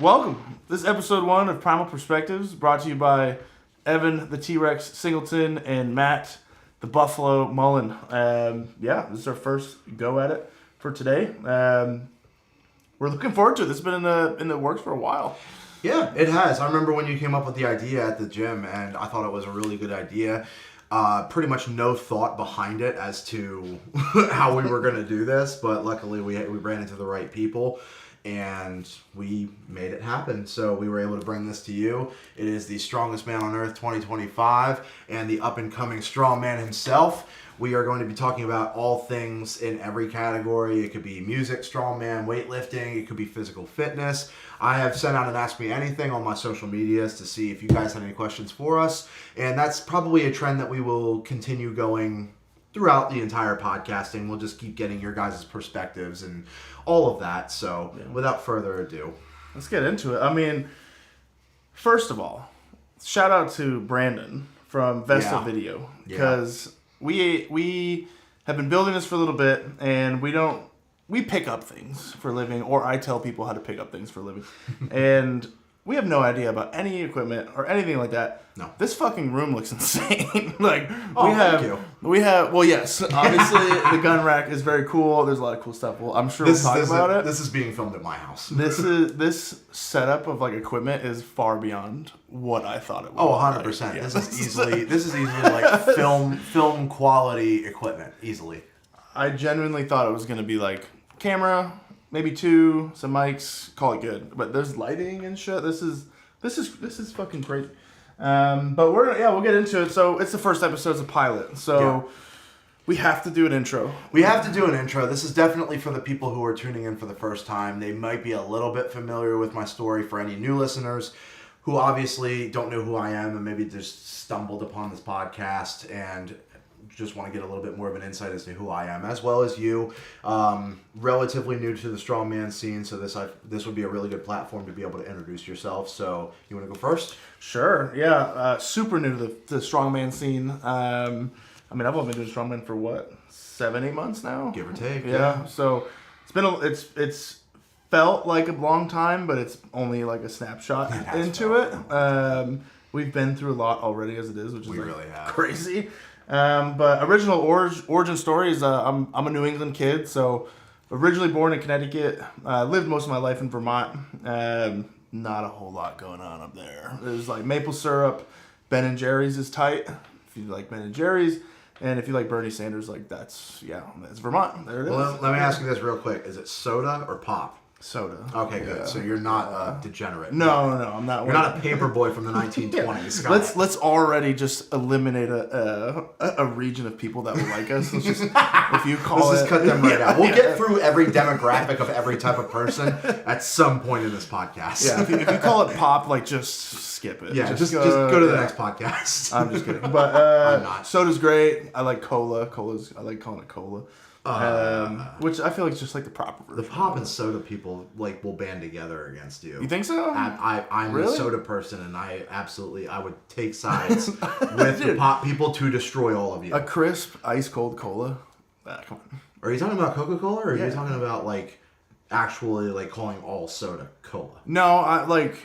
Welcome. This is episode 1 of Primal Perspectives, brought to you by Evan, the T-Rex Singleton, and Matt, the Buffalo Mullin. This is our first go at it for today. We're looking forward to it. This has been in the works for a while. Yeah, it has. I remember when you came up with the idea at the gym, and I thought it was a really good idea. Pretty much no thought behind it as to how we were going to do this, but luckily we ran into the right people, and we made it happen. So we were able to bring this to you. It is the Strongest Man on Earth 2025, and the up-and-coming strong man himself. We are going to be talking about all things in every category. It could be music, strongman, weightlifting. It could be physical fitness. I have sent out an Ask Me Anything on my social medias to see if you guys had any questions for us. And that's probably a trend that we will continue going throughout the entire podcasting. We'll just keep getting your guys' perspectives and all of that. So without further ado, let's get into it. I mean, first of all, shout out to Brandon from Vesta Video, because we have been building this for a little bit, and we pick up things for a living, or I tell people how to pick up things for a living. And we have no idea about any equipment or anything like that. No. This fucking room looks insane. Well, yes, obviously the gun rack is very cool. There's a lot of cool stuff. Well, I'm sure we'll talk about it. This is being filmed at my house. This setup of like equipment is far beyond what I thought it was. Oh, 100%. Yeah. This is easily like film quality equipment, easily. I genuinely thought it was going to be like camera, maybe 2, some mics, call it good. But there's lighting and shit. This is fucking crazy. But we'll get into it. So it's the first episode, it's a pilot. So we have to do an intro. This is definitely for the people who are tuning in for the first time. They might be a little bit familiar with my story. For any new listeners who obviously don't know who I am and maybe just stumbled upon this podcast and just want to get a little bit more of an insight as to who I am, as well as you. Relatively new to the strongman scene, so this would be a really good platform to be able to introduce yourself. So you want to go first? Sure. Yeah. Super new to the strongman scene. I've only been doing strongman for 7-8 months now, give or take. Yeah. So it's felt like a long time, but it's only like a snapshot into it. We've been through a lot already as it is, which is really have. Crazy. But original origin story is I'm a New England kid, so originally born in Connecticut. Lived most of my life in Vermont. Not a whole lot going on up there. There's like maple syrup. Ben & Jerry's is tight if you like Ben & Jerry's. And if you like Bernie Sanders, that's Vermont. There it is. Well, let me ask you this real quick. Is it soda or pop? Soda. Okay, good. Yeah. So you're not a degenerate. No, I'm not. You're not a paper boy from the 1920s. Let's already just eliminate a region of people that will like us. Let's just let's cut them right out. We'll get through every demographic of every type of person at some point in this podcast. Yeah, if you call it pop, just skip it. Yeah, just go to the next podcast. I'm just kidding. But I'm not. Soda's great. I like cola. I like calling it cola. Which I feel like is just like the proper version. The pop and soda people will band together against you. You think so? I'm really? a soda person, and I would take sides with the pop people to destroy all of you. A crisp, ice cold cola. Come on. Are you talking about Coca-Cola, or are you talking about actually calling all soda cola? No, I like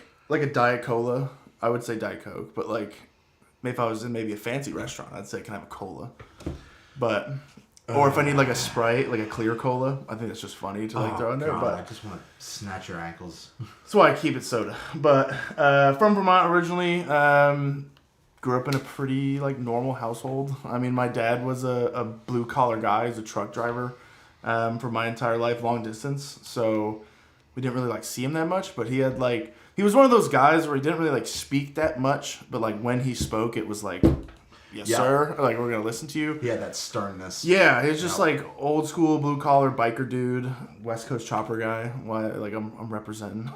a Diet Cola. I would say Diet Coke, but if I was in maybe a fancy restaurant, I'd say can I have a cola, but. Or if I need a Sprite, a clear cola, I think it's just funny to throw in there. God, but I just want to snatch your ankles. That's why I keep it soda. But from Vermont originally, grew up in a pretty normal household. I mean, my dad was a blue collar guy. He's a truck driver for my entire life, long distance. So we didn't really see him that much. But he had he was one of those guys where he didn't really speak that much. But when he spoke, it was yes, sir. We're going to listen to you. He had that sternness. Yeah, he was just old school blue collar biker dude, West Coast chopper guy. I'm representing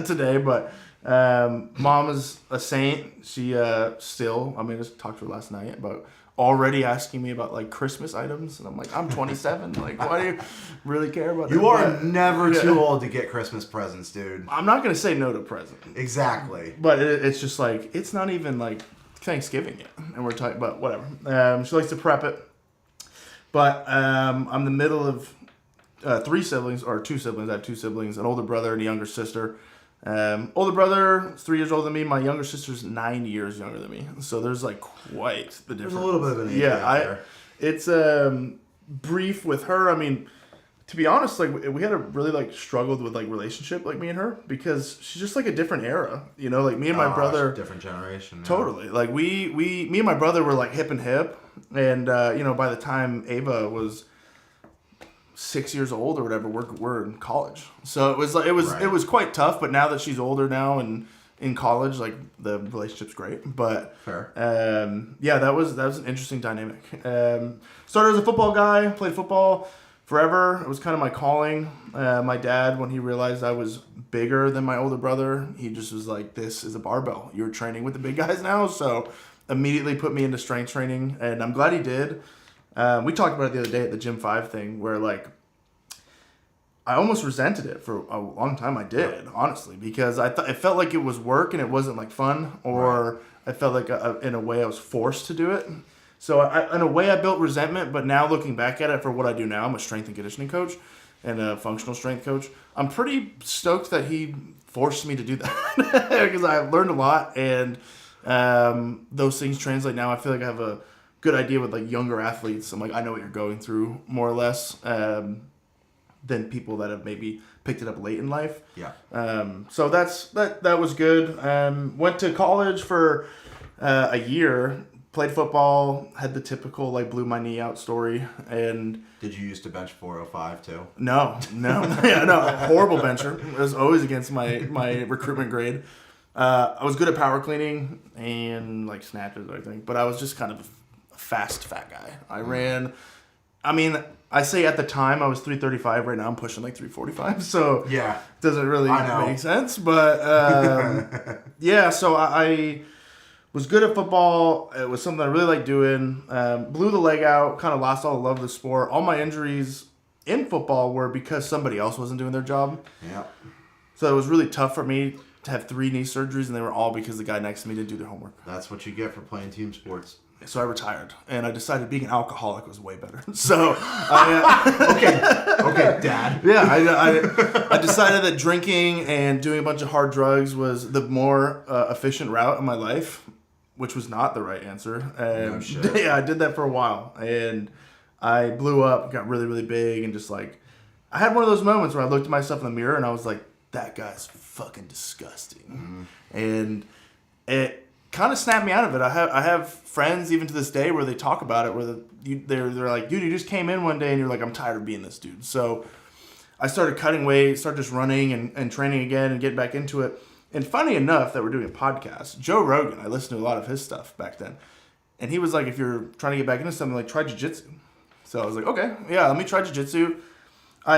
today, but mom is a saint. She still, I just talked to her last night about already asking me about Christmas items, and I'm I'm 27. Why do you really care about that? You are never too old to get Christmas presents, dude. I'm not going to say no to present. Exactly. But it's just it's not even Thanksgiving yet, and we're talking about whatever. She likes to prep it, but I'm the middle of 3 siblings or 2 siblings. I have 2 siblings, an older brother and a younger sister. Older brother is 3 years older than me. My younger sister's 9 years younger than me. So there's like quite the difference. There's a little bit of an age gap there. It's brief with her. I mean, to be honest, like we had a really like struggled with like relationship, like me and her, because she's just like a different era, you know. Like me and my brother, different generation. Yeah. Totally. Like me and my brother were like hip and hip, and you know, by the time Ava was 6 years old or whatever, we're in college. So it was like it was quite tough. But now that she's older now and in college, like the relationship's great. But fair. Yeah, that was an interesting dynamic. Started as a football guy, played football forever. It was kind of my calling. My dad, when he realized I was bigger than my older brother, he just was like, "This is a barbell. You're training with the big guys now." So immediately put me into strength training, and I'm glad he did. We talked about it the other day at the Gym 5 thing, where like I almost resented it for a long time. I did, honestly, because I thought it felt like it was work and it wasn't like fun, or I felt like in a way I was forced to do it. So in a way I built resentment, but now looking back at it for what I do now, I'm a strength and conditioning coach and a functional strength coach. I'm pretty stoked that he forced me to do that because I've learned a lot, and those things translate now. I feel like I have a good idea with like younger athletes. I'm like, I know what you're going through more or less than people that have maybe picked it up late in life. Yeah. So that was good. Went to college for a year. Played football, had the typical like blew my knee out story, and did you used to bench 405 too? No, yeah, no, horrible bencher. It was always against my recruitment grade. I was good at power cleaning and like snatches, I think, but I was just kind of a fast fat guy. I ran. I mean, I say at the time I was 335. Right now I'm pushing like 345. So yeah, it doesn't really make sense. But yeah, so I was good at football. It was something I really liked doing. Blew the leg out. Kind of lost all the love of the sport. All my injuries in football were because somebody else wasn't doing their job. Yeah. So it was really tough for me to have 3 knee surgeries, and they were all because the guy next to me didn't do their homework. That's what you get for playing team sports. So I retired, and I decided being an alcoholic was way better. So okay, Dad. Yeah, I decided that drinking and doing a bunch of hard drugs was the more efficient route in my life, which was not the right answer. No shit. Yeah, I did that for a while, and I blew up, got really, really big, and just like I had one of those moments where I looked at myself in the mirror and I was like, "That guy's fucking disgusting," and it kind of snapped me out of it. I have friends even to this day where they talk about it, where they're like, "Dude, you just came in one day and you're like, I'm tired of being this dude." So I started cutting weight, started just running and training again and getting back into it. And funny enough that we're doing a podcast, Joe Rogan, I listened to a lot of his stuff back then. And he was like, if you're trying to get back into something, like try jiu-jitsu. So I was like, okay, yeah, let me try jiu-jitsu.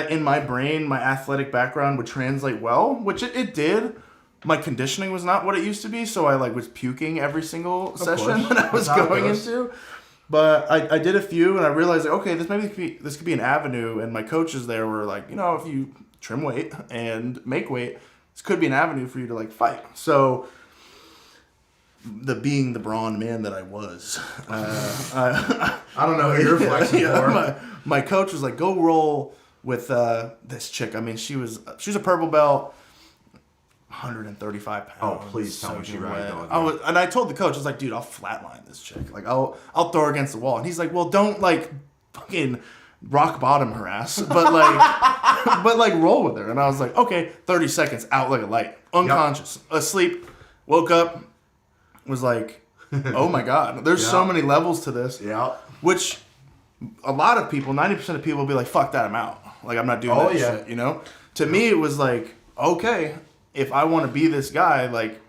In my brain, my athletic background would translate well, which it did. My conditioning was not what it used to be, so I like was puking every single session that I was going into. But I did a few, and I realized, like, okay, this could be an avenue. And my coaches there were like, you know, if you trim weight and make weight, this could be an avenue for you to like fight. So, being the brawn man that I was, I don't know who you're flexing for. My coach was like, go roll with this chick. I mean, she was a purple belt. 135 pounds. Oh, please tell me she ragged on you. And I told the coach, I was like, dude, I'll flatline this chick. Like, I'll throw her against the wall. And he's like, well, don't like fucking rock bottom her ass, but like roll with her. And I was like, okay, 30 seconds out like a light, unconscious, asleep, woke up, was like, oh my god, there's so many levels to this. Yeah. Which a lot of people, 90% of people will be like, fuck that, I'm out. Like, I'm not doing that shit, you know? To me, it was like, okay, if I want to be this guy, like,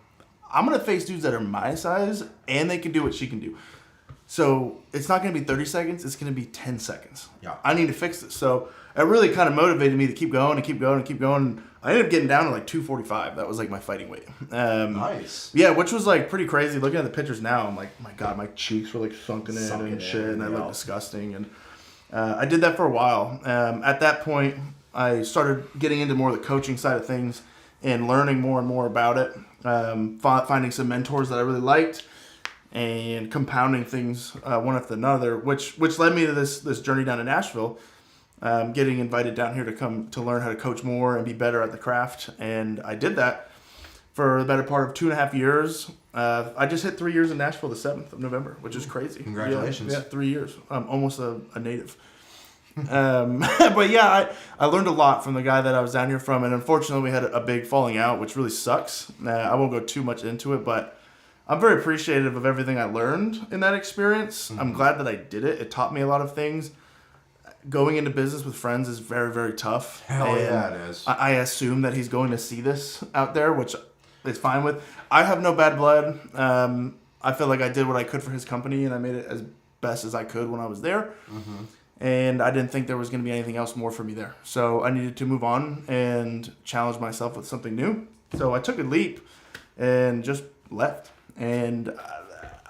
I'm going to face dudes that are my size and they can do what she can do. So it's not going to be 30 seconds. It's going to be 10 seconds. Yeah. I need to fix this. So it really kind of motivated me to keep going and keep going and keep going. I ended up getting down to like 245. That was like my fighting weight. Nice. Yeah, which was like pretty crazy. Looking at the pictures now, I'm like, my God, my cheeks were like sunken in and shit. And I looked disgusting. And I did that for a while. At that point, I started getting into more of the coaching side of things and learning more and more about it, finding some mentors that I really liked, and compounding things one after another, which led me to this journey down to Nashville, getting invited down here to come to learn how to coach more and be better at the craft, and I did that. for the better part of 2.5 years. I just hit 3 years in Nashville the 7th of November, which is crazy. Congratulations. Yeah, 3 years. I'm almost a native. But yeah, I learned a lot from the guy that I was down here from, and unfortunately we had a big falling out, which really sucks. I won't go too much into it, but I'm very appreciative of everything I learned in that experience. I'm glad that I did it. It taught me a lot of things. Going into business with friends is very, very tough. Hell yeah, it is. I assume that he's going to see this out there, which is fine with. I have no bad blood. I feel like I did what I could for his company, and I made it as best as I could when I was there. And I didn't think there was going to be anything else more for me there. So I needed to move on and challenge myself with something new. So I took a leap and just left. And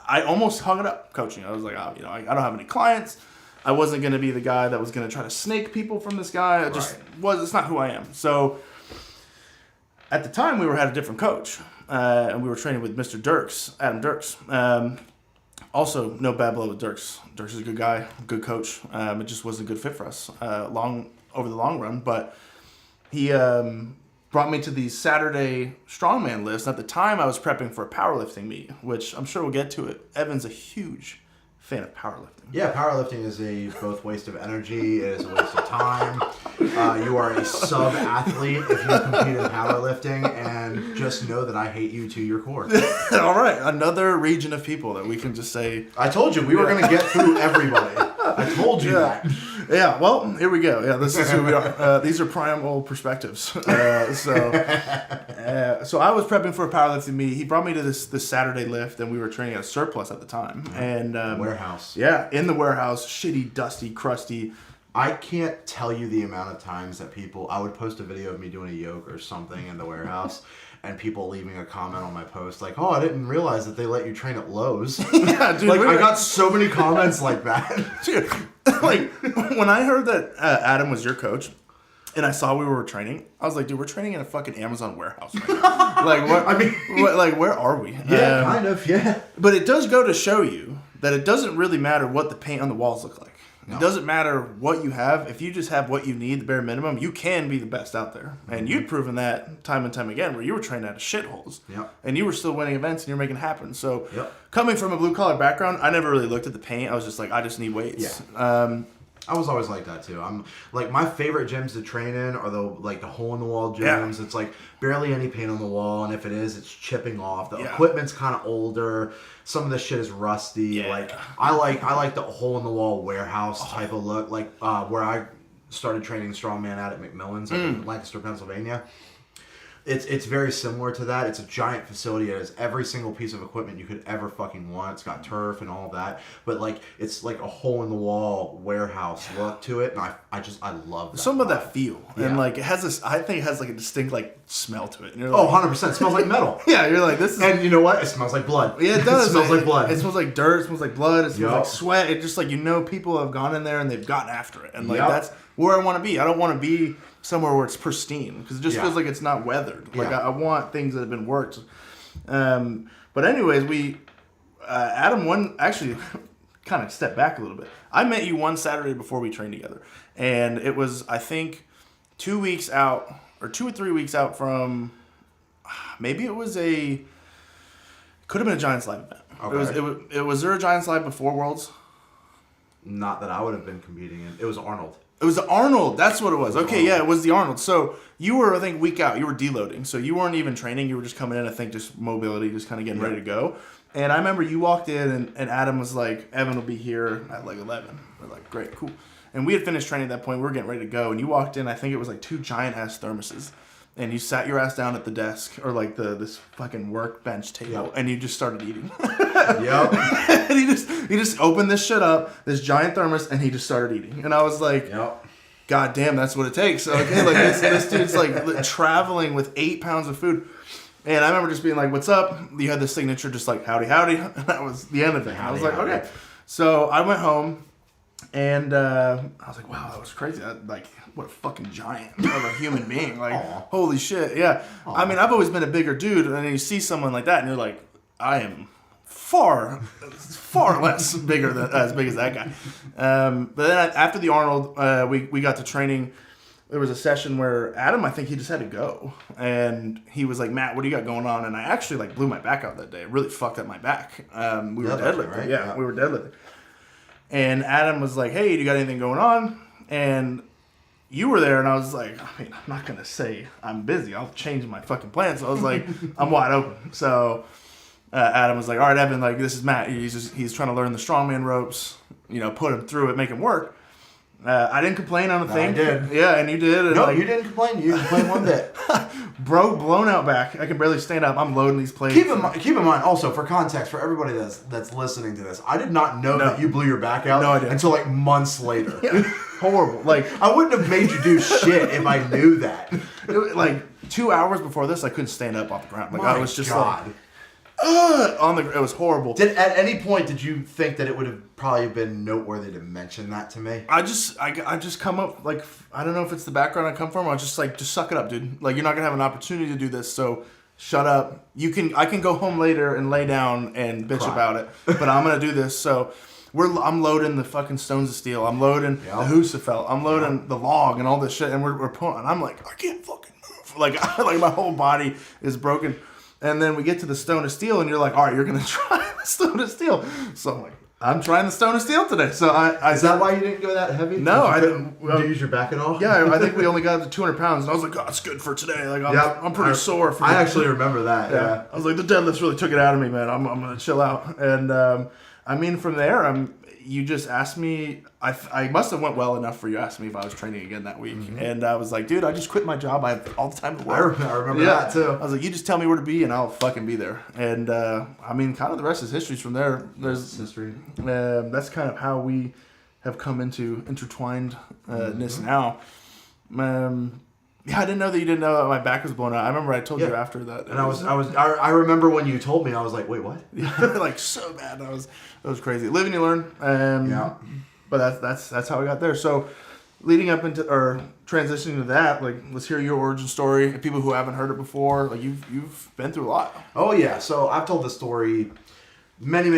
I almost hung it up coaching. I was like, oh, I don't have any clients. I wasn't going to be the guy that was going to try to snake people from this guy. It's not who I am. So at the time, we had a different coach. And we were training with Mr. Dirks, Adam Dirks. Also, no bad blood with Dirks. Dirks is a good guy, good coach. It just wasn't a good fit for us over the long run. But he brought me to the Saturday strongman lifts. And at the time, I was prepping for a powerlifting meet, which I'm sure we'll get to it. Evan's a huge fan of powerlifting. Yeah, powerlifting is a both waste of energy, it is a waste of time. You are a sub-athlete if you compete in powerlifting, and just know that I hate you to your core. All right, another region of people that we can just say... I told you, we were going to get through everybody. I told you that. Yeah, well, here we go. Yeah, this is who we are. These are primal perspectives. So I was prepping for a powerlifting meet. He brought me to this Saturday lift, and we were training at a surplus at the time. And warehouse. Yeah, in the warehouse, shitty, dusty, crusty. I can't tell you the amount of times that I would post a video of me doing a yoke or something in the warehouse, and people leaving a comment on my post like, "Oh, I didn't realize that they let you train at Lowe's." Yeah, dude. I got so many comments like that. Dude, when I heard that Adam was your coach, and I saw we were training, I was like, dude, we're training in a fucking Amazon warehouse right now. What? I mean, where are we? Yeah, kind of, yeah. But it does go to show you that it doesn't really matter what the paint on the walls look like. No. It doesn't matter what you have. If you just have what you need, the bare minimum, you can be the best out there. And you've proven that time and time again, where you were training out of shitholes. Yep. And you were still winning events and you're making it happen. So coming from a blue-collar background, I never really looked at the paint. I was just like, I just need weights. Yeah. I was always like that too. I'm like, my favorite gyms to train in are the hole in the wall gyms. Yeah. It's like barely any paint on the wall, and if it is, it's chipping off. The equipment's kind of older. Some of the shit is rusty. Yeah. Like I like the hole in the wall warehouse type of look. Like where I started training strongman at McMillan's in Lancaster, Pennsylvania. It's very similar to that. It's a giant facility. It has every single piece of equipment you could ever fucking want. It's got turf and all of that. But it's like a hole in the wall warehouse look to it, and I love that. Some of that feel. Yeah. And it has this, I think it has a distinct smell to it. And you're 100%. It smells like metal. Yeah, you're like, this is... And you know what? It smells like blood. Yeah, it does. It smells like blood. It smells like dirt. It smells like blood. It smells like sweat. It just people have gone in there and they've gotten after it. And that's where I want to be. I don't want to be somewhere where it's pristine, because it just feels like it's not weathered. I want things that have been worked. But anyways, Adam actually kind of step back a little bit. I met you one Saturday before we trained together, and it was, I think, 2 weeks out or 2 or 3 weeks out from, maybe it was could have been a Giants Live event. Okay. Was there a Giants Live before Worlds? Not that I would have been competing in. It was Arnold. It was the Arnold. That's what it was. Okay, yeah, it was the Arnold. So you were, I think, week out. You were deloading. So you weren't even training. You were just coming in, I think, just mobility, just kind of getting ready to go. And I remember you walked in, and Adam was like, Evan will be here at 11. We're like, great, cool. And we had finished training at that point. We were getting ready to go. And you walked in, I think it was 2 giant-ass thermoses. And you sat your ass down at the desk, or this fucking workbench table, and you just started eating. Yep. And he just opened this shit up, this giant thermos, and he just started eating. And I was like, God damn, that's what it takes. So, okay, this dude's traveling with 8 pounds of food. And I remember just being like, what's up? You had the signature just howdy, howdy. And that was the end of it. I was like, okay. So I went home, and I was like, wow, that was crazy. What a fucking giant of a human being. Holy shit. Yeah. Aww. I mean, I've always been a bigger dude, and then you see someone like that, and you're like, I am far less as big as that guy. But then after the Arnold, we got to training there was a session where Adam, I think he just had to go, and he was like, Matt, what do you got going on? And I actually like blew my back out that day. It really fucked up my back. We were deadlifting, right? Yeah, we were deadlifting. And Adam was like, hey, do you got anything going on? And you were there, and I was like, I mean, I'm not going to say I'm busy. I'll change my fucking plans. So I was like, I'm wide open. So Adam was like, all right, Evan, like, this is Matt. He's trying to learn the strongman ropes, put him through it, make him work. I didn't complain on the thing. I did. Yeah, and you did. And no, you didn't complain. You didn't complain one bit. Blown out back. I can barely stand up. I'm loading these plates. Keep in mind, also, for context, for everybody that's listening to this, I did not know that you blew your back out until like months later. Yeah. Horrible. Like, I wouldn't have made you do shit if I knew that. Like 2 hours before this, I couldn't stand up off the ground. Like, I was just God. Like, it was horrible. At any point did you think that it would have probably been noteworthy to mention that to me? I just come up, like, I don't know if it's the background I come from. I was just like, just suck it up, dude. Like, you're not gonna have an opportunity to do this, so shut up. I can go home later and lay down and bitch about it, but I'm gonna do this. So I'm loading the fucking stones of steel. I'm loading the Husafelt. I'm loading the log and all this shit, and we're pulling. And I'm like, I can't fucking move. Like my whole body is broken. And then we get to the stone of steel, and you're like, all right, you're going to try the stone of steel. So I'm like, I'm trying the stone of steel today. So Is that why you didn't go that heavy? No, I didn't. Did you use your back at all? Yeah, I think we only got up to 200 pounds. And I was like, oh, it's good for today. Like, I'm pretty sore. I actually remember that, yeah. I was like, the deadlifts really took it out of me, man. I'm going to chill out. And, I mean, from there, you just asked me, I must have went well enough for you to ask me if I was training again that week. Mm-hmm. And I was like, dude, I just quit my job. I have all the time to work. I remember that too. I was like, you just tell me where to be and I'll fucking be there. And I mean, kind of the rest is history from there. There's history. That's kind of how we have come into intertwinedness now. Yeah, I didn't know that you didn't know that my back was blown out. I remember I told you after that. And I remember when you told me, I was like, wait, what? Yeah, like so bad. That was crazy. Live and you learn. Yeah. But that's how we got there. So leading up into or transitioning to that, like, let's hear your origin story. People who haven't heard it before, like, you've been through a lot. Oh yeah. So I've told this story many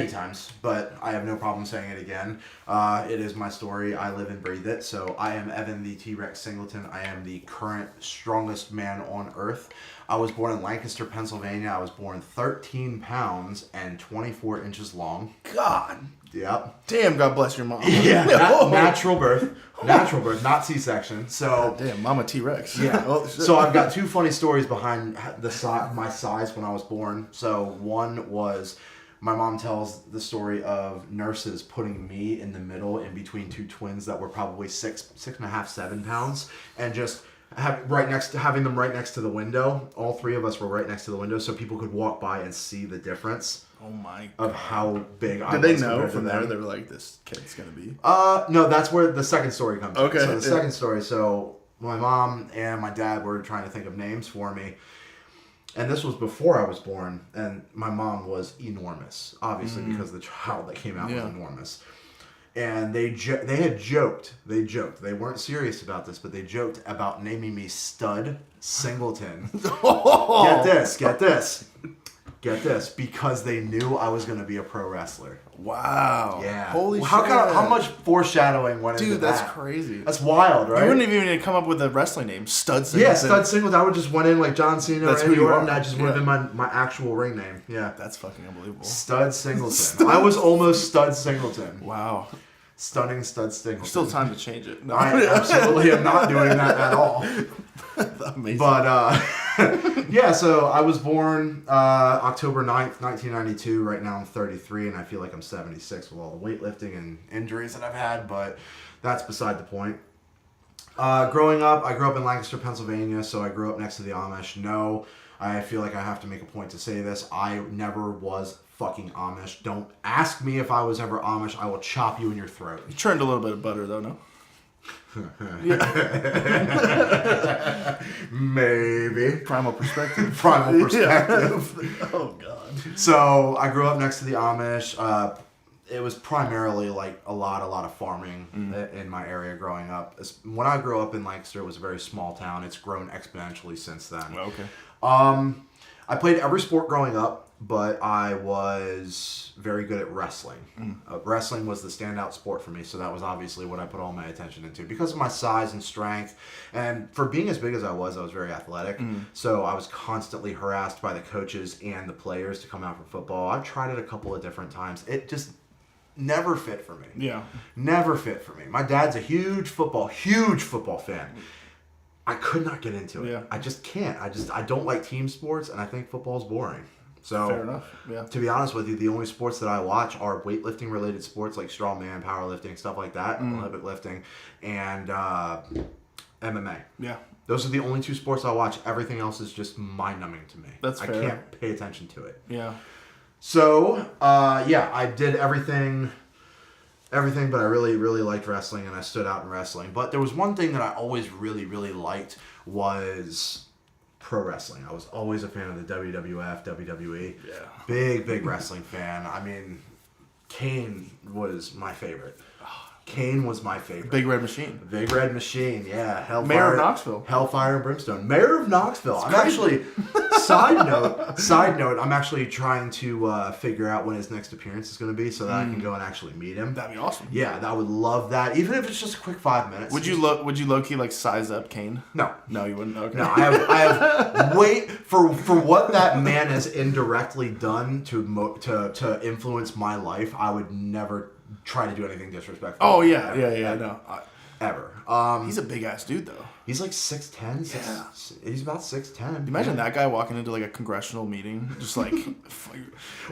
times, but I have no problem saying it again. It is my story. I live and breathe it. So I am Evan the T-Rex Singleton. I am the current strongest man on earth. I was born in Lancaster, Pennsylvania. I was born 13 pounds and 24 inches long. God. Yep. Damn, God bless your mom. Yeah. Natural birth. Natural birth, not C-section. So. Damn, Mama T-Rex. Yeah. Oh, so I've got two funny stories behind my size when I was born. So one was my mom tells the story of nurses putting me in the middle in between two twins that were probably 6.5, 7 pounds, and just having them right next to the window. All three of us were right next to the window, so people could walk by and see the difference. Oh my God. Of how big I was. Did they know from there? They were like, this kid's gonna be. No, that's where the second story comes. Okay. So the second story. So my mom and my dad were trying to think of names for me. And this was before I was born, and my mom was enormous, obviously, because the child that came out was enormous. And they had joked. They weren't serious about this, but they joked about naming me Stud Singleton. Get this, because they knew I was going to be a pro wrestler. Wow. Yeah. Holy shit. How much foreshadowing went into that? Dude, that's crazy. That's wild, right? You wouldn't even need to come up with a wrestling name. Stud Singleton. Yeah, Stud Singleton. I would just went in like John Cena that's or Randy Orton. That just would have been my actual ring name. Yeah. That's fucking unbelievable. Stud Singleton. I was almost Stud Singleton. Wow. Stunning Stud Singleton. Still time to change it. No. I absolutely am not doing that at all. Amazing. But, yeah, so I was born October 9th, 1992. Right now I'm 33, and I feel like I'm 76 with all the weightlifting and injuries that I've had, but that's beside the point. Growing up, I grew up in Lancaster, Pennsylvania, so I grew up next to the Amish. No, I feel like I have to make a point to say this. I never was fucking Amish. Don't ask me if I was ever Amish. I will chop you in your throat. You churned a little bit of butter, though, no? Maybe. Primal perspective. Yeah. Oh, God. So I grew up next to the Amish. It was primarily like a lot of farming in my area growing up. When I grew up in Lancaster, it was a very small town. It's grown exponentially since then. Okay. I played every sport growing up, but I was very good at wrestling. Wrestling was the standout sport for me, so that was obviously what I put all my attention into. Because of my size and strength, and for being as big as I was very athletic, so I was constantly harassed by the coaches and the players to come out for football. I've tried it a couple of different times. It just never fit for me. Yeah. Never fit for me. My dad's a huge football fan. I could not get into it. Yeah. I just can't. I don't like team sports, and I think football's boring. So, Fair enough. Yeah. to be honest with you, the only sports that I watch are weightlifting related sports like strongman, powerlifting, stuff like that, Olympic lifting, and MMA. Yeah. Those are the only 2 sports I watch. Everything else is just mind-numbing to me. That's fair. I can't pay attention to it. Yeah. So, I did everything, but I really, really liked wrestling, and I stood out in wrestling. But there was one thing that I always really, really liked was pro wrestling. I was always a fan of the WWF, WWE. Yeah. Big wrestling fan. I mean, Kane was my favorite. Kane was my favorite. Big Red Machine. Big Red Machine, yeah. Hellfire, Mayor of Knoxville. Hellfire and Brimstone. Mayor of Knoxville. I'm actually, side note, I'm actually trying to figure out when his next appearance is going to be so that I can go and actually meet him. That'd be awesome. Yeah, I would love that. Even if it's just a quick 5 minutes. Would you low key like size up Kane? No. No, you wouldn't. Okay. No, I have wait for what that man has indirectly done to influence my life. I would never try to do anything disrespectful. Oh yeah, no. Ever. He's a big ass dude though. He's like 6'10". Yeah. He's about 6'10". Imagine that guy walking into like a congressional meeting, just like.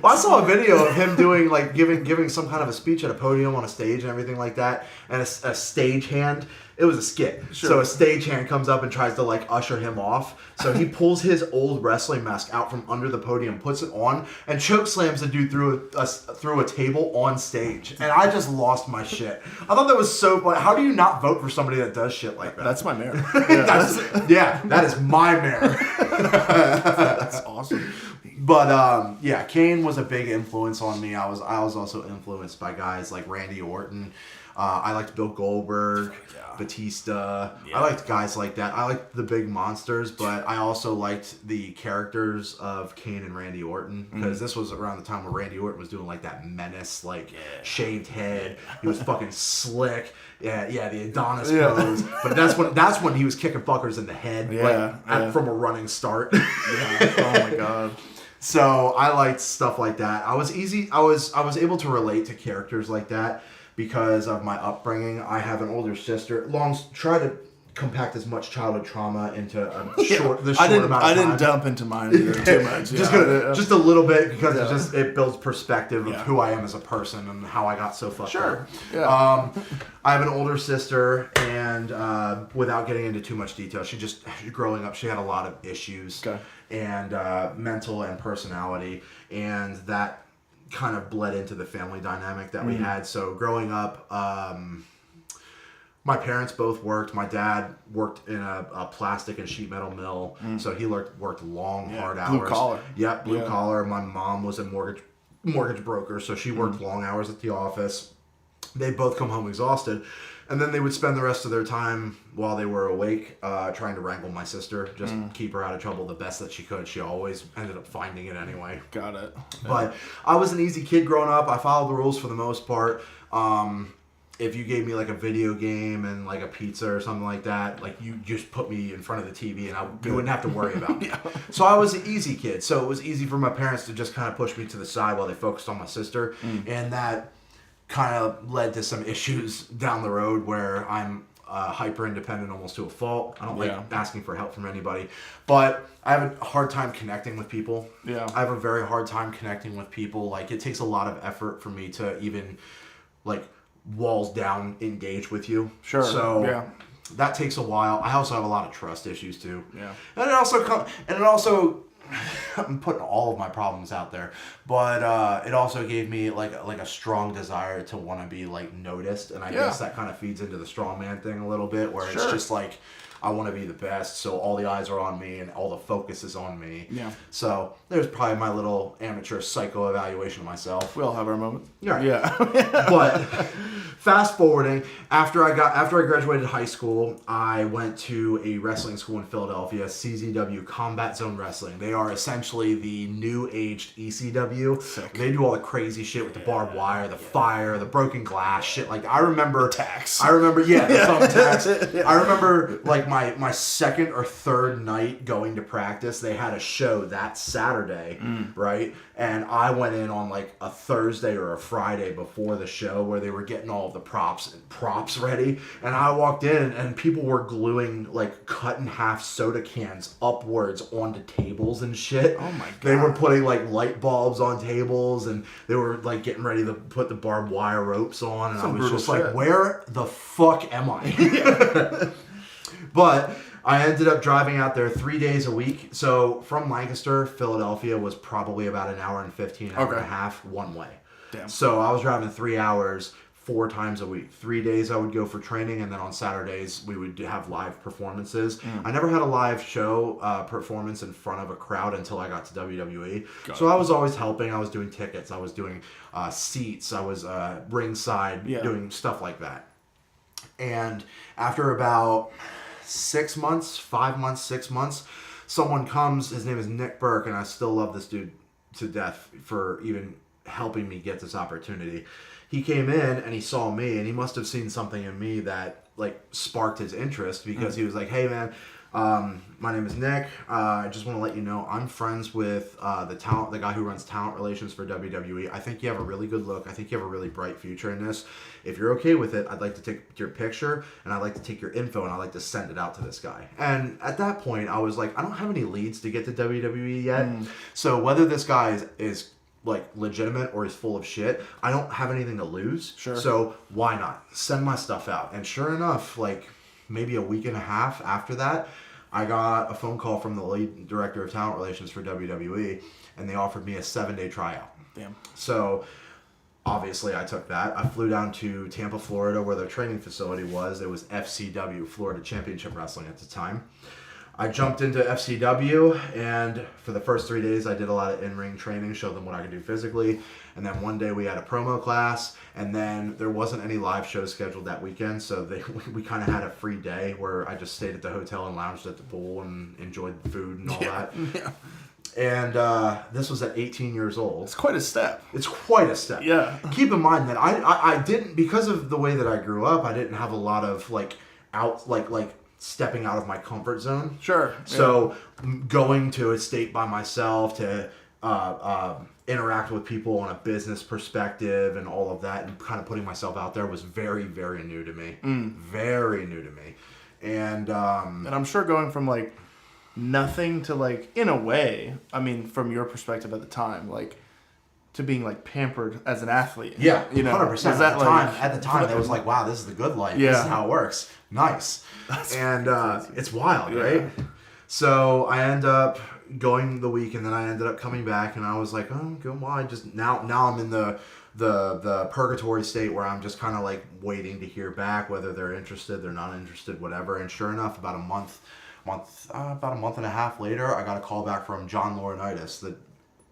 Well, I saw a video of him doing like giving some kind of a speech at a podium on a stage and everything like that, and a stagehand. It was a skit. Sure. So a stagehand comes up and tries to like usher him off. So he pulls his old wrestling mask out from under the podium, puts it on, and choke slams the dude through a table on stage. And I just lost my shit. I thought that was so funny. How do you not vote for somebody that does shit like that? That's my mayor. That is my mayor. That's awesome. But Kane was a big influence on me. I was also influenced by guys like Randy Orton. I liked Bill Goldberg, Batista. Yeah. I liked guys like that. I liked the big monsters, but I also liked the characters of Kane and Randy Orton because this was around the time where Randy Orton was doing like that menace, like shaved head. He was fucking slick. Yeah, the Adonis pose. But that's when he was kicking fuckers in the head, from a running start. Oh my god. So I liked stuff like that. I was able to relate to characters like that because of my upbringing. I have an older sister. Try to compact as much childhood trauma into a short amount of time. I didn't dump into mine either too much. Just a little bit because it builds perspective of who I am as a person and how I got so fucked up. Yeah. I have an older sister, and without getting into too much detail, growing up, she had a lot of issues and mental and personality, and that kind of bled into the family dynamic that we had. So growing up, my parents both worked. My dad worked in a plastic and sheet metal mill, so he worked long, hard hours. Blue collar. Yep, blue collar. My mom was a mortgage broker, so she worked long hours at the office. They'd both come home exhausted, and then they would spend the rest of their time while they were awake trying to wrangle my sister, just keep her out of trouble the best that she could. She always ended up finding it anyway. Got it. But I was an easy kid growing up. I followed the rules for the most part. If you gave me like a video game and like a pizza or something like that, like you just put me in front of the TV and you wouldn't have to worry about me. So I was an easy kid. So it was easy for my parents to just kind of push me to the side while they focused on my sister. And that kind of led to some issues down the road where I'm hyper independent almost to a fault. I don't like asking for help from anybody, but I have a hard time connecting with people. I have a very hard time connecting with people. Like it takes a lot of effort for me to even like walls down engage with you. Sure. So that takes a while. I also have a lot of trust issues too. And it also I'm putting all of my problems out there, but it also gave me like a strong desire to want to be like noticed, and I guess that kind of feeds into the strongman thing a little bit, where it's just like I want to be the best, so all the eyes are on me and all the focus is on me. So there's probably my little amateur psycho evaluation of myself. We all have our moments. But fast forwarding, after I graduated high school, I went to a wrestling school in Philadelphia, CZW, Combat Zone Wrestling. They are essentially the new aged ECW. Sick. They do all the crazy shit with the barbed wire, the fire, the broken glass, shit. Like I remember the thumbtacks. I remember like my second or third night going to practice, they had a show that Saturday, right? And I went in on like a Thursday or a Friday before the show where they were getting all of the props ready. And I walked in and people were gluing like cut in half soda cans upwards onto tables and shit. Oh my God. They were putting like light bulbs on tables and they were like getting ready to put the barbed wire ropes on. And I was just like, where the fuck am I? But I ended up driving out there 3 days a week. So from Lancaster, Philadelphia was probably about an hour and 15, hour and a half one way. Damn. So I was driving 3 hours 4 times a week. 3 days I would go for training, and then on Saturdays we would have live performances. I never had a live show performance in front of a crowd until I got to WWE. So I was always helping. I was doing tickets. I was doing seats. I was ringside, doing stuff like that. And after about 6 months, 5 months, 6 months, someone comes, his name is Nick Burke, and I still love this dude to death for even helping me get this opportunity. He came in and he saw me, and he must have seen something in me that like sparked his interest, because he was like, hey man, my name is Nick. I just want to let you know I'm friends with the guy who runs talent relations for WWE. I think you have a really good look. I think you have a really bright future in this. If you're okay with it, I'd like to take your picture and I'd like to take your info and I'd like to send it out to this guy. And at that point, I was like, I don't have any leads to get to WWE yet. So whether this guy is like legitimate or he's full of shit, I don't have anything to lose. Sure. So why not send my stuff out? And sure enough, like maybe a week and a half after that, I got a phone call from the lead director of talent relations for WWE, and they offered me a 7-day tryout. Damn. So obviously I took that. I flew down to Tampa, Florida, where their training facility was. It was FCW, Florida Championship Wrestling at the time. I jumped into FCW, and for the first 3 days, I did a lot of in-ring training, showed them what I could do physically. And then one day we had a promo class, and then there wasn't any live shows scheduled that weekend, so we kind of had a free day where I just stayed at the hotel and lounged at the pool and enjoyed the food and all that. Yeah. And this was at 18 years old. It's quite a step. It's quite a step. Yeah. Keep in mind that I didn't, because of the way that I grew up, I didn't have a lot of like stepping out of my comfort zone. Sure. So going to a state by myself to interact with people on a business perspective and all of that, and kind of putting myself out there was very, very new to me. Very new to me. And I'm sure going from like nothing to like, in a way, I mean, from your perspective at the time, like to being like pampered as an athlete. Yeah, you know, 100%. At the time, it was like, wow, this is the good life. Yeah. This is how it works. Nice. And it's wild, right? So I end up going the week, and then I ended up coming back, and I was like, oh, good. Well, I just now I'm in the purgatory state where I'm just kind of like waiting to hear back whether they're interested, they're not interested, whatever. And sure enough, about a month and a half later, I got a call back from John Laurinaitis, the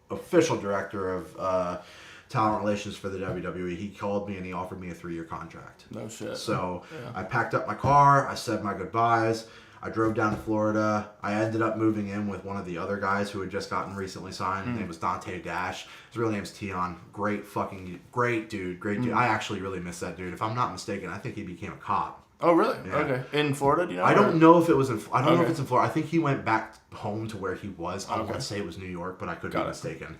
official director of talent relations for the WWE. He called me and he offered me a 3-year contract. No shit. So I packed up my car, I said my goodbyes, I drove down to Florida. I ended up moving in with one of the other guys who had just gotten recently signed. His name was Dante Dash. His real name's Tion. Great dude. I actually really miss that dude. If I'm not mistaken, I think he became a cop. Oh, really? Yeah. Okay. In Florida, do you know? I don't know if it was I don't know if it's in Florida. I think he went back home to where he was. I want to say it was New York, but I could be mistaken.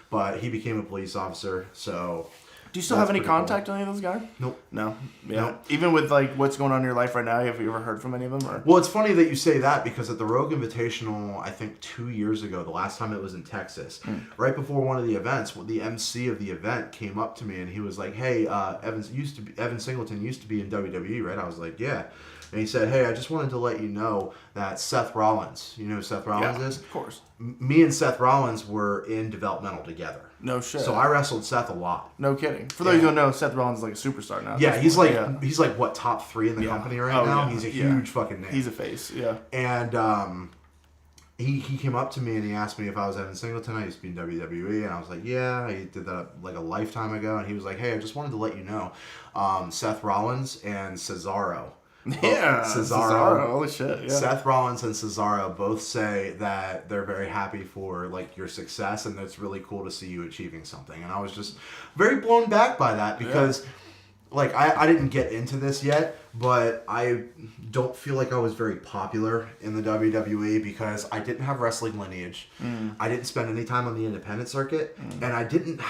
But he became a police officer, so... Do you still have any contact with any of those guys? Nope. No? Yeah. Nope. Even with like what's going on in your life right now, have you ever heard from any of them? Or? Well, it's funny that you say that, because at the Rogue Invitational, I think 2 years ago, the last time it was in Texas, right before one of the events, the MC of the event came up to me and he was like, hey, Evan Singleton used to be in WWE, right? I was like, yeah. And he said, hey, I just wanted to let you know that Seth Rollins, you know who Seth Rollins is? Of course. Me and Seth Rollins were in developmental together. No shit. So I wrestled Seth a lot. No kidding. For those who don't know, Seth Rollins is like a superstar now. Yeah, he's like what, top 3 in the company right now? Yeah. He's a huge fucking name. He's a face, yeah. And he came up to me and he asked me if I was Evan Singleton. I used to be in WWE, and I was like, yeah, I did that like a lifetime ago. And he was like, hey, I just wanted to let you know, Seth Rollins and Cesaro. Yeah, Cesaro. Holy shit. Yeah. Seth Rollins and Cesaro both say that they're very happy for like your success, and it's really cool to see you achieving something. And I was just very blown back by that because, like, I didn't get into this yet, but I don't feel like I was very popular in the WWE because I didn't have wrestling lineage. I didn't spend any time on the independent circuit, and I didn't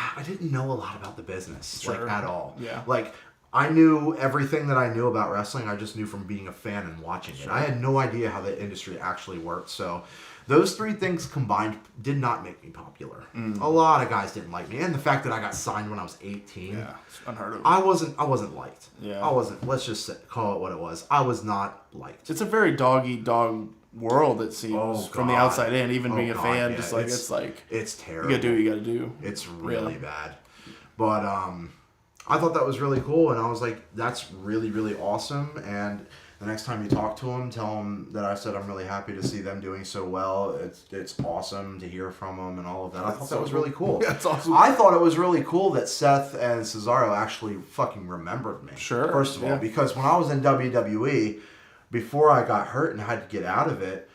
know a lot about the business like at all. Yeah. Like, I knew everything that I knew about wrestling. I just knew from being a fan and watching it. I had no idea how the industry actually worked. So those three things combined did not make me popular. A lot of guys didn't like me. And the fact that I got signed when I was 18. Yeah, it's unheard of. I wasn't liked. Yeah. I wasn't. Let's just call it what it was. I was not liked. It's a very dog-eat-dog world, it seems, from the outside in. Even being a fan, just like it's terrible. You gotta do what you gotta do. It's really bad. But I thought that was really cool, and I was like, that's really, really awesome. And the next time you talk to them, tell them that I said I'm really happy to see them doing so well. It's awesome to hear from them and all of that. I thought that was really cool. Yeah, it's awesome. I thought it was really cool that Seth and Cesaro actually fucking remembered me. Sure. First of all, because when I was in WWE, before I got hurt and had to get out of it,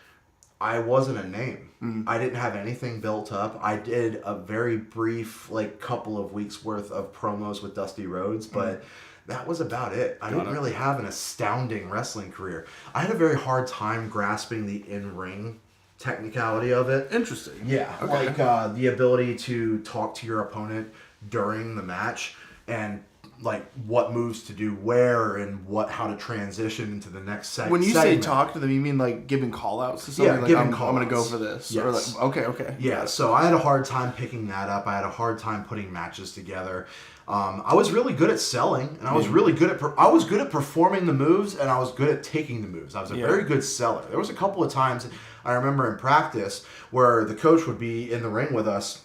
I wasn't a name. I didn't have anything built up. I did a very brief, like, couple of weeks worth of promos with Dusty Rhodes, but that was about it. I didn't really have an astounding wrestling career. I had a very hard time grasping the in-ring technicality of it. Interesting. Yeah, Okay. like the ability to talk to your opponent during the match and like what moves to do where and how to transition into the next segment. When you say talk to them, you mean like giving call outs to something? Yeah, like, giving I'm call-outs. going to go for this. Yes. Or like, okay. Yeah, so I had a hard time picking that up. I had a hard time putting matches together. I was really good at selling, and I was really good at I was good at performing the moves, and I was good at taking the moves. I was a very good seller. There was a couple of times I remember in practice where the coach would be in the ring with us,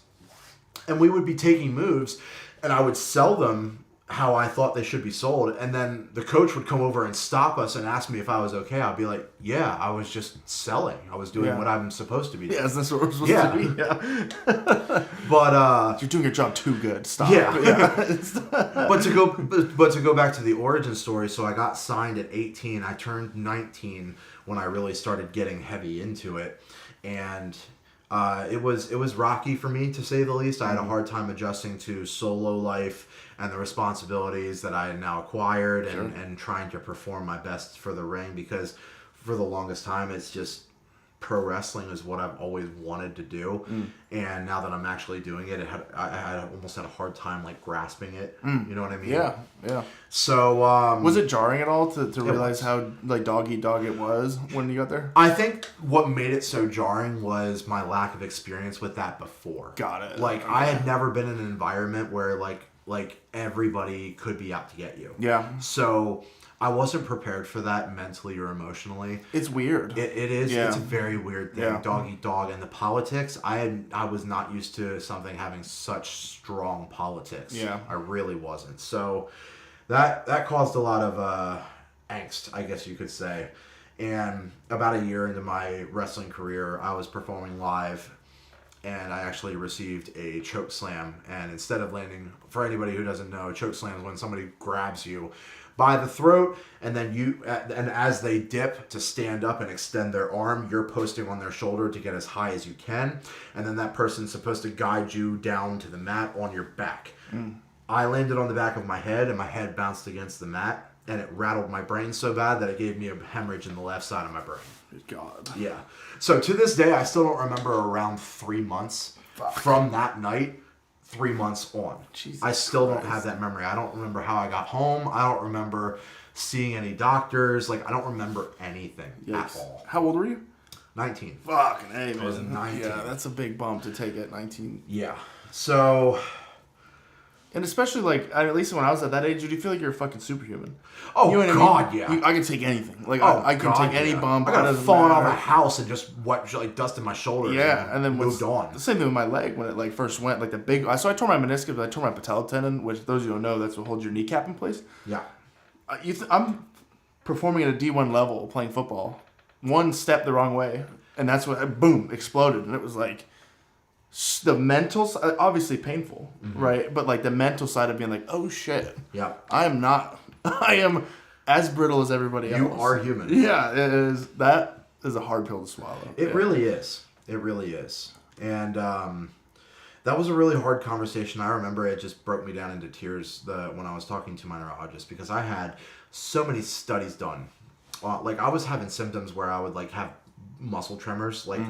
and we would be taking moves, and I would sell them how I thought they should be sold, and then the coach would come over and stop us and ask me if I was okay. I'd be like, yeah, I was just selling. I was doing what I'm supposed to be doing. Yeah, that's what we're supposed to be. Yeah. But you're doing your job too good. Stop. Yeah. but to go back to the origin story, so I got signed at 18. I turned 19 when I really started getting heavy into it, and it was rocky for me, to say the least. I had a hard time adjusting to solo life and the responsibilities that I had now acquired, and trying to perform my best for the ring, because for the longest time it's just pro wrestling is what I've always wanted to do, and now that I'm actually doing it, I almost had a hard time like grasping it. You know what I mean? Yeah. So was it jarring at all to realize how like dog eat dog it was when you got there? I think what made it so jarring was my lack of experience with that before. Got it. Like I had never been in an environment where like everybody could be out to get you. Yeah. So I wasn't prepared for that mentally or emotionally. It's weird. It is. Yeah. It's a very weird thing. Yeah. Dog eat dog, and the politics. I was not used to something having such strong politics. Yeah. I really wasn't. So that caused a lot of angst, I guess you could say. And about a year into my wrestling career, I was performing live, and I actually received a choke slam. And instead of landing, for anybody who doesn't know, a choke slam is when somebody grabs you by the throat, and then and as they dip to stand up and extend their arm, you're posting on their shoulder to get as high as you can, and then that person's supposed to guide you down to the mat on your back. I landed on the back of my head, and my head bounced against the mat, and it rattled my brain so bad that it gave me a hemorrhage in the left side of my brain. God. Yeah. So to this day, I still don't remember around 3 months from that night. 3 months on. Jesus I still Christ. don't have that memory. I don't remember how I got home. I don't remember seeing any doctors. Like, I don't remember anything at all. How old were you? 19. Fucking A, man. I was 19. Yeah, that's a big bump to take at 19. Yeah. So... And especially, like, at least when I was at that age, dude, you feel like you're a fucking superhuman. Oh, you know what God, I mean? yeah. I can take anything. Like, Oh, I can God, take any yeah. bump. I it got doesn't fallen off matter. a house and just wiped like dust in my shoulders. Yeah, and then moved on. The same thing with my leg when it like first went, like the big. So I tore my meniscus, but I tore my patella tendon, which those of you who don't know, that's what holds your kneecap in place. Yeah. I'm performing at a D1 level playing football. One step the wrong way, And that's what, boom, exploded. And it was like, the mental side, obviously painful, right? But like the mental side of being like, oh shit. Yeah. I am as brittle as everybody else. You are human. Yeah, that is a hard pill to swallow. It really is. It really is. And that was a really hard conversation. I remember it just broke me down into tears when I was talking to my neurologist, because I had so many studies done. Like I was having symptoms where I would like have muscle tremors, like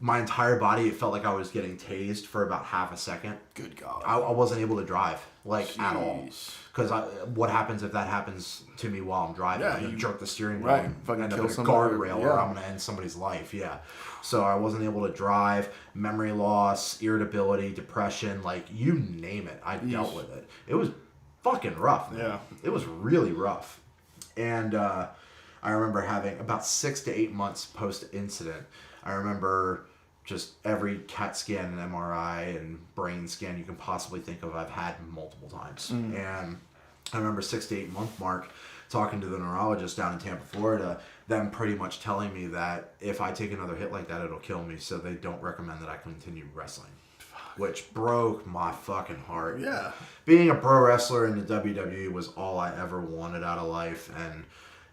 my entire body, it felt like I was getting tased for about half a second. Good God. I wasn't able to drive, like, Jeez. at all. Because what happens if that happens to me while I'm driving? Yeah, I'm going to jerk the steering wheel right. and Fucking end up kill in a somebody. guardrail, Yeah. or I'm going to end somebody's life, yeah. So I wasn't able to drive, memory loss, irritability, depression, like, you name it. I dealt with it. It was fucking rough, man. Yeah. It was really rough. And I remember having about 6 to 8 months post-incident. I remember just every CAT scan and MRI and brain scan you can possibly think of, I've had multiple times. And I remember 6 to 8 month mark talking to the neurologist down in Tampa, Florida, them pretty much telling me that if I take another hit like that, it'll kill me. So they don't recommend that I continue wrestling, which broke my fucking heart. Yeah. Being a pro wrestler in the WWE was all I ever wanted out of life, and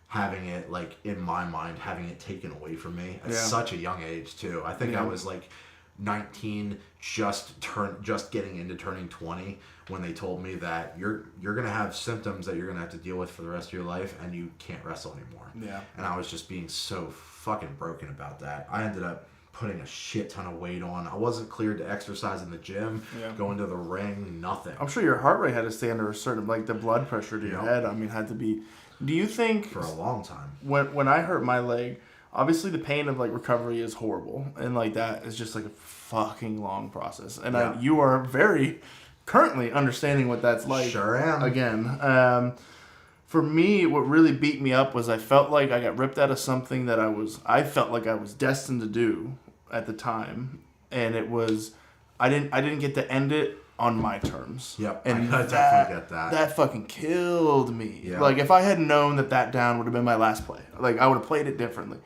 having it, like, in my mind, having it taken away from me at such a young age too. I think I was like 19, just getting into turning 20 when they told me that you're gonna have symptoms that you're gonna have to deal with for the rest of your life, and you can't wrestle anymore. Yeah. And I was just being so fucking broken about that. I ended up putting a shit ton of weight on. I wasn't cleared to exercise in the gym, going to the ring, nothing. I'm sure your heart rate had to stay under a certain, like the blood pressure to your head, I mean, had to be. Do you think For a long time. when I hurt my leg, obviously the pain of like recovery is horrible, and like that is just like a fucking long process, and you are very currently understanding what that's like. Sure am. Again, for me, what really beat me up was I felt like I got ripped out of something that I felt like I was destined to do at the time, and it was I didn't get to end it on my terms. Yep, and I definitely get that. That fucking killed me. Yeah. Like, if I had known that down would have been my last play, like, I would have played it differently.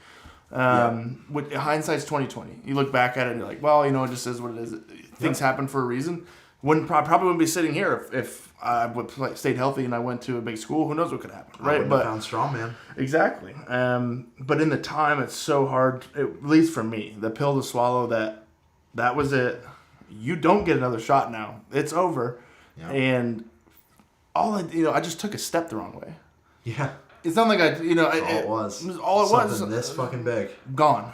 With hindsight's 20/20. You look back at it and you're like, well, you know, it just is what it is. Things happen for a reason. Probably wouldn't be sitting here if I would stayed healthy and I went to a big school. Who knows what could happen, right? I found strong, man. Exactly. But in the time, it's so hard, at least for me, the pill to swallow that was it. You don't get another shot now. It's over. Yeah. And I just took a step the wrong way. Yeah. It's not like All it was. Something this fucking big. Gone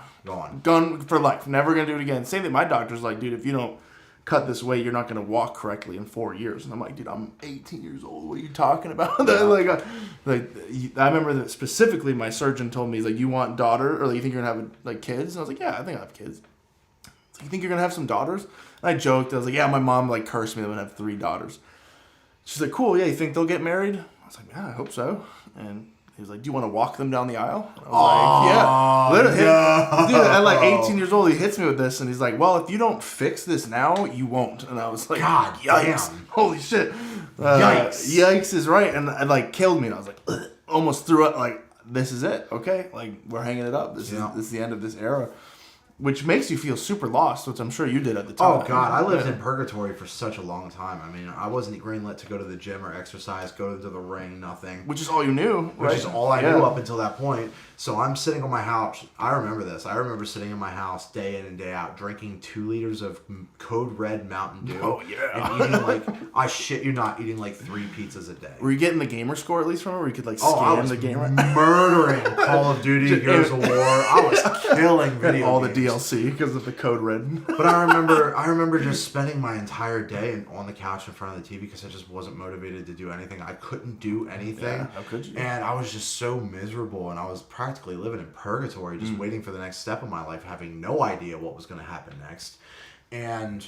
for life. Never gonna do it again. Same thing. My doctor's like, dude, if you don't cut this weight, you're not gonna walk correctly in 4 years. And I'm like, dude, I'm 18 years old. What are you talking about? Yeah. I remember that specifically. My surgeon told me, he's like, you want daughter, or you think you're gonna have kids? And I was like, yeah, I think I have kids. You think you're gonna have some daughters? And I joked. I was like, yeah, my mom cursed me that I'm gonna have 3 daughters. She's like, cool. Yeah, you think they'll get married? I was like, yeah, I hope so. And he was like, do you want to walk them down the aisle? And I was like, yeah. Literally, dude, at like 18 years old, he hits me with this, and he's like, well, if you don't fix this now, you won't. And I was like, God, yikes. damn. Holy shit. Yikes. Yikes is right. And it killed me. And I was like, ugh. Almost threw up, like, this is it. Okay. Like, we're hanging it up. This is the end of this era. Which makes you feel super lost, which I'm sure you did at the time. Oh, God. I lived in purgatory for such a long time. I mean, I wasn't greenlit to go to the gym or exercise, go to the ring, nothing. Which is all you knew, right? Which is all I knew up until that point. So I'm sitting on my house. I remember this. I remember sitting in my house day in and day out, drinking 2 liters of Code Red Mountain Dew. Oh, yeah. And eating, I shit you not, eating 3 pizzas a day. Were you getting the gamer score at least from it, where you could scan the gamer? Murdering Call of Duty, Gears of War. I was killing video all games. The DLC because of the Code Red. But I remember just spending my entire day on the couch in front of the TV because I just wasn't motivated to do anything. I couldn't do anything. Yeah, how could you? And I was just so miserable, and I was practically living in purgatory, just waiting for the next step of my life, having no idea what was going to happen next. And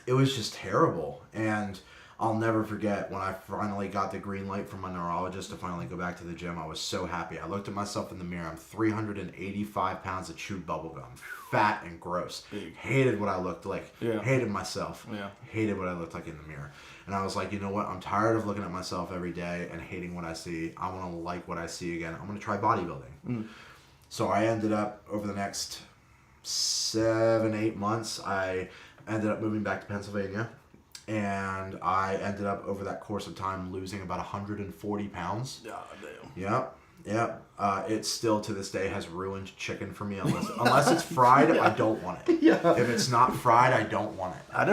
it was just terrible. And I'll never forget when I finally got the green light from my neurologist to finally go back to the gym. I was so happy. I looked at myself in the mirror. I'm 385 pounds of chewed bubblegum. Fat and gross. Big. Hated what I looked like. Yeah. Hated myself. Yeah. Hated what I looked like in the mirror. And I was like, you know what? I'm tired of looking at myself every day and hating what I see. I want to like what I see again. I'm going to try bodybuilding. So I ended up, over the next 7, 8 months, I ended up moving back to Pennsylvania. And I ended up, over that course of time, losing about 140 pounds. Yeah, damn. Yep. Yep. It still to this day has ruined chicken for me. Unless it's fried, I don't want it. Yeah. If it's not fried, I don't want it. I'm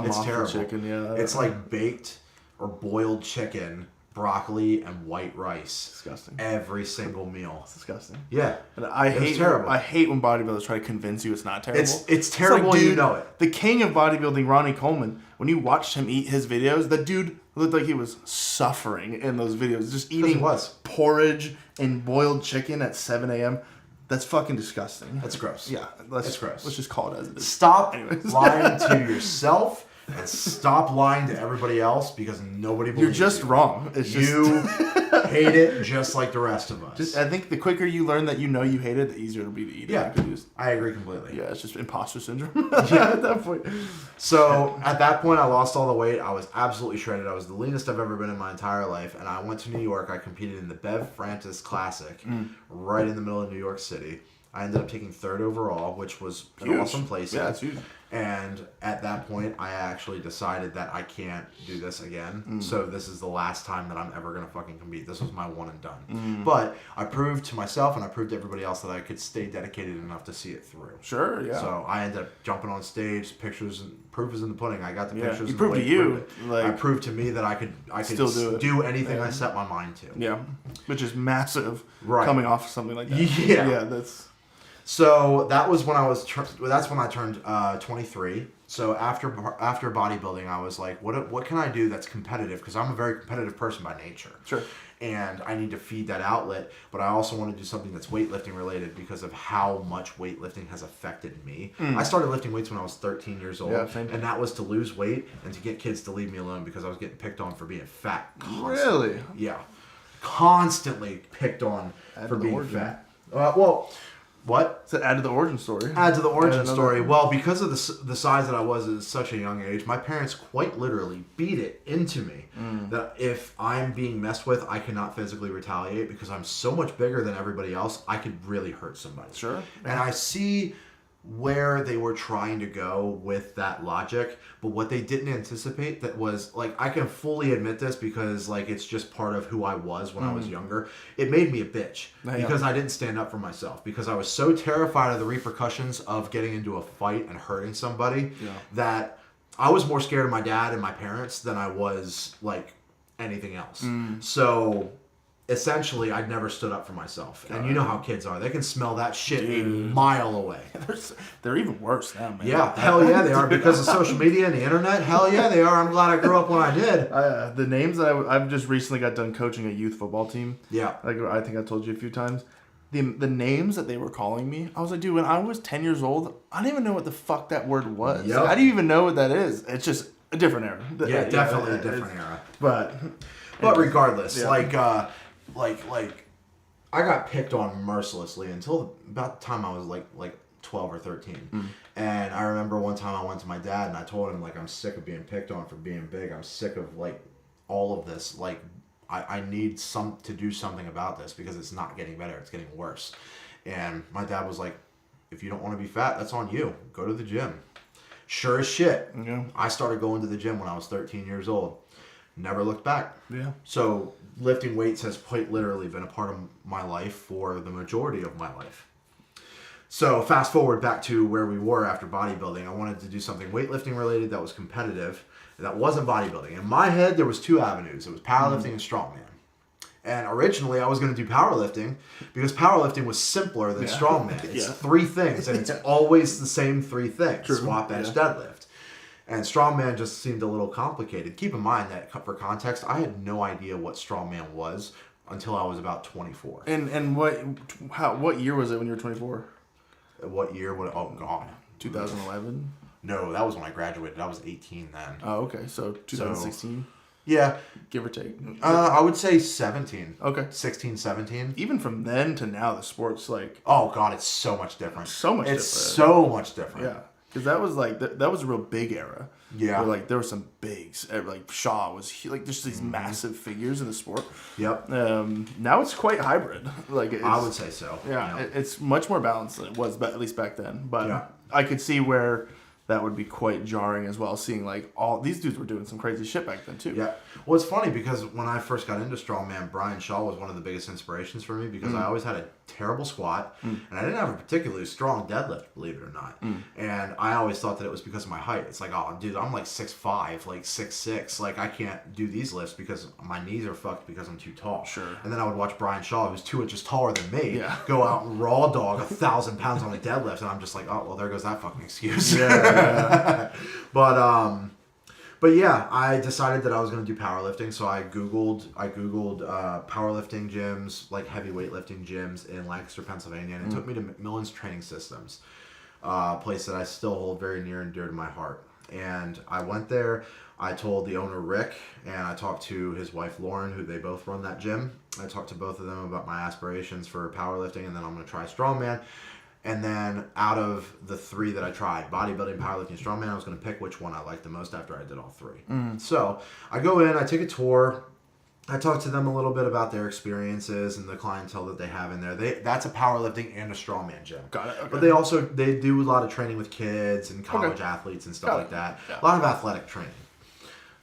It's off terrible. the chicken. Yeah. It's like baked or boiled chicken, broccoli, and white rice. Disgusting. Every single meal. It's disgusting. Yeah. And I hate terrible. I hate when bodybuilders try to convince you it's not terrible. It's terrible. Like, dude, you know it. The king of bodybuilding, Ronnie Coleman. When you watched him eat his videos, that dude looked like he was suffering in those videos. Just eating porridge and boiled chicken at 7 a.m. That's fucking disgusting. That's gross. Yeah, that's gross. Let's just call it as it is. Stop lying to yourself and stop lying to everybody else because nobody believes You're just you. wrong. It's just You hate it just like the rest of us. I think the quicker you learn that you know you hate it, the easier it'll be to eat yeah, it. I agree completely. Yeah, it's just imposter syndrome at that point. So at that point, I lost all the weight. I was absolutely shredded. I was the leanest I've ever been in my entire life. And I went to New York. I competed in the Bev Francis Classic right in the middle of New York City. I ended up taking 3rd overall, which was an awesome place. Yeah, it's huge. And at that point, I actually decided that I can't do this again. So this is the last time that I'm ever going to fucking compete. This was my one and done. But I proved to myself and I proved to everybody else that I could stay dedicated enough to see it through. Sure, yeah. So I ended up jumping on stage. Pictures, proof is in the pudding. I got the pictures. You proved to you. I proved to me that I could still do anything I set my mind to. Yeah, which is massive. Right. Coming off of something like that. Yeah, that's. So that was when that's when I turned 23. So after bodybuilding, I was like, what can I do that's competitive? Because I'm a very competitive person by nature. Sure. And I need to feed that outlet, but I also want to do something that's weightlifting related because of how much weightlifting has affected me. I started lifting weights when I was 13 years old, and that was to lose weight and to get kids to leave me alone because I was getting picked on for being fat. Constantly. Really? Yeah. Constantly picked on for being fat. What? So add to the origin story. Add to the origin story. Well, because of the size that I was at such a young age, my parents quite literally beat it into me that if I'm being messed with, I cannot physically retaliate because I'm so much bigger than everybody else, I could really hurt somebody. Sure. And I see where they were trying to go with that logic, but what they didn't anticipate that was, like, I can fully admit this because, like, it's just part of who I was when I was younger. It made me a bitch because I didn't stand up for myself because I was so terrified of the repercussions of getting into a fight and hurting somebody that I was more scared of my dad and my parents than I was, like, anything else. So essentially, I'd never stood up for myself. And you know how kids are. They can smell that shit a mile away. They're even worse now, man. Yeah, hell yeah, they are. Because of social media and the internet, hell yeah, they are. I'm glad I grew up when I did. The names that I've just recently got done coaching a youth football team. Yeah. Like I think I told you a few times. The names that they were calling me, I was like, dude, when I was 10 years old, I didn't even know what the fuck that word was. Yep. I didn't even know what that is. It's just a different era. Yeah, definitely a different era. But regardless, like I got picked on mercilessly until about the time I was like 12 or 13. And I remember one time I went to my dad and I told him, like, I'm sick of being picked on for being big. I'm sick of, like, all of this. Like, I need to do something about this because it's not getting better. It's getting worse. And my dad was like, if you don't want to be fat, that's on you. Go to the gym. Sure as shit. Yeah. I started going to the gym when I was 13 years old. Never looked back. Yeah. So lifting weights has quite literally been a part of my life for the majority of my life. So fast forward back to where we were after bodybuilding. I wanted to do something weightlifting related that was competitive, that wasn't bodybuilding. In my head, there was 2 avenues. It was powerlifting and strongman. And originally, I was going to do powerlifting because powerlifting was simpler than strongman. It's 3 things, and it's always the same 3 things. True. Squat, bench, deadlift. And strongman just seemed a little complicated. Keep in mind that, for context, I had no idea what strongman was until I was about 24. And what year was it when you were 24? What year? Oh, God. 2011? No, that was when I graduated. I was 18 then. Oh, okay. So 2016? Yeah. Give or take? I would say 17. Okay. 16, 17. Even from then to now, the sport's like... Oh, God, it's so much different. So much different. It's so much different. Yeah. Because that was like that was a real big era. Yeah. Where, like there were some bigs. Like Shaw was like there's these massive figures in the sport. Yep. Now it's quite hybrid. Like I would say so. Yeah, it's much more balanced than it was, but at least back then. But Yeah. I could see where that would be quite jarring as well, seeing like all these dudes were doing some crazy shit back then too. Yeah. Well, it's funny because when I first got into strongman, Brian Shaw was one of the biggest inspirations for me because I always had a terrible squat and I didn't have a particularly strong deadlift, believe it or not. And I always thought that it was because of my height. It's like, oh, dude, I'm like 6'5", like 6'6". Like I can't do these lifts because my knees are fucked because I'm too tall. Sure. And then I would watch Brian Shaw, who's 2 inches taller than me, Yeah. go out and raw dog 1,000 pounds on a deadlift, and I'm just like, oh, well, there goes that fucking excuse. Yeah. But yeah, I decided that I was going to do powerlifting, so I googled powerlifting gyms, like heavy weightlifting gyms in Lancaster, Pennsylvania, and it took me to Matt Mullin's Training Systems, a place that I still hold very near and dear to my heart. And I went there. I told the owner Rick, and I talked to his wife Lauren, who they both run that gym. I talked to both of them about my aspirations for powerlifting, and then I'm going to try strongman. And then out of the 3 that I tried, bodybuilding, powerlifting, strongman, I was going to pick which one I liked the most after I did all 3. So I go in, I take a tour, I talk to them a little bit about their experiences and the clientele that they have in there. That's a powerlifting and a strongman gym. Got it. Okay. But they do a lot of training with kids and college athletes and stuff like that. Yeah. A lot of athletic training.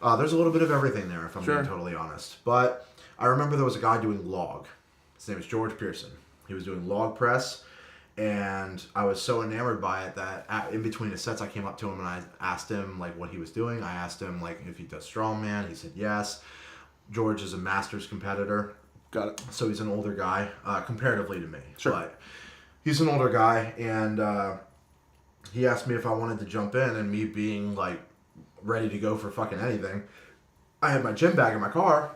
There's a little bit of everything there, if I'm being totally honest. But I remember there was a guy doing log. His name is George Pearson. He was doing log press. And I was so enamored by it that in between the sets, I came up to him and I asked him like what he was doing. I asked him like if he does strongman. He said yes. George is a masters competitor. Got it. So he's an older guy, comparatively to me. Sure. But he's an older guy, and he asked me if I wanted to jump in, and me being like ready to go for fucking anything, I had my gym bag in my car.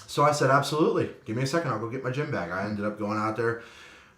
So I said, absolutely. Give me a second. I'll go get my gym bag. I ended up going out there,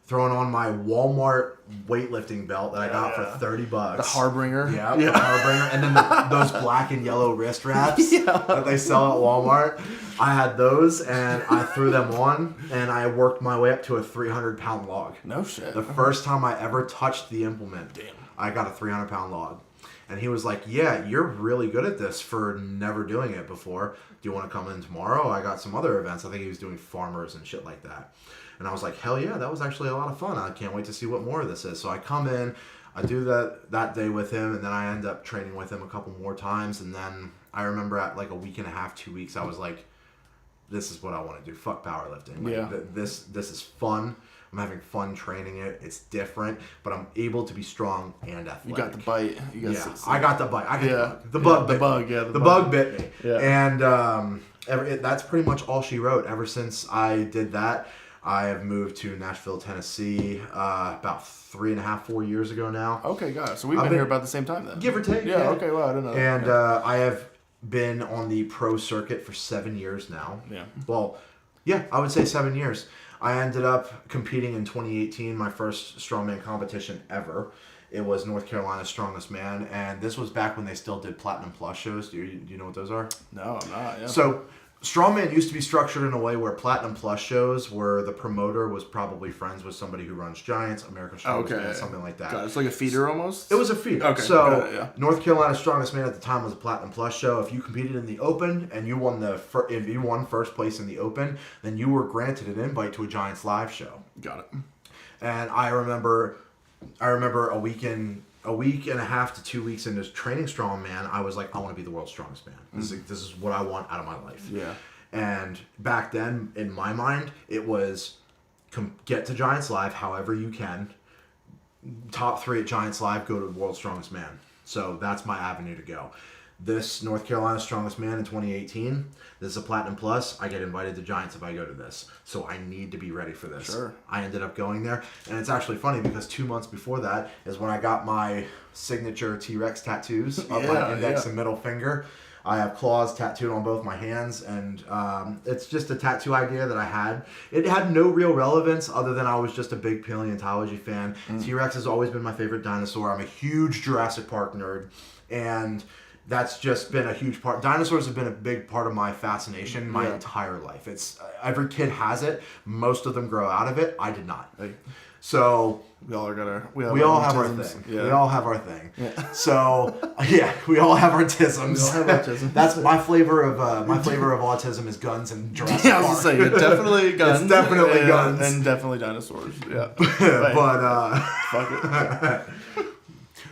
throwing on my Walmart weightlifting belt that I got for $30. The Harbinger. Yeah, the Harbinger. And then those black and yellow wrist wraps that they sell at Walmart. I had those, and I threw them on, and I worked my way up to a 300-pound log. No shit. The first time I ever touched the implement, I got a 300-pound log. And he was like, yeah, you're really good at this for never doing it before. Do you want to come in tomorrow? I got some other events. I think he was doing farmers and shit like that. And I was like, hell yeah, that was actually a lot of fun. I can't wait to see what more of this is. So I come in, I do that day with him, and then I end up training with him a couple more times. And then I remember at like a week and a half, 2 weeks, I was like, this is what I want to do. Fuck powerlifting. Like, this is fun. I'm having fun training it. It's different, but I'm able to be strong and athletic. You got the bite. I got the bite. The bug bit me. Yeah. And that's pretty much all she wrote. Ever since I did that, I have moved to Nashville, Tennessee, about 4 years ago now. Okay, got it. So we've been here about the same time then. Give or take. Yeah. Okay. Well, I didn't know. And I have been on the pro circuit for 7 years now. Yeah. Well, yeah, I would say 7 years. I ended up competing in 2018, my first strongman competition ever. It was North Carolina's Strongest Man, and this was back when they still did Platinum Plus shows. Do you know what those are? No, I'm not. Yeah. So strongman used to be structured in a way where Platinum Plus shows, where the promoter was probably friends with somebody who runs Giants, America's Strongest Man, something like that. Got it. It's like a feeder almost? It was a feeder. Okay. So North Carolina's Strongest Man at the time was a Platinum Plus show. If you competed in the Open and you won if you won first place in the Open, then you were granted an invite to a Giants live show. Got it. And I remember a week and a half to 2 weeks into training strongman, I was like, I want to be the world's strongest man. This is what I want out of my life. Yeah. And back then, in my mind, it was get to Giants Live however you can. Top 3 at Giants Live, go to World's Strongest Man. So that's my avenue to go. This North Carolina Strongest Man in 2018, this is a Platinum Plus. I get invited to Giants if I go to this. So I need to be ready for this. Sure. I ended up going there. And it's actually funny because 2 months before that is when I got my signature T-Rex tattoos of my index and middle finger. I have claws tattooed on both my hands, and it's just a tattoo idea that I had. It had no real relevance other than I was just a big paleontology fan. T-Rex has always been my favorite dinosaur. I'm a huge Jurassic Park nerd, and that's just been a huge part. Dinosaurs have been a big part of my fascination my entire life. It's every kid has it. Most of them grow out of it. I did not. So we all have our thing. Yeah. We all have our thing. Yeah. So we all have autisms. We all have autism. That's my flavor of autism is guns and Jurassic Park. I was gonna say definitely guns. It's definitely guns and definitely dinosaurs. Yeah. But fuck it.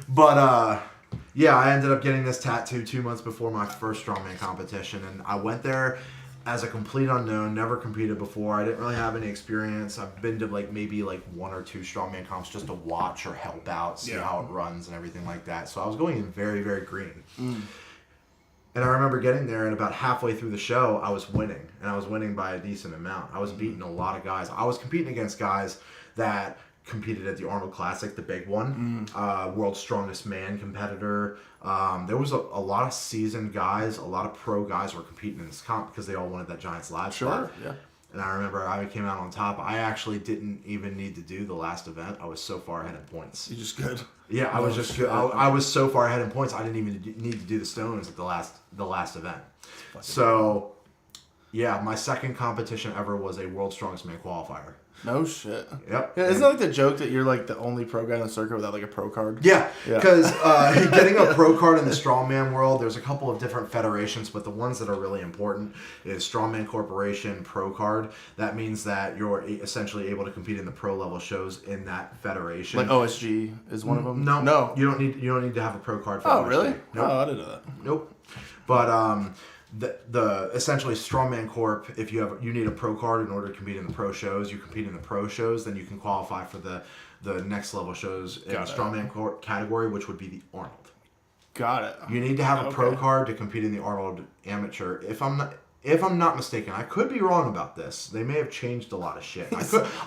But I ended up getting this tattoo 2 months before my first strongman competition, and I went there as a complete unknown, never competed before. I didn't really have any experience. I've been to maybe 1 or 2 strongman comps just to watch or help out, see how it runs and everything like that. So I was going in very, very green. And I remember getting there, and about halfway through the show, I was winning. And I was winning by a decent amount. I was beating a lot of guys. I was competing against guys that competed at the Arnold Classic, the big one. World's Strongest Man competitor. There was a lot of seasoned guys, a lot of pro guys were competing in this comp because they all wanted that Giants Live spot. Yeah. And I remember I came out on top. I actually didn't even need to do the last event. I was so far ahead in points. You're just good. Yeah, I was just good. I was so far ahead in points. I didn't even need to do the stones at the last event. So, my second competition ever was a World's Strongest Man qualifier. No shit. Yep. Yeah, isn't that the joke that you're the only pro guy in the circuit without a pro card? Yeah, because getting a pro card in the strongman world, there's a couple of different federations, but the ones that are really important is Strongman Corporation Pro Card. That means that you're essentially able to compete in the pro level shows in that federation. OSG is one of them. No, you don't need to have a pro card for OSG. Really? Nope. Oh, I didn't know that. Nope. But the essentially Strongman Corp, if you need a pro card in order to compete in the pro shows, you compete in the pro shows, then you can qualify for the next level shows in the Strongman Corp category, which would be the Arnold. Got it. You need to have a pro card to compete in the Arnold Amateur. If I'm not mistaken, I could be wrong about this. They may have changed a lot of shit.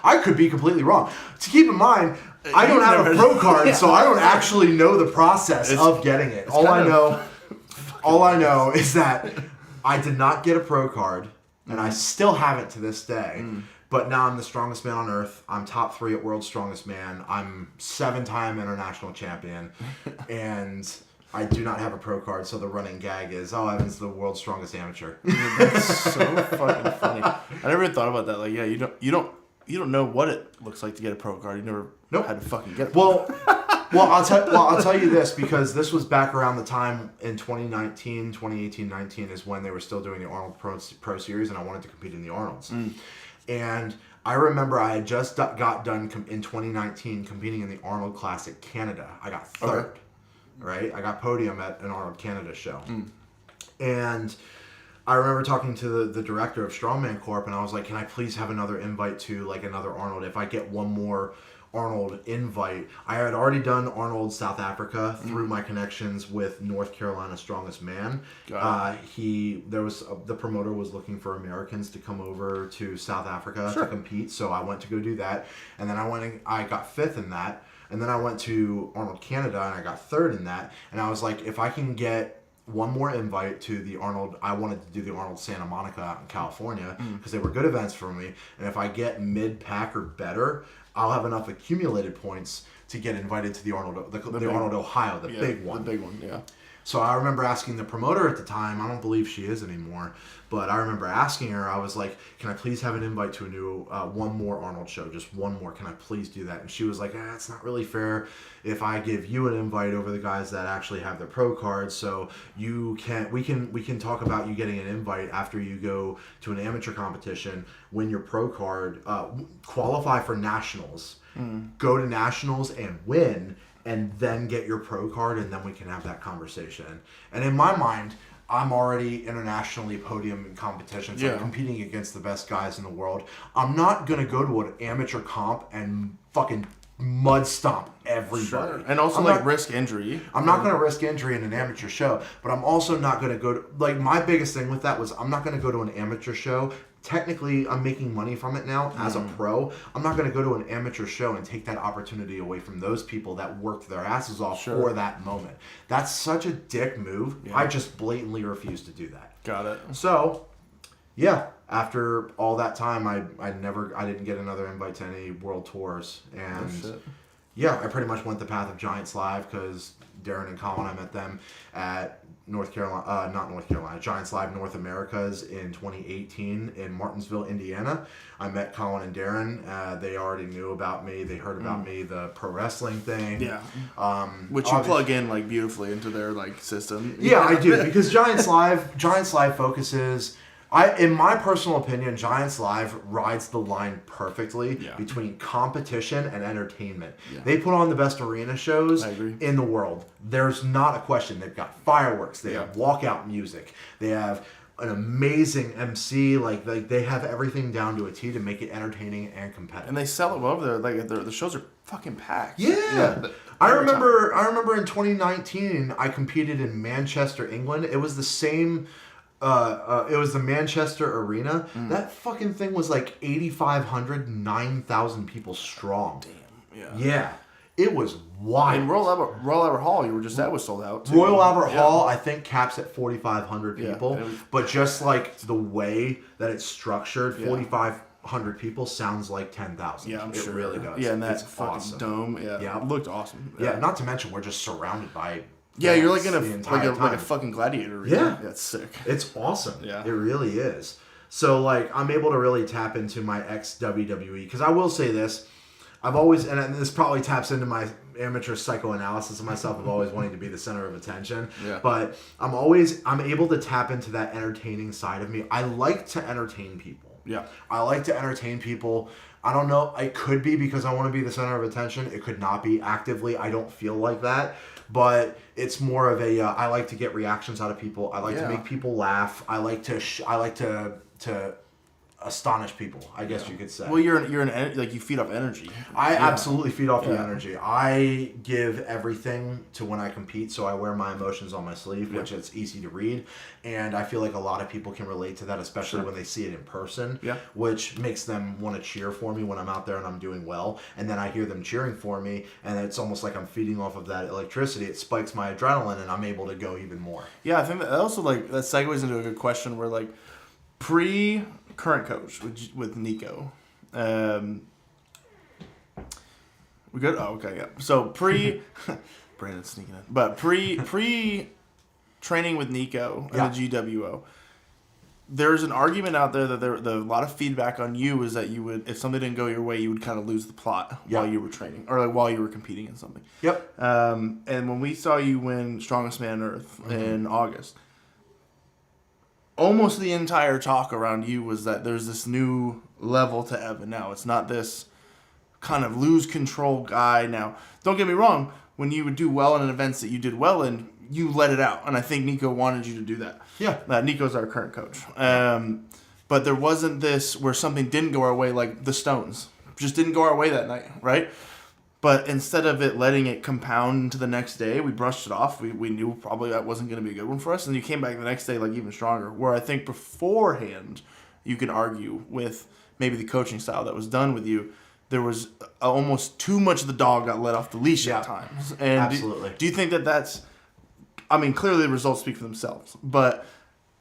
I could be completely wrong. To keep in mind, I don't have a pro card, so I don't actually know the process of getting it. All I know is that I did not get a pro card, and I still have it to this day. But now I'm the strongest man on earth. I'm top 3 at World's Strongest Man. I'm 7-time international champion, and I do not have a pro card. So the running gag is, Evan's the world's strongest amateur. That's so fucking funny. I never even thought about that. You don't know what it looks like to get a pro card. You never had to fucking get it. Well, I'll tell you this, because this was back around the time in 2018, 19 is when they were still doing the Arnold Pro Series, and I wanted to compete in the Arnolds. And I remember I had just got done in 2019 competing in the Arnold Classic Canada. I got third, right? I got podium at an Arnold Canada show. And I remember talking to the director of Strongman Corp, and I was like, can I please have another invite to another Arnold? If I get one more Arnold invite. I had already done Arnold South Africa through my connections with North Carolina Strongest Man. The promoter was looking for Americans to come over to South Africa to compete, so I went to go do that, and then I got 5th in that, and then I went to Arnold Canada and I got 3rd in that, and I was like, if I can get one more invite to the Arnold, I wanted to do the Arnold Santa Monica out in California because they were good events for me, and if I get mid-pack or better, I'll have enough accumulated points to get invited to the Arnold, the Arnold Ohio, the big one. The big one, yeah. So I remember asking the promoter at the time, I don't believe she is anymore, but I remember asking her, I was like, can I please have an invite to a new, one more Arnold show, just one more, can I please do that? And she was like, it's not really fair if I give you an invite over the guys that actually have their pro cards, so we can talk about you getting an invite after you go to an amateur competition, win your pro card, qualify for nationals, go to nationals and win, and then get your pro card, and then we can have that conversation. And in my mind, I'm already internationally podium in competitions. I'm competing against the best guys in the world. I'm not going to go to an amateur comp and fucking mud stomp everybody. Sure. And also risk injury. I'm not going to risk injury in an amateur show, but I'm also not going to go to, my biggest thing with that was I'm not going to go to an amateur show. Technically, I'm making money from it now as a pro. I'm not going to go to an amateur show and take that opportunity away from those people that worked their asses off for that moment. That's such a dick move. Yeah. I just blatantly refuse to do that. Got it. So, after all that time, I didn't get another invite to any world tours. And I pretty much went the path of Giants Live because Darren and Colin, I met them at North Carolina, not North Carolina, Giants Live North Americas in 2018 in Martinsville, Indiana. I met Colin and Darren. They already knew about me. They heard about me, the pro wrestling thing. Yeah. Which you plug in like beautifully into their like system. Yeah, I do, because Giants Live focuses. In my personal opinion, Giants Live rides the line perfectly between competition and entertainment. Yeah. They put on the best arena shows in the world. There's not a question. They've got fireworks. They have walkout music. They have an amazing MC. Like they have everything down to a T to make it entertaining and competitive. And they sell it over there. Like the shows are fucking packed. Yeah. I remember in 2019, I competed in Manchester, England. It was the same. It was the Manchester Arena. That fucking thing was like 8,500, 9,000 people strong. Damn. Yeah. It was wild. And Royal Albert Hall, you were just, that was sold out too. Royal Albert Hall, I think, caps at 4,500 people. But just like the way that it's structured, 4,500 people sounds like 10,000. Yeah, I'm sure. It really does. Yeah, and that's fucking awesome. Dome. Yeah. It looked awesome. Yeah, not to mention we're just surrounded by... Yeah, you're like in a fucking gladiator arena. Yeah. That's sick. It's awesome. Yeah. It really is. So, like, I'm able to really tap into my ex-WWE. Because I will say this. I've always, and this probably taps into my amateur psychoanalysis of myself of always wanting to be the center of attention. Yeah. But I'm able to tap into that entertaining side of me. I like to entertain people. Yeah. I like to entertain people. I don't know. It could be because I want to be the center of attention. It could not be. Actively, I don't feel like that. But it's more of a I like to get reactions out of people. I like to make people laugh. I like to astonish people, I guess you could say. Well, you're like you feed off energy. I absolutely feed off the energy. I give everything to when I compete, so I wear my emotions on my sleeve, which it's easy to read, and I feel like a lot of people can relate to that, especially when they see it in person, which makes them want to cheer for me when I'm out there and I'm doing well, and then I hear them cheering for me, and it's almost like I'm feeding off of that electricity. It spikes my adrenaline, and I'm able to go even more. Yeah, I think that also like that segues into a good question where like current coach with Nico. We good? Oh, okay, yeah. So Brandon's sneaking in. But pre training with Nico and the GWO, there's an argument out there that a lot of feedback on you is that you would, if something didn't go your way, you would kind of lose the plot while you were training or like while you were competing in something. Yep. And when we saw you win Strongest Man on Earth in August, almost the entire talk around you was that there's this new level to Evan now. It's not this kind of lose control guy now. Don't get me wrong. When you would do well in events that you did well in, you let it out. And I think Nico wanted you to do that. Yeah. Nico's our current coach. But there wasn't this where something didn't go our way, like the Stones. Just didn't go our way that night, right? But instead of it letting it compound into the next day, we brushed it off. We knew probably that wasn't going to be a good one for us. And you came back the next day like even stronger. Where I think beforehand, you can argue with maybe the coaching style that was done with you. There was almost too much of the dog got let off the leash at times. And absolutely. Do you think that that's... I mean, clearly the results speak for themselves. But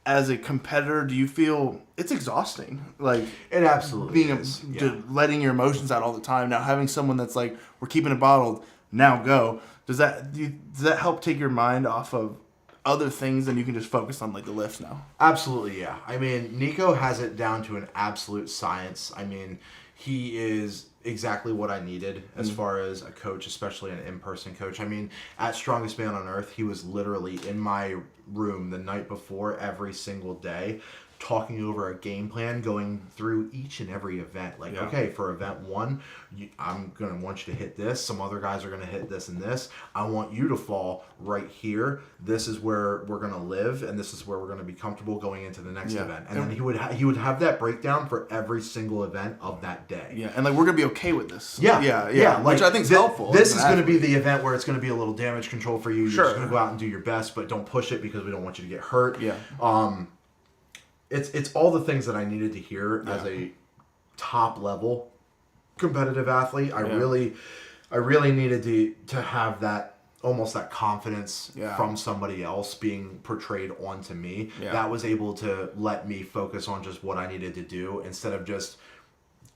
as a competitor, do you feel it's exhausting? Like it absolutely is. Letting your emotions out all the time. Now having someone that's like, we're keeping it bottled, now go. Does that help take your mind off of other things and you can just focus on like the lifts now? Absolutely, yeah. I mean, Nico has it down to an absolute science. I mean, he is exactly what I needed as far as a coach, especially an in-person coach. I mean, at Strongest Man on Earth, he was literally in my room the night before every single day, talking over a game plan, going through each and every event. Like, okay, for event 1, I'm going to want you to hit this. Some other guys are going to hit this and this. I want you to fall right here. This is where we're going to live, and this is where we're going to be comfortable going into the next event. And then he would have that breakdown for every single event of that day. Yeah, and like we're going to be okay with this. Yeah. Which I think is helpful. This is going to be the event where it's going to be a little damage control for you. You're just going to go out and do your best, but don't push it because we don't want you to get hurt. Yeah. It's all the things that I needed to hear as a top level competitive athlete. I really needed to have that almost that confidence from somebody else being portrayed onto me. That was able to let me focus on just what I needed to do instead of just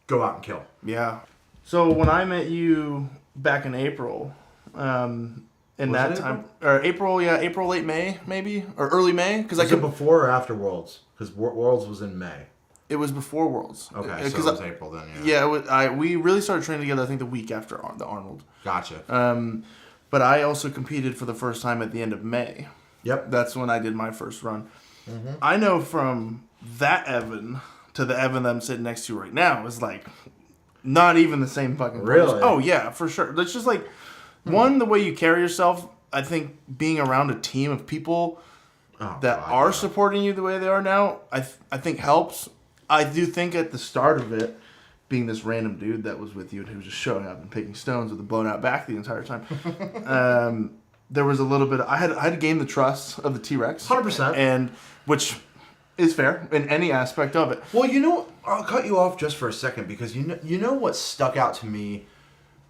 go out and kill. Yeah. So when I met you back in April, and in Was that it time, or April, late May, maybe, or early May, because Was it before or after Worlds? Because Worlds was in May. It was before Worlds. Okay, so it was April then. Yeah. We really started training together. I think the week after the Arnold. Gotcha. But I also competed for the first time at the end of May. Yep. That's when I did my first run. Mm-hmm. I know from that Evan to the Evan that I'm sitting next to right now is like not even the same fucking person. Really? Oh yeah, for sure. It's just like one, the way you carry yourself. I think being around a team of people are supporting you the way they are now, I think helps. I do think at the start of it, being this random dude that was with you and who was just showing up and picking stones with a blown out back the entire time, there was a little bit. I had to gain the trust of the T-Rex, 100%, and which is fair in any aspect of it. Well, I'll cut you off just for a second because you know what stuck out to me.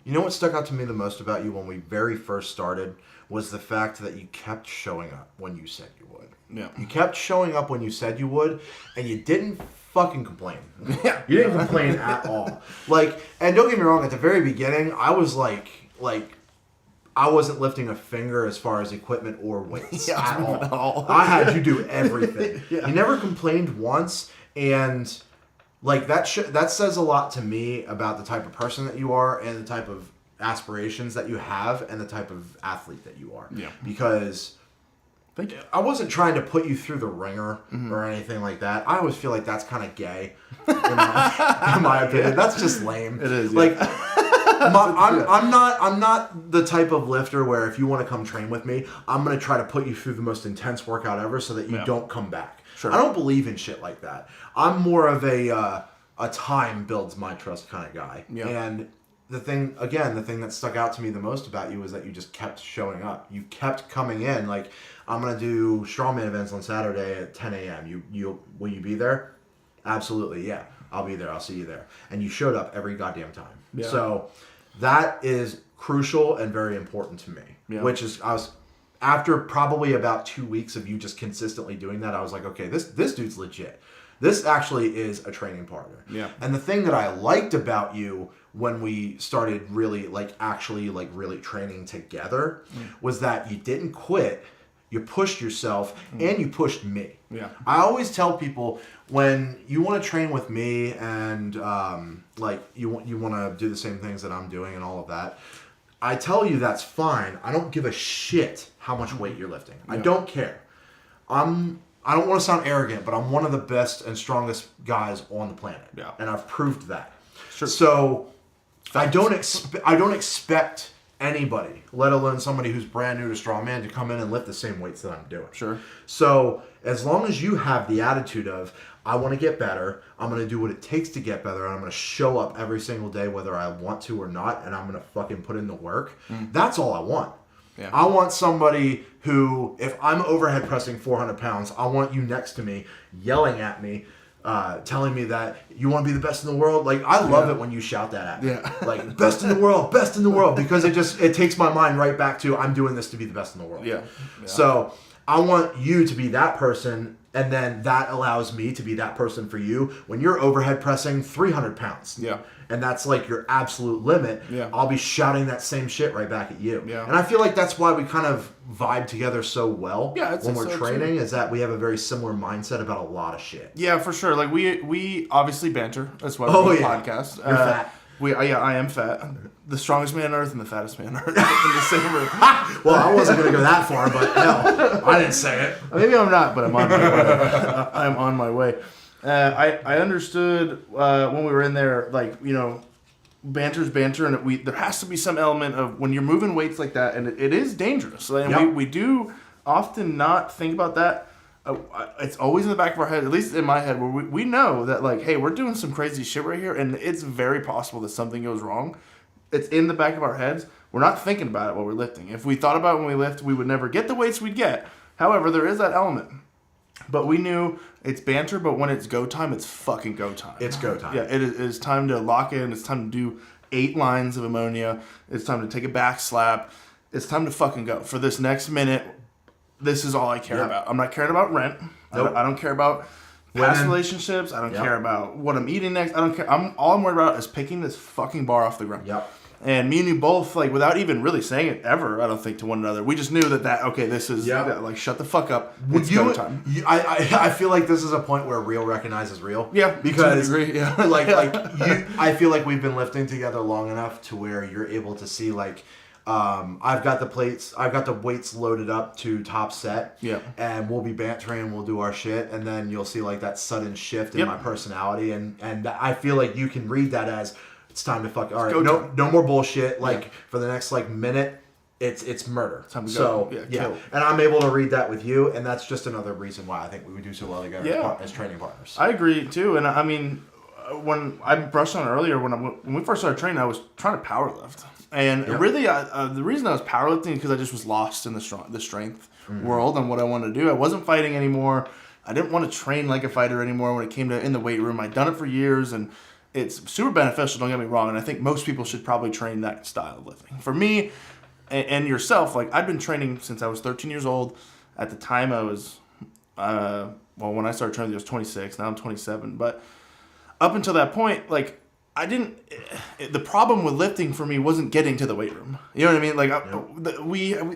You know what stuck out to me the most about you when we very first started was the fact that you kept showing up when you said you would. Yeah. You kept showing up when you said you would, and you didn't fucking complain. Yeah. You didn't complain at all. Like, and don't get me wrong, at the very beginning, I was like I wasn't lifting a finger as far as equipment or weights at all. I had you do everything. Yeah. You never complained once, and like that says a lot to me about the type of person that you are and the type of aspirations that you have and the type of athlete that you are. Yeah. Because thank you. I wasn't trying to put you through the ringer or anything like that. I always feel like that's kind of gay, in my opinion. That's just lame. It is. Like, I'm not the type of lifter where if you want to come train with me, I'm gonna try to put you through the most intense workout ever so that you don't come back. Sure. I don't believe in shit like that. I'm more of a time builds my trust kind of guy. Yeah. And the thing that stuck out to me the most about you was that you just kept showing up. You kept coming in. Like, I'm gonna do strongman events on Saturday at 10 a.m. Will you be there? Absolutely, yeah. I'll be there. I'll see you there. And you showed up every goddamn time. Yeah. So that is crucial and very important to me. Yeah. Which is after probably about 2 weeks of you just consistently doing that, I was like, okay, this dude's legit. This actually is a training partner. Yeah. And the thing that I liked about you when we started really really training together was that you didn't quit. You pushed yourself and you pushed me. Yeah. I always tell people when you want to train with me and you want to do the same things that I'm doing and all of that, I tell you that's fine. I don't give a shit how much weight you're lifting. Yeah. I don't care. I don't want to sound arrogant, but I'm one of the best and strongest guys on the planet. Yeah. And I've proved that. Sure. So I don't expect anybody, let alone somebody who's brand new to strongman, to come in and lift the same weights that I'm doing. Sure. So as long as you have the attitude of, I want to get better, I'm going to do what it takes to get better, and I'm going to show up every single day whether I want to or not, and I'm going to fucking put in the work, that's all I want. Yeah. I want somebody who, if I'm overhead pressing 400 pounds, I want you next to me yelling at me, telling me that you want to be the best in the world. Like, I love it when you shout that at me. Yeah. Like, best in the world, because it takes my mind right back to, I'm doing this to be the best in the world. Yeah. So I want you to be that person, and then that allows me to be that person for you when you're overhead pressing 300 pounds. Yeah. And that's like your absolute limit. Yeah. I'll be shouting that same shit right back at you. Yeah. And I feel like that's why we kind of vibe together so well when we're training, is that we have a very similar mindset about a lot of shit. Yeah, for sure. Like we obviously banter. That's why we do a podcast. You're fat. I am fat. The strongest man on earth and the fattest man on earth in the same room. Well, I wasn't going to go that far, but hell, I didn't say it. Maybe I'm not, but I'm on my way. I'm on my way. I understood when we were in there, like, banter's banter, and there has to be some element of when you're moving weights like that, and it is dangerous. And we do often not think about that. It's always in the back of our head, at least in my head, where we know that, like, hey, we're doing some crazy shit right here, and it's very possible that something goes wrong. It's in the back of our heads. We're not thinking about it while we're lifting. If we thought about it when we lift, we would never get the weights we'd get. However, there is that element. But we knew it's banter, but when it's go time, it's fucking go time. It's go time. Yeah, it is time to lock in. It's time to do 8 lines of ammonia. It's time to take a back slap. It's time to fucking go. For this next minute, this is all I care about. I'm not caring about rent. Nope. I don't care about past relationships. I don't care about what I'm eating next. I don't care. All I'm worried about is picking this fucking bar off the ground. Yep. And me and you both, like, without even really saying it ever, I don't think, to one another, we just knew that okay, this is, like, shut the fuck up. It's go time. I feel like this is a point where real recognizes real. Yeah, because yeah. I feel like we've been lifting together long enough to where you're able to see, like, I've got the weights loaded up to top set. Yeah. And we'll be bantering, we'll do our shit, and then you'll see, like, that sudden shift in my personality, and I feel like you can read that as, it's time to fuck. All right, no more bullshit. Like, for the next, like, minute, it's murder. Time to go. Yeah. And I'm able to read that with you, and that's just another reason why I think we would do so well together as training partners. I agree too, and I mean, when I brushed on it earlier, when we first started training, I was trying to power lift, and really, the reason I was powerlifting is because I just was lost in the strength world and what I wanted to do. I wasn't fighting anymore. I didn't want to train like a fighter anymore. When it came to in the weight room, I'd done it for years, and it's super beneficial, don't get me wrong, and I think most people should probably train that style of lifting. For me, and yourself, like, I've been training since I was 13 years old. At the time I was, when I started training I was 26, now I'm 27, but up until that point, like, the problem with lifting for me wasn't getting to the weight room. You know what I mean? Like,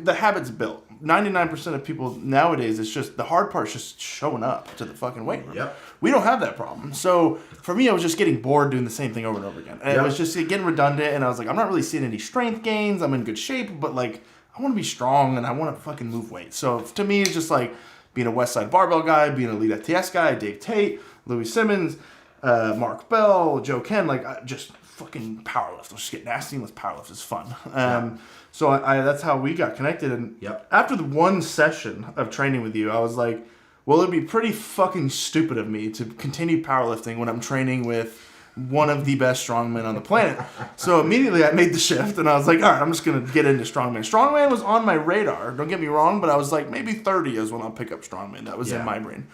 the habit's built. 99% of people nowadays, it's just, the hard part's just showing up to the fucking weight room. Yep. We don't have that problem. So for me, I was just getting bored doing the same thing over and over again. And it was just getting redundant, and I was like, I'm not really seeing any strength gains. I'm in good shape, but, like, I want to be strong and I want to fucking move weight. So to me, it's just like being a West Side Barbell guy, being a Elite FTS guy, Dave Tate, Louis Simmons, Mark Bell, Joe Ken, like, just fucking powerlift. Let's just get nasty and let's powerlift. It's fun. So that's how we got connected. And after the one session of training with you, I was like, well, it'd be pretty fucking stupid of me to continue powerlifting when I'm training with one of the best strongmen on the planet. So immediately I made the shift, and I was like, all right, I'm just going to get into strongman. Strongman was on my radar, don't get me wrong, but I was like, maybe 30 is when I'll pick up strongman. That was in my brain.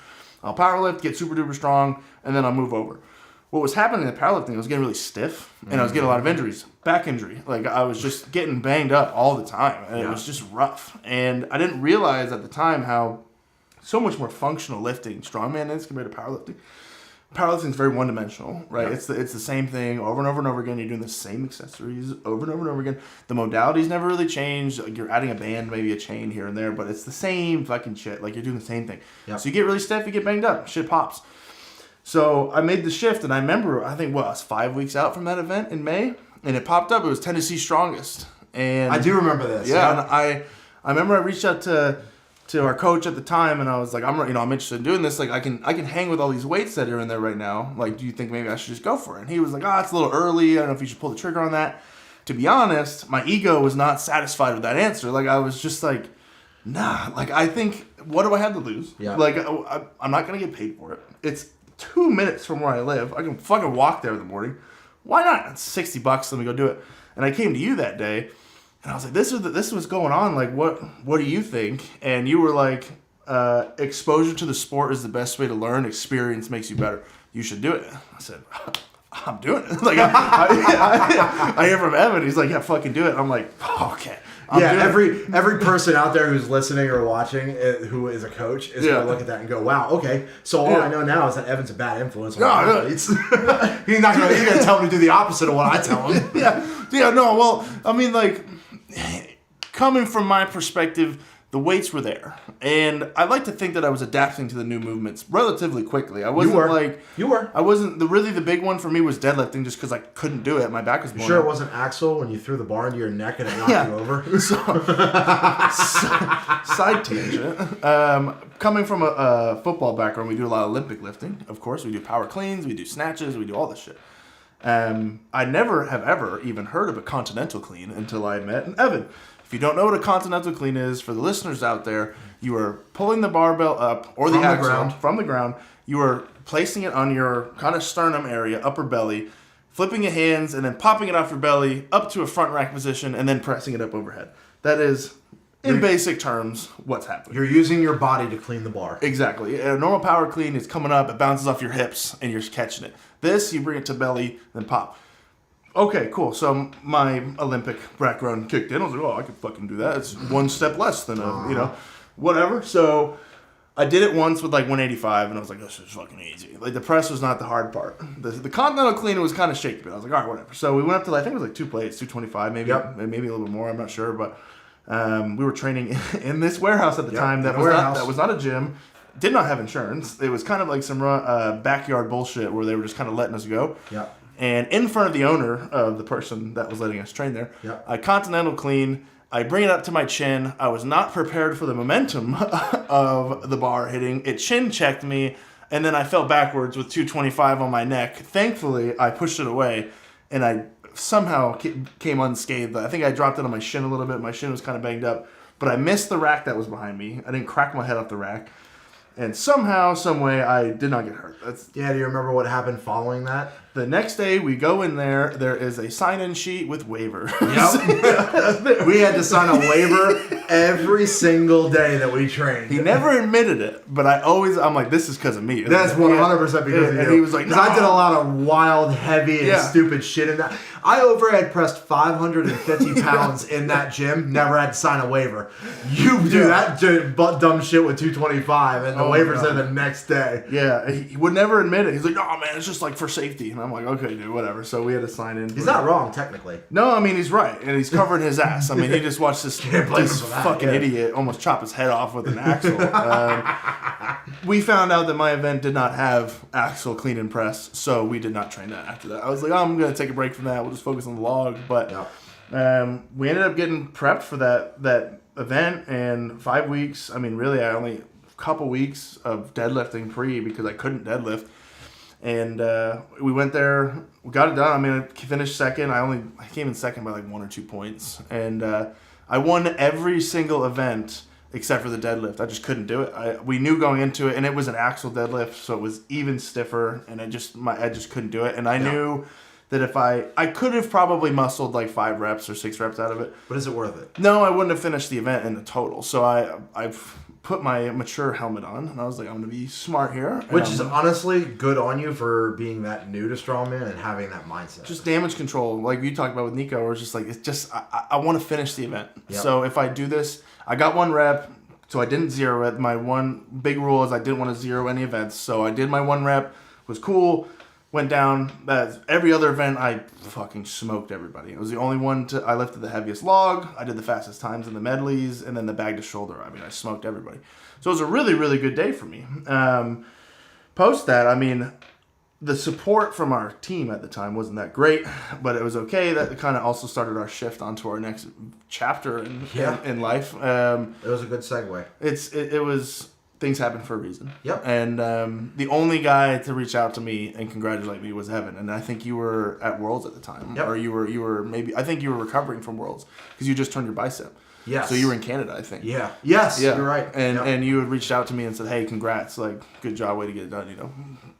I'll powerlift, get super duper strong, and then I'll move over. What was happening in the powerlifting, I was getting really stiff, and I was getting a lot of injuries. Back injury. Like, I was just getting banged up all the time, and it was just rough. And I didn't realize at the time how so much more functional lifting strongman is compared to powerlifting. Powerlifting is very one-dimensional, right? Yeah. It's the same thing over and over and over again. You're doing the same accessories over and over and over again. The modalities never really changed. Like, you're adding a band, maybe a chain here and there, but it's the same fucking shit. Like, you're doing the same thing. Yeah. So you get really stiff, you get banged up, shit pops. So I made the shift, and I remember, I think, I was 5 weeks out from that event in May, and it popped up. It was Tennessee's Strongest. And I do remember this. Yeah, and I remember I reached out to our coach at the time, and I was like, I'm interested in doing this. Like, I can hang with all these weights that are in there right now. Like, do you think maybe I should just go for it? And he was like, it's a little early. I don't know if you should pull the trigger on that. To be honest, my ego was not satisfied with that answer. Like, I was just like, nah. Like, I think, what do I have to lose? Yeah. Like, I'm not going to get paid for it. It's 2 minutes from where I live. I can fucking walk there in the morning. Why not? It's $60. Let me go do it. And I came to you that day, and I was like, this is what's going on. Like, what do you think? And you were like, exposure to the sport is the best way to learn. Experience makes you better. You should do it. I said, I'm doing it. Like, I hear from Evan. He's like, yeah, fucking do it. I'm like, okay. Every person out there who's listening or watching who is a coach is going to look at that and go, wow, okay. So all I know now is that Evan's a bad influence on athletes. He's going to tell me to do the opposite of what I tell him. Well, I mean, like, coming from my perspective, the weights were there. And I like to think that I was adapting to the new movements relatively quickly. I wasn't You were. I wasn't. The big one for me was deadlifting, just because I couldn't do it. My back was blown sure up. It wasn't Axel when you threw the bar into your neck and it knocked you over? Side tangent. Coming from a football background, we do a lot of Olympic lifting. Of course, we do power cleans, we do snatches, we do all this shit. I never have ever even heard of a continental clean until I met Evan. If you don't know what a continental clean is, for the listeners out there, you are pulling the barbell up or the axle from the ground. You are placing it on your kind of sternum area, upper belly, flipping your hands, and then popping it off your belly up to a front rack position, and then pressing it up overhead. That is, in basic terms, what's happening. You're using your body to clean the bar. Exactly. A normal power clean is coming up, it bounces off your hips, and you're catching it. This, you bring it to belly, then pop. Okay, cool. So my Olympic background kicked in. I was like, I could fucking do that. It's one step less than whatever. So I did it once with like 185, and I was like, this is fucking easy. Like, the press was not the hard part. The continental clean was kind of shaky, but I was like, all right, whatever. So we went up to, I think it was like 2 plates, 225, maybe maybe a little bit more, I'm not sure. But we were training in this warehouse at the time that was not a gym, did not have insurance. It was kind of like some backyard bullshit where they were just kind of letting us go. Yeah. And in front of the owner of the person that was letting us train there, I continental clean. I bring it up to my chin. I was not prepared for the momentum of the bar hitting. It chin checked me, and then I fell backwards with 225 on my neck. Thankfully, I pushed it away, and I somehow came unscathed. I think I dropped it on my shin a little bit. My shin was kind of banged up, but I missed the rack that was behind me. I didn't crack my head off the rack. And somehow, some way, I did not get hurt. Do you remember what happened following that? The next day, we go in there. There is a sign-in sheet with waivers. Yep. We had to sign a waiver every single day that we trained. He never admitted it, but I'm like, this is because of me. That's 100% because of you. And he was like, no. I did a lot of wild, heavy, and stupid shit in that. I overhead pressed 550 pounds in that gym, never had to sign a waiver. You do that dumb shit with 225, and the waiver's there the next day. Yeah, he would never admit it. He's like, oh man, it's just like for safety. And I'm like, okay, dude, whatever. So we had to sign in. He's not wrong, technically. No, I mean, he's right. And he's covering his ass. I mean, he just watched this fucking idiot almost chop his head off with an axle. We found out that my event did not have axle clean and press, so we did not train that after that. I was like, I'm going to take a break from that. We'll just focus on the log. But we ended up getting prepped for that event, and 5 weeks. I mean, really, I only a couple weeks of deadlifting pre because I couldn't deadlift. And we went there, we got it done. I mean, I finished second. I came in second by like 1 or 2 points. And I won every single event except for the deadlift. I just couldn't do it. We knew going into it, and it was an axle deadlift, so it was even stiffer, and I just couldn't do it. And I knew that if I could have probably muscled like 5 reps or 6 reps out of it. But is it worth it? No, I wouldn't have finished the event in the total. So I've put my mature helmet on, and I was like, I'm going to be smart here. Which is honestly good on you for being that new to strongman and having that mindset. Just damage control, like you talked about with Nico, where it's just like, I want to finish the event. Yep. So if I do this, I got 1 rep, so I didn't zero it. My one big rule is I didn't want to zero any events. So I did my 1 rep, was cool, went down. Every other event, I fucking smoked everybody. It was the only one I lifted the heaviest log. I did the fastest times in the medleys, and then the bag to shoulder. I mean, I smoked everybody. So it was a really, really good day for me. Post that, I mean, the support from our team at the time wasn't that great, but it was okay. That kind of also started our shift onto our next chapter in life. It was a good segue. It was... Things happen for a reason. Yep. And the only guy to reach out to me and congratulate me was Evan. And I think you were at Worlds at the time. Yep. Or you were maybe, I think you were recovering from Worlds because you just turned your bicep. Yes. So you were in Canada, I think. Yeah. Yes, you're right. And you had reached out to me and said, hey, congrats. Like, good job, way to get it done, you know.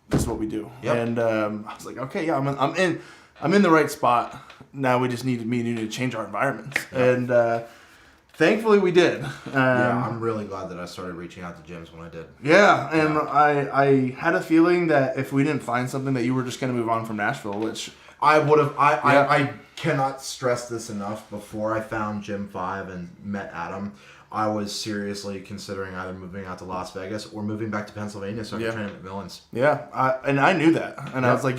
This is what we do. Yep. And I was like, okay, yeah, I'm in the right spot. Now we just need to change our environments. Yep. And thankfully, we did. I'm really glad that I started reaching out to gyms when I did. Yeah, and I had a feeling that if we didn't find something that you were just going to move on from Nashville, which... I would have... I cannot stress this enough. Before I found Gym 5 and met Adam, I was seriously considering either moving out to Las Vegas or moving back to Pennsylvania so I could train at McMillan's. Yeah, I knew that. And I was like,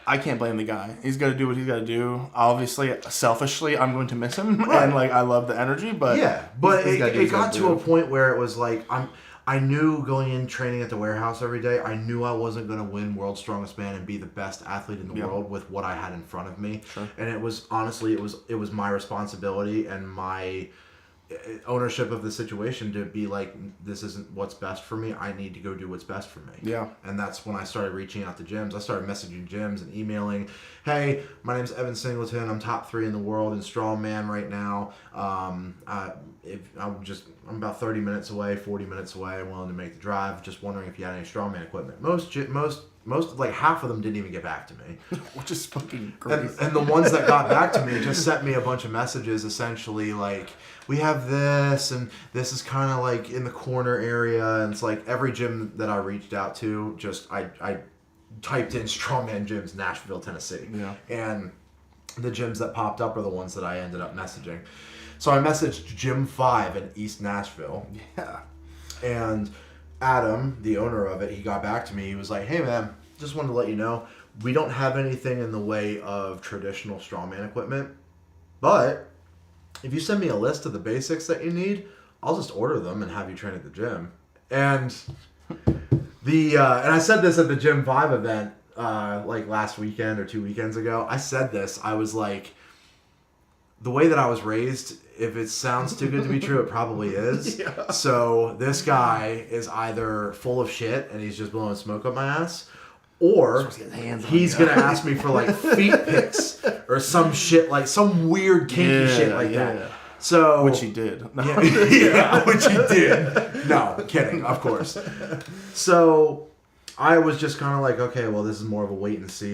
I can't blame the guy. He's got to do what he's got to do. Obviously, selfishly, I'm going to miss him, and like I love the energy. But it got to a point where it was like I knew going in training at the warehouse every day. I knew I wasn't going to win World's Strongest Man and be the best athlete in the world with what I had in front of me. Sure. And it was honestly it was my responsibility and my ownership of the situation to be like, this isn't what's best for me. I need to go do what's best for me. Yeah. And that's when I started reaching out to gyms. I started messaging gyms and emailing, hey, my name's Evan Singleton. I'm top 3 in the world in strongman right now. I'm about 30 minutes away, 40 minutes away. I'm willing to make the drive. Just wondering if you had any strongman equipment. Most like half of them didn't even get back to me, which is fucking crazy. And the ones that got back to me just sent me a bunch of messages, essentially like, we have this, and this is kind of like in the corner area, and it's like every gym that I reached out to, just I typed in strongman gyms Nashville, Tennessee, and the gyms that popped up are the ones that I ended up messaging. So I messaged Gym 5 in East Nashville, and Adam, the owner of it, he got back to me. He was like, "Hey man, just wanted to let you know we don't have anything in the way of traditional strongman equipment, but if you send me a list of the basics that you need, I'll just order them and have you train at the gym." And and I said this at the Gym 5 event like last weekend or 2 weekends ago. I said this. I was like, the way that I was raised, if it sounds too good to be true, it probably is. Yeah. So this guy is either full of shit and he's just blowing smoke up my ass, or he's going to ask me for like feet pics or some shit, like some weird kinky shit like that. So, which he did. Which he did. No, kidding, of course. So I was just kind of like, okay, well, this is more of a wait and see.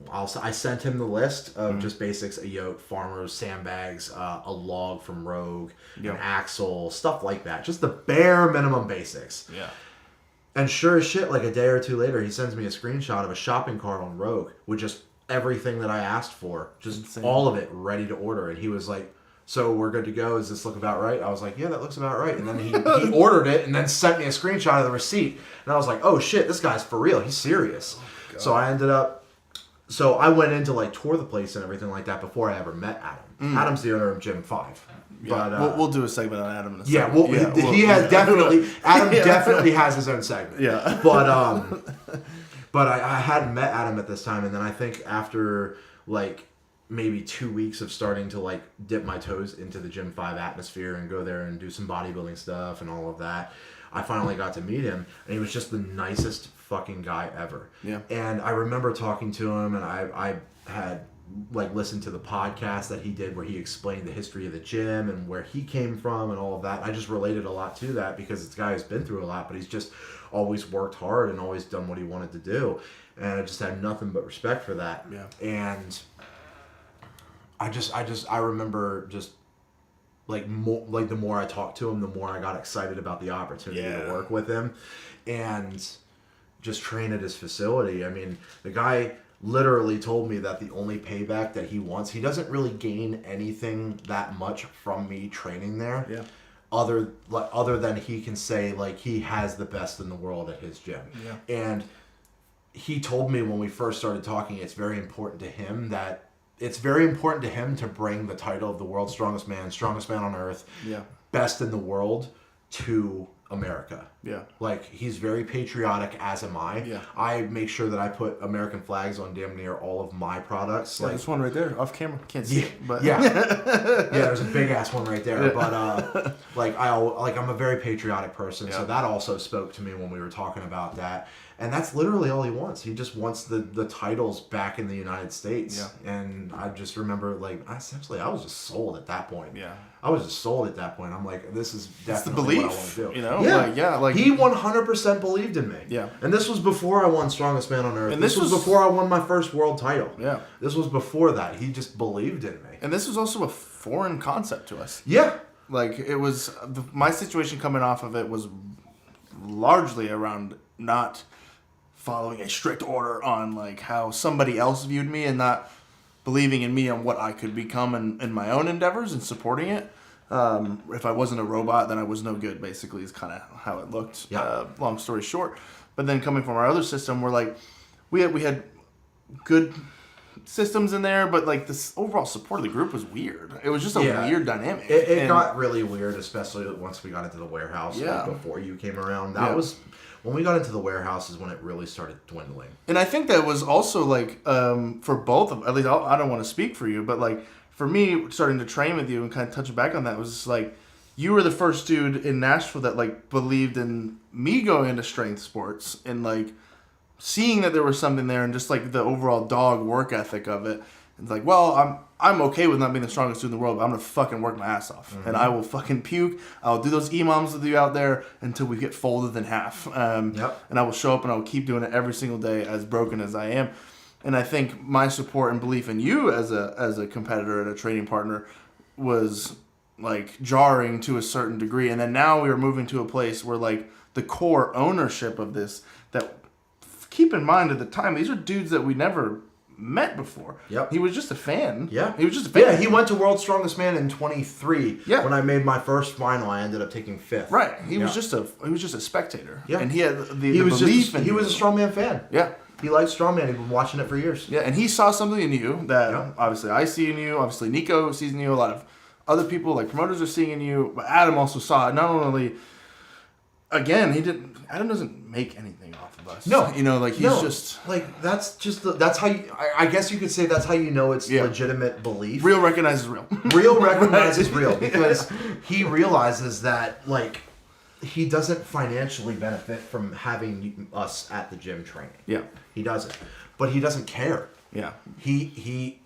I sent him the list of just basics: a yoke, farmers, sandbags, a log from Rogue, an axle, stuff like that. Just the bare minimum basics. Yeah. And sure as shit, like a day or two later, he sends me a screenshot of a shopping cart on Rogue with just everything that I asked for, just all of it ready to order. And he was like, "So we're good to go. Does this look about right?" I was like, "Yeah, that looks about right." And then he ordered it and then sent me a screenshot of the receipt. And I was like, "Oh shit, this guy's for real. He's serious." Oh, so I went in to like tour the place and everything like that before I ever met Adam. Adam's the owner of Gym 5. Yeah. But we'll do a segment on Adam in a second. Adam definitely has his own segment. Yeah. But I hadn't met Adam at this time, and then I think after like maybe 2 weeks of starting to like dip my toes into the Gym 5 atmosphere and go there and do some bodybuilding stuff and all of that, I finally got to meet him, and he was just the nicest fucking guy ever. Yeah. And I remember talking to him, and I had like listened to the podcast that he did where he explained the history of the gym and where he came from and all of that. I just related a lot to that because it's a guy who's been through a lot, but he's just always worked hard and always done what he wanted to do. And I just had nothing but respect for that. Yeah. And I remember just like the more I talked to him, the more I got excited about the opportunity to work with him and just train at his facility. I mean, the guy literally told me that the only payback that he wants, he doesn't really gain anything that much from me training there. Yeah. Other than he can say like he has the best in the world at his gym. Yeah. And he told me when we first started talking, it's very important to him to bring the title of the world's strongest man on earth, best in the world, to America. Yeah. Like, he's very patriotic, as am I. Yeah. I make sure that I put American flags on damn near all of my products. Yeah, there's one right there, off camera. Can't see it, but yeah, there's a big ass one right there. But I'm a very patriotic person, so that also spoke to me when we were talking about that. And that's literally all he wants. He just wants the titles back in the United States. Yeah. And I just remember, like, I was just sold at that point. Yeah. I was just sold at that point. I'm like, this is definitely what I want to do. You know? He 100% believed in me. Yeah. And this was before I won Strongest Man on Earth. And this was before I won my first world title. Yeah. This was before that. He just believed in me. And this was also a foreign concept to us. Yeah. Like, it was, my situation coming off of it was largely around not following a strict order on like how somebody else viewed me and not believing in me and what I could become in my own endeavors and supporting it. If I wasn't a robot, then I was no good, basically, is kind of how it looked. Yeah. Long story short. But then coming from our other system, we're like, we had good systems in there, but like this overall support of the group was weird. It was just a weird dynamic. It got really weird, especially once we got into the warehouse. Yeah. Like before you came around. That was... When we got into the warehouse is when it really started dwindling. And I think that was also like, for both of, at least I don't want to speak for you, but like for me, starting to train with you and kind of touching back on that was just like, you were the first dude in Nashville that like believed in me going into strength sports and like seeing that there was something there and just like the overall dog work ethic of it. It's like, well, I'm okay with not being the strongest dude in the world, but I'm going to fucking work my ass off. Mm-hmm. And I will fucking puke. I'll do those EMOMs with you out there until we get folded in half. And I will show up and I will keep doing it every single day, as broken as I am. And I think my support and belief in you as a competitor and a training partner was like jarring to a certain degree. And then now we are moving to a place where like the core ownership of this, that keep in mind at the time, these are dudes that we never met before. Yep. He was just a fan. Yeah. He was just a fan. Yeah, he went to World's Strongest Man in 23. Yeah. When I made my first final, I ended up taking 5th. Right. He was just a spectator. Yeah. And he had the He was belief in he was a strongman fan. Yeah. He liked strongman. He'd been watching it for years. Yeah, and he saw something in you that obviously I see in you. Obviously Nico sees in you. A lot of other people, like promoters, are seeing in you. But Adam also saw it. Not only, again, Adam doesn't make anything off of us. No, you know, like he's just like that's how you. I guess you could say that's how you know it's legitimate belief. Real recognizes real. Real recognizes real because he realizes that like. He doesn't financially benefit from having us at the gym training. Yeah. He doesn't. But he doesn't care. Yeah. He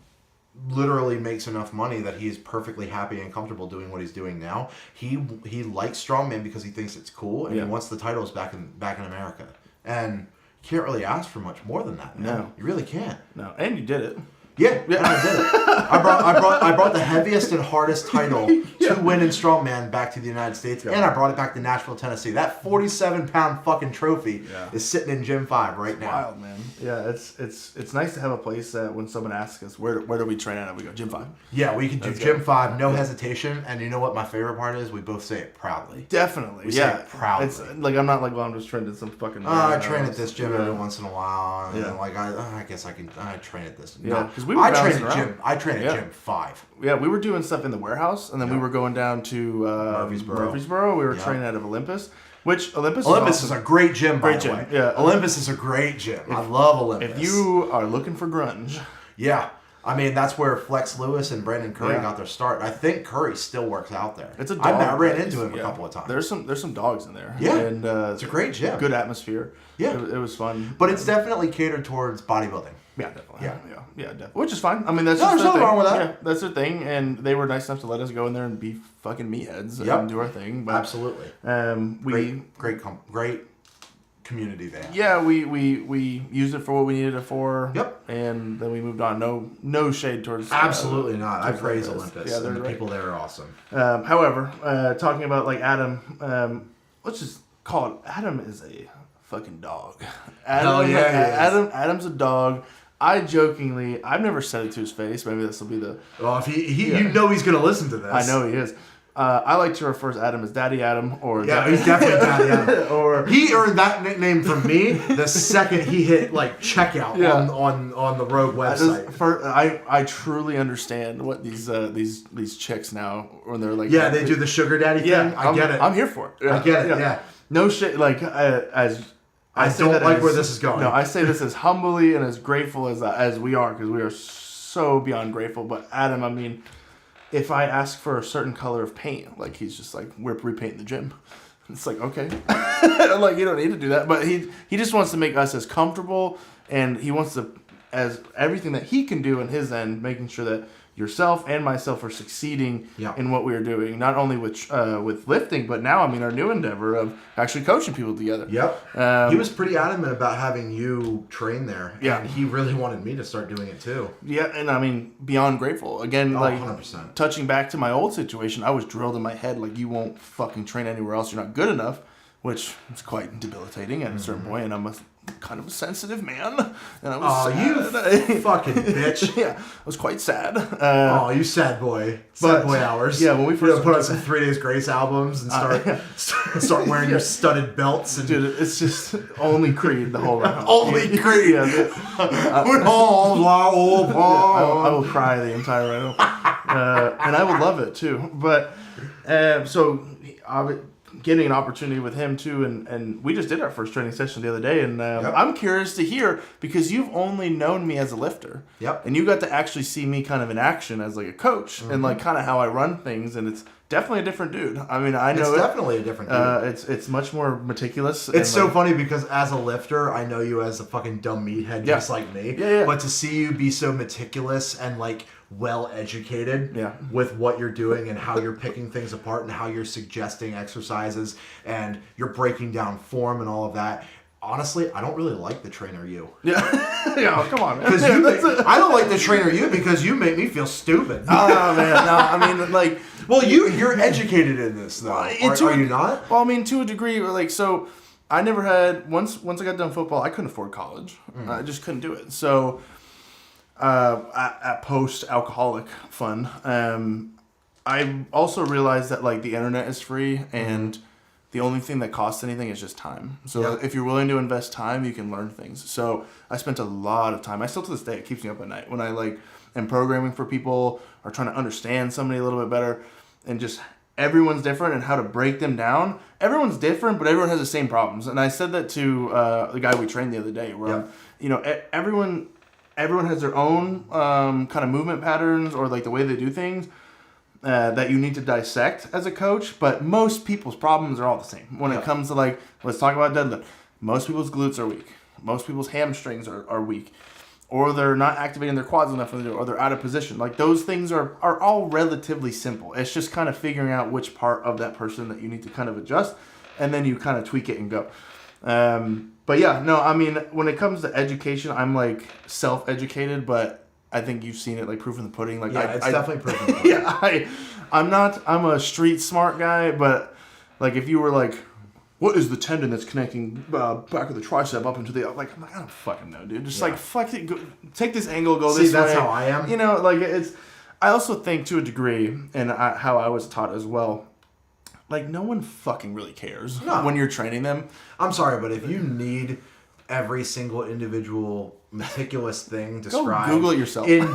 literally makes enough money that he's perfectly happy and comfortable doing what he's doing now. He likes strongman because he thinks it's cool and he wants the titles back in America. And you can't really ask for much more than that. Man. No. You really can't. No. And you did it. Yeah, and I did it. I brought the heaviest and hardest title to win in strongman back to the United States, and I brought it back to Nashville, Tennessee. That 47-pound fucking trophy is sitting in Gym 5 right now. Wild, man. Yeah, it's nice to have a place that when someone asks us where do we train at, we go Gym 5. Yeah, we can do Gym 5, no hesitation, and you know what my favorite part is? We both say it proudly. Definitely, we say it proudly. It's like I'm not like, well, I'm just training at some fucking. I train at this gym every once in a while, and then, like I guess I train at this. Yeah, because I train at Gym 5. Yeah, we were doing stuff in the warehouse, and then we were going down to Murfreesboro. We were training out of Olympus, which Olympus is a great gym, by the way. Yeah, Olympus is a great gym. I love Olympus. If you are looking for grunge, yeah. I mean, that's where Flex Lewis and Brandon Curry got their start. I think Curry still works out there. It's a dog. I ran into him a couple of times. There's some dogs in there. Yeah, and it's a great gym. Good atmosphere. Yeah, it was fun. But it's definitely catered towards bodybuilding. Yeah, definitely. Yeah, definitely. Which is fine. I mean, that's there's nothing wrong with that. Yeah, that's their thing, and they were nice enough to let us go in there and be fucking meatheads and do our thing. But, absolutely. Great community there. Yeah, we used it for what we needed it for. Yep. And then we moved on. No shade towards. Absolutely not. I praise Olympus. Yeah, the people there are awesome. However, talking about like Adam, let's just call it. Adam is a fucking dog. Adam's a dog. I've never said it to his face. Maybe this will be the. Well, if you know he's gonna listen to this. I know he is. I like to refer to Adam as Daddy Adam, or he's definitely Daddy Adam. Or he earned that nickname from me the second he hit like checkout on the Rogue website. I truly understand what these chicks now when they're like they do the sugar daddy thing. I get it. I'm here for it. I get it. Yeah. No shit. Like I don't like where this is going. No, I say this as humbly and as grateful as we are, because we are so beyond grateful. But Adam, I mean, if I ask for a certain color of paint, like he's just like, we're repainting the gym. It's like, okay, like you don't need to do that. But he just wants to make us as comfortable, and he wants to, as everything that he can do on his end, making sure that yourself and myself are succeeding in what we are doing, not only with lifting, but now, I mean, our new endeavor of actually coaching people together. Yep. He was pretty adamant about having you train there. Yeah. And he really wanted me to start doing it too. Yeah, and I mean, beyond grateful. Again, 100%. Touching back to my old situation, I was drilled in my head, like, you won't fucking train anywhere else, you're not good enough, which is quite debilitating at a certain point, and I'm kind of a sensitive man, and I was sad. You fucking bitch. Yeah, I was quite sad. You sad boy. Sad boy hours. Yeah, when we first put out some 3 Days Grace albums and start wearing your studded belts. And dude, it's just only Creed the whole round. Only Creed. I will cry the entire ride home. And I would love it too. But so getting an opportunity with him too, and we just did our first training session the other day, and I'm curious to hear, because you've only known me as a lifter, and you got to actually see me kind of in action as like a coach, and like kind of how I run things, and it's definitely a different dude. I mean, I know it's definitely a different dude. It's much more meticulous. It's so funny because as a lifter, I know you as a fucking dumb meathead just like me. Yeah. But to see you be so meticulous and like well educated with what you're doing and how you're picking things apart and how you're suggesting exercises and you're breaking down form and all of that. Honestly, I don't really like the trainer you. Yeah, come on, man. I don't like the trainer you because you make me feel stupid. Oh man, no, I mean like. Well, you're educated in this though. Are you not? Well, I mean, to a degree, like so. I never had once I got done football, I couldn't afford college. I just couldn't do it. So at post-alcoholic fun. I also realized that like the internet is free and the only thing that costs anything is just time. So if you're willing to invest time, you can learn things. So I spent a lot of time. I still to this day, it keeps me up at night when I like am programming for people or trying to understand somebody a little bit better, and just everyone's different and how to break them down. Everyone's different, but everyone has the same problems. And I said that to the guy we trained the other day, where everyone has their own kind of movement patterns or like the way they do things. That you need to dissect as a coach, but most people's problems are all the same. When it comes to like, let's talk about deadlift. Most people's glutes are weak. Most people's hamstrings are weak. Or they're not activating their quads enough, or they're out of position. Like those things are all relatively simple. It's just kind of figuring out which part of that person that you need to kind of adjust, and then you kind of tweak it and go. But yeah, no, I mean, when it comes to education, I'm like self-educated, but I think you've seen it, like proof in the pudding. Like it's definitely proof in the pudding. I'm a street smart guy, but like if you were like, what is the tendon that's connecting back of the tricep up into the, like, I'm like, I don't fucking know, dude. Just like, fuck it, go, take this angle, go this way. See, that's how I am. You know, like I also think to a degree, and how I was taught as well, like no one fucking really cares when you're training them. I'm sorry, but if you need every single individual meticulous thing described Google it yourself in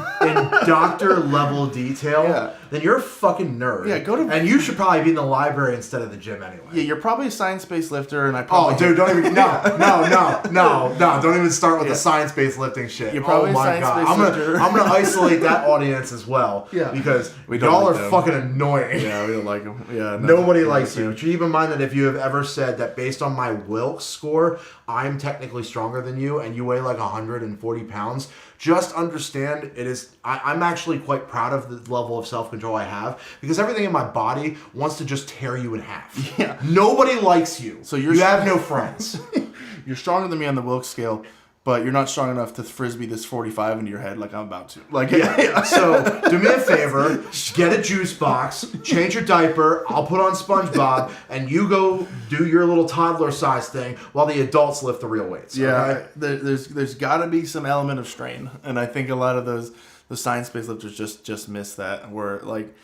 doctor level detail, then you're a fucking nerd. And you should probably be in the library instead of the gym anyway. Yeah, you're probably a science-based lifter, and I probably don't even don't even start with the science-based lifting shit. You're probably a science-based lifter. I'm gonna isolate that audience as well, because y'all are fucking annoying. Yeah, we don't like them. Yeah, nobody likes you. Keep in mind that if you have ever said that based on my Wilks score, I'm technically stronger than you, and you weigh like 140 pounds, just understand it is. I'm actually quite proud of the level of self-control I have, because everything in my body wants to just tear you in half. Yeah. Nobody likes you. So you have no friends. You're stronger than me on the Wilks scale, but you're not strong enough to frisbee this 45 into your head like I'm about to. Like, So do me a favor, get a juice box, change your diaper, I'll put on SpongeBob, and you go do your little toddler size thing while the adults lift the real weights. Yeah, okay? There's got to be some element of strain, and I think a lot of the science-based lifters just miss that. Where like,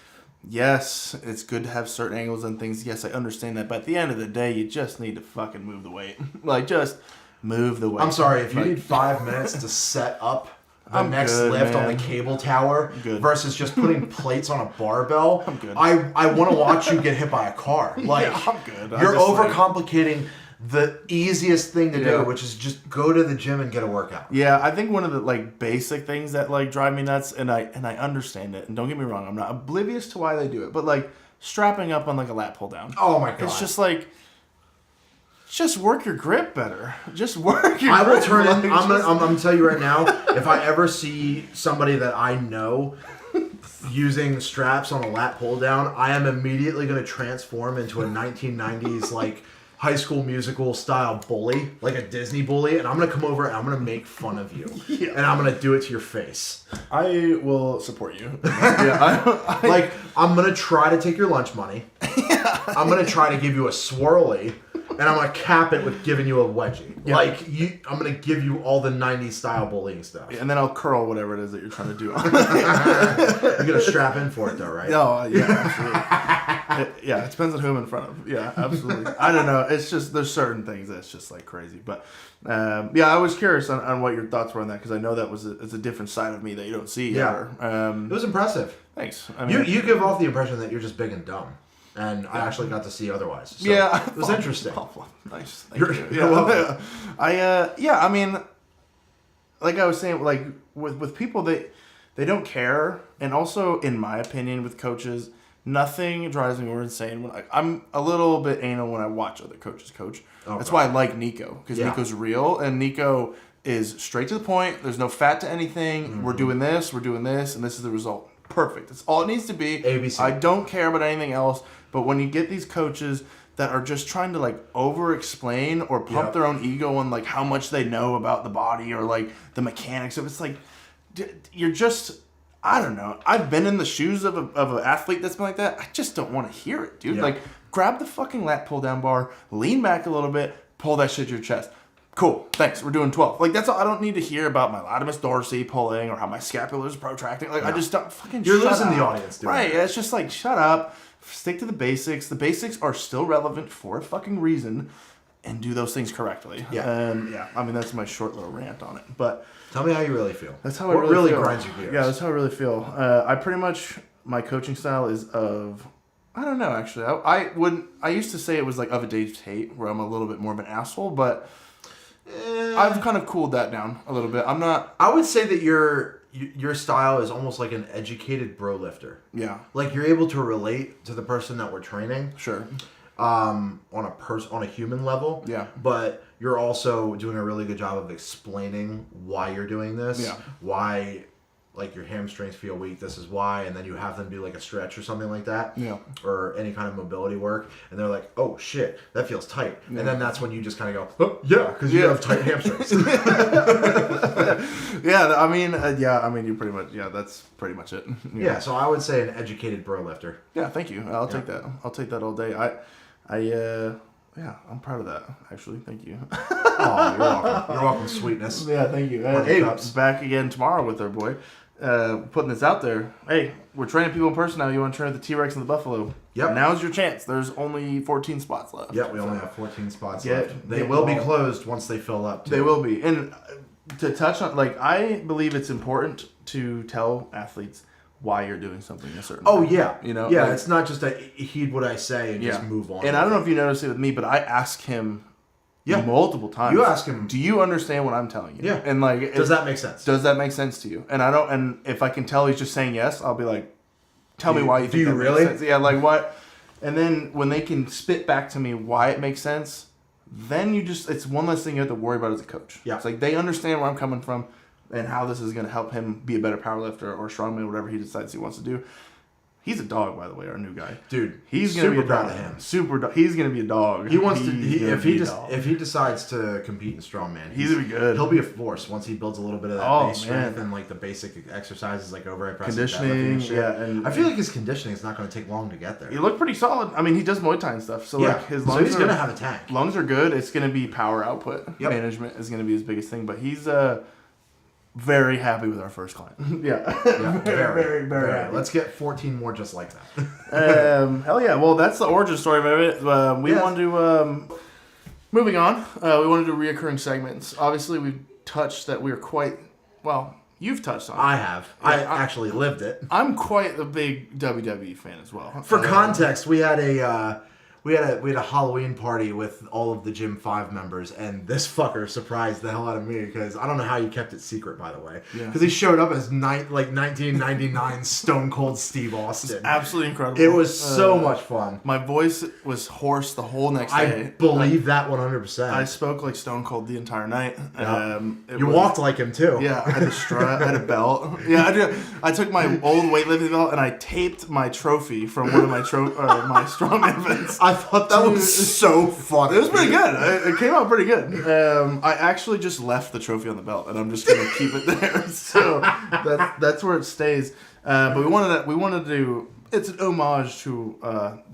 yes, it's good to have certain angles and things. Yes, I understand that, but at the end of the day, you just need to fucking move the weight. Like just move the weight. I'm sorry, if you need 5 minutes to set up the next lift on the cable tower versus just putting plates on a barbell, I'm good. I want to watch you get hit by a car. Like, I'm good. You're overcomplicating the easiest thing to do, which is just go to the gym and get a workout. Yeah, I think one of the like basic things that like drive me nuts, and I understand it, and don't get me wrong, I'm not oblivious to why they do it, but like strapping up on like a lat pull down. Oh my god. It's just like, just work your grip better. Just work your I will grip. turn in. I'm gonna tell you right now, if I ever see somebody that I know using straps on a lat pull down, I am immediately gonna transform into a 1990s like High School Musical style bully, like a Disney bully, and I'm gonna come over and I'm gonna make fun of you, and I'm gonna do it to your face. I will support you. Like I'm gonna try to take your lunch money. I'm gonna try to give you a swirly. And I'm gonna cap it with giving you a wedgie. Yeah. Like I'm gonna give you all the '90s style bullying stuff. And then I'll curl whatever it is that you're trying to do. You're gonna strap in for it though, right? No, yeah, absolutely. It depends on who I'm in front of. Yeah, absolutely. I don't know. It's just there's certain things that's just like crazy. But I was curious on what your thoughts were on that, because I know that it's a different side of me that you don't see. Yeah, it was impressive. Thanks. I mean, you give off the impression that you're just big and dumb. And I actually got to see otherwise. So it was interesting. Nice. Thank you. You're welcome. I mean, like I was saying, like with people, they don't care. And also, in my opinion, with coaches, nothing drives me more insane when I'm a little bit anal when I watch other coaches coach. That's why I like Nico, because Nico's real, and Nico is straight to the point. There's no fat to anything. Mm-hmm. We're doing this, and this is the result. Perfect. That's all it needs to be. ABC. I don't care about anything else. But when you get these coaches that are just trying to like over-explain or pump their own ego on like how much they know about the body or like the mechanics of it, it's like you're just, I don't know. I've been in the shoes of an athlete that's been like that. I just don't want to hear it, dude. Yeah. Like grab the fucking lat pull down bar, lean back a little bit, pull that shit to your chest. Cool, thanks. We're doing 12. Like, that's all. I don't need to hear about my latimus dorsi pulling or how my scapula is protracting. Like, I just don't fucking. You're shut losing up. the audience, dude. Right? It's just like, shut up. Stick to the basics. The basics are still relevant for a fucking reason, and do those things correctly. Yeah. And I mean, that's my short little rant on it. But tell me how you really feel. that's how what I really feel. grinds your gears. Yeah, that's how I really feel. I pretty much, my coaching style is of. I don't know, actually. I used to say it was like of a Dave Tate, where I'm a little bit more of an asshole, but I've kind of cooled that down a little bit. I'm not. I would say that your style is almost like an educated bro lifter. Yeah. Like you're able to relate to the person that we're training. Sure. On a human level. Yeah. But you're also doing a really good job of explaining why you're doing this. Yeah. Why, like, your hamstrings feel weak. This is why, and then you have them do like a stretch or something like that. Yeah. Or any kind of mobility work, and they're like, "Oh shit, that feels tight," and then that's when you just kind of go, "Oh yeah," because you have tight hamstrings. I mean, you pretty much. Yeah, that's pretty much it. Yeah. So I would say an educated bro lifter. Yeah. Thank you. I'll take that. I'll take that all day. I'm proud of that. Actually, thank you. Oh, you're welcome. You're welcome, sweetness. Yeah, thank you. Hey, back again tomorrow with our boy. Putting this out there. Hey, we're training people in person now. You want to train with the T-Rex and the Buffalo? Yep. Now's your chance. There's only 14 spots left. Yep, we only have 14 spots left. They will be closed once they fill up, too. They will be. And to touch on, like, I believe it's important to tell athletes why you're doing something a certain way. Yeah. You know? Yeah, like, it's not just a heed what I say and just move on. And I don't know if you noticed it with me, but I ask him multiple times. You ask him. Do you understand what I'm telling you? Yeah. And like, does that make sense? Does that make sense to you? And I don't. And if I can tell he's just saying yes, I'll be like, tell me why you think that really makes sense. Yeah, like what? And then when they can spit back to me why it makes sense, then it's one less thing you have to worry about as a coach. Yeah. It's like they understand where I'm coming from and how this is going to help him be a better powerlifter or strongman, whatever he decides he wants to do. He's a dog, by the way, our new guy. Dude, he's gonna be a proud dog. of him. Super dog. He's gonna be a dog. He wants to. If he decides to compete in strongman, he's gonna be good. He'll be a force once he builds a little bit of that base strength and like the basic exercises like overhead press, conditioning. And and I feel like his conditioning is not going to take long to get there. He looked pretty solid. I mean, he does Muay Thai and stuff, so like his lungs. So he's gonna have a tank. Lungs are good. It's gonna be power output management is gonna be his biggest thing, but he's very happy with our first client. very happy. Let's get 14 more just like that. Hell yeah. Well, that's the origin story of it. We want to, moving on, we want to do reoccurring segments. Obviously, we've touched that we're quite, well, you've touched on it. I have. I actually lived it. I'm quite a big WWE fan as well. For context, we had a Halloween party with all of the Gym 5 members, and this fucker surprised the hell out of me because I don't know how you kept it secret, by the way. Because he showed up as 1999 Stone Cold Steve Austin. Absolutely incredible. It was so much fun. My voice was hoarse the whole next day. I believe that 100%. I spoke like Stone Cold the entire night. You walked like him too. Yeah, I had a strut, I had a belt. Yeah, I took my old weightlifting belt and I taped my trophy from one of my my strongman events. I thought that was so funny. It was pretty good. It came out pretty good. I actually just left the trophy on the belt, and I'm just gonna keep it there. So that's where it stays. But we wanted to do. It's an homage to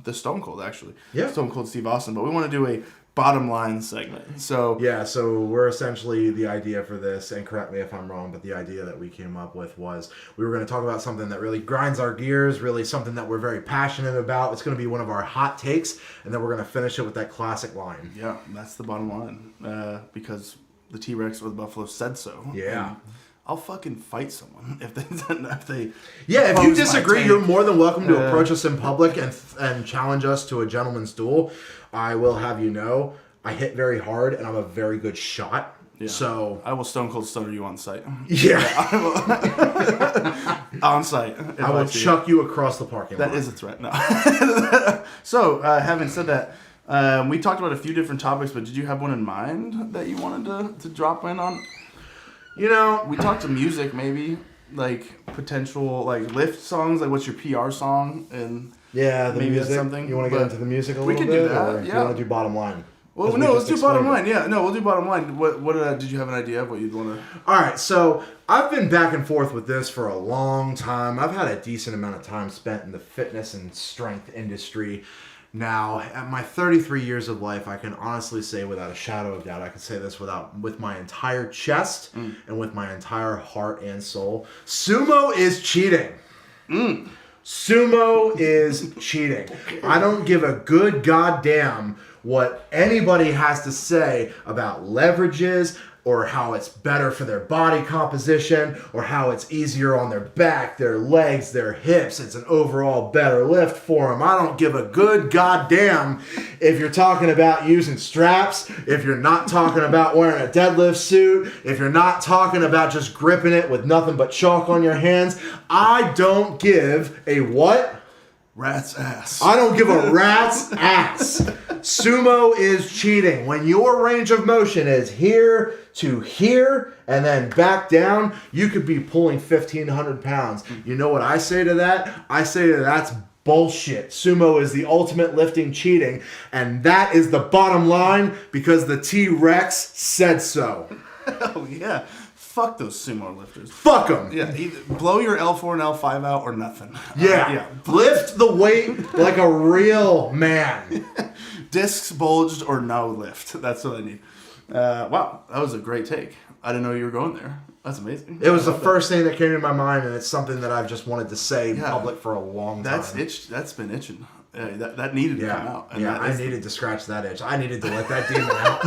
the Stone Cold, actually. Yeah. Stone Cold Steve Austin. But we want to do a bottom line segment. So so we're essentially the idea for this, and correct me if I'm wrong, but the idea that we came up with was we were going to talk about something that really grinds our gears, really something that we're very passionate about. It's going to be one of our hot takes, and then we're going to finish it with that classic line. Yeah, that's the bottom line. Because the T-Rex or the Buffalo said so. Yeah. And I'll fucking fight someone if they if you disagree, you're more than welcome to approach us in public and challenge us to a gentleman's duel. I will have you know, I hit very hard and I'm a very good shot. Yeah. So I will Stone Cold Stunner you on site. Yeah, I will. On site. I will chuck you across the parking lot. That is a threat. No. So, having said that, we talked about a few different topics, but did you have one in mind that you wanted to drop in on? You know, we talked to music, maybe like potential like lift songs. Like, what's your PR song? And the maybe music. That's something. You want to get into the music a little bit? We can do that. Or do you want to do bottom line? Well, no, let's do bottom line. Yeah, no, we'll do bottom line. What did you have an idea of what you'd want to? All right, so I've been back and forth with this for a long time. I've had a decent amount of time spent in the fitness and strength industry, Now, at my 33 years of life, I can honestly say without a shadow of doubt, I can say this with my entire chest and with my entire heart and soul. Sumo is cheating. Sumo is cheating. I don't give a good goddamn what anybody has to say about leverages, or how it's better for their body composition, or how it's easier on their back, their legs, their hips. It's an overall better lift for them. I don't give a good goddamn if you're talking about using straps, if you're not talking about wearing a deadlift suit, if you're not talking about just gripping it with nothing but chalk on your hands. I don't give a what? Rat's ass. I don't give a rat's ass. Sumo is cheating. When your range of motion is here to here and then back down, you could be pulling 1,500 pounds. You know what I say to that? I say to that's bullshit. Sumo is the ultimate lifting cheating, and that is the bottom line because the T-Rex said so. Hell yeah. Fuck those sumo lifters. Fuck them. Yeah, either blow your L4 and L5 out or nothing. Yeah. Lift the weight like a real man. Discs bulged or no lift. That's what I need. Wow, that was a great take. I didn't know you were going there. That's amazing. It was the first thing that came to my mind, and it's something that I've just wanted to say in public for a long time. That's been itching. That needed to come out. And I needed to scratch that itch. I needed to let that demon out.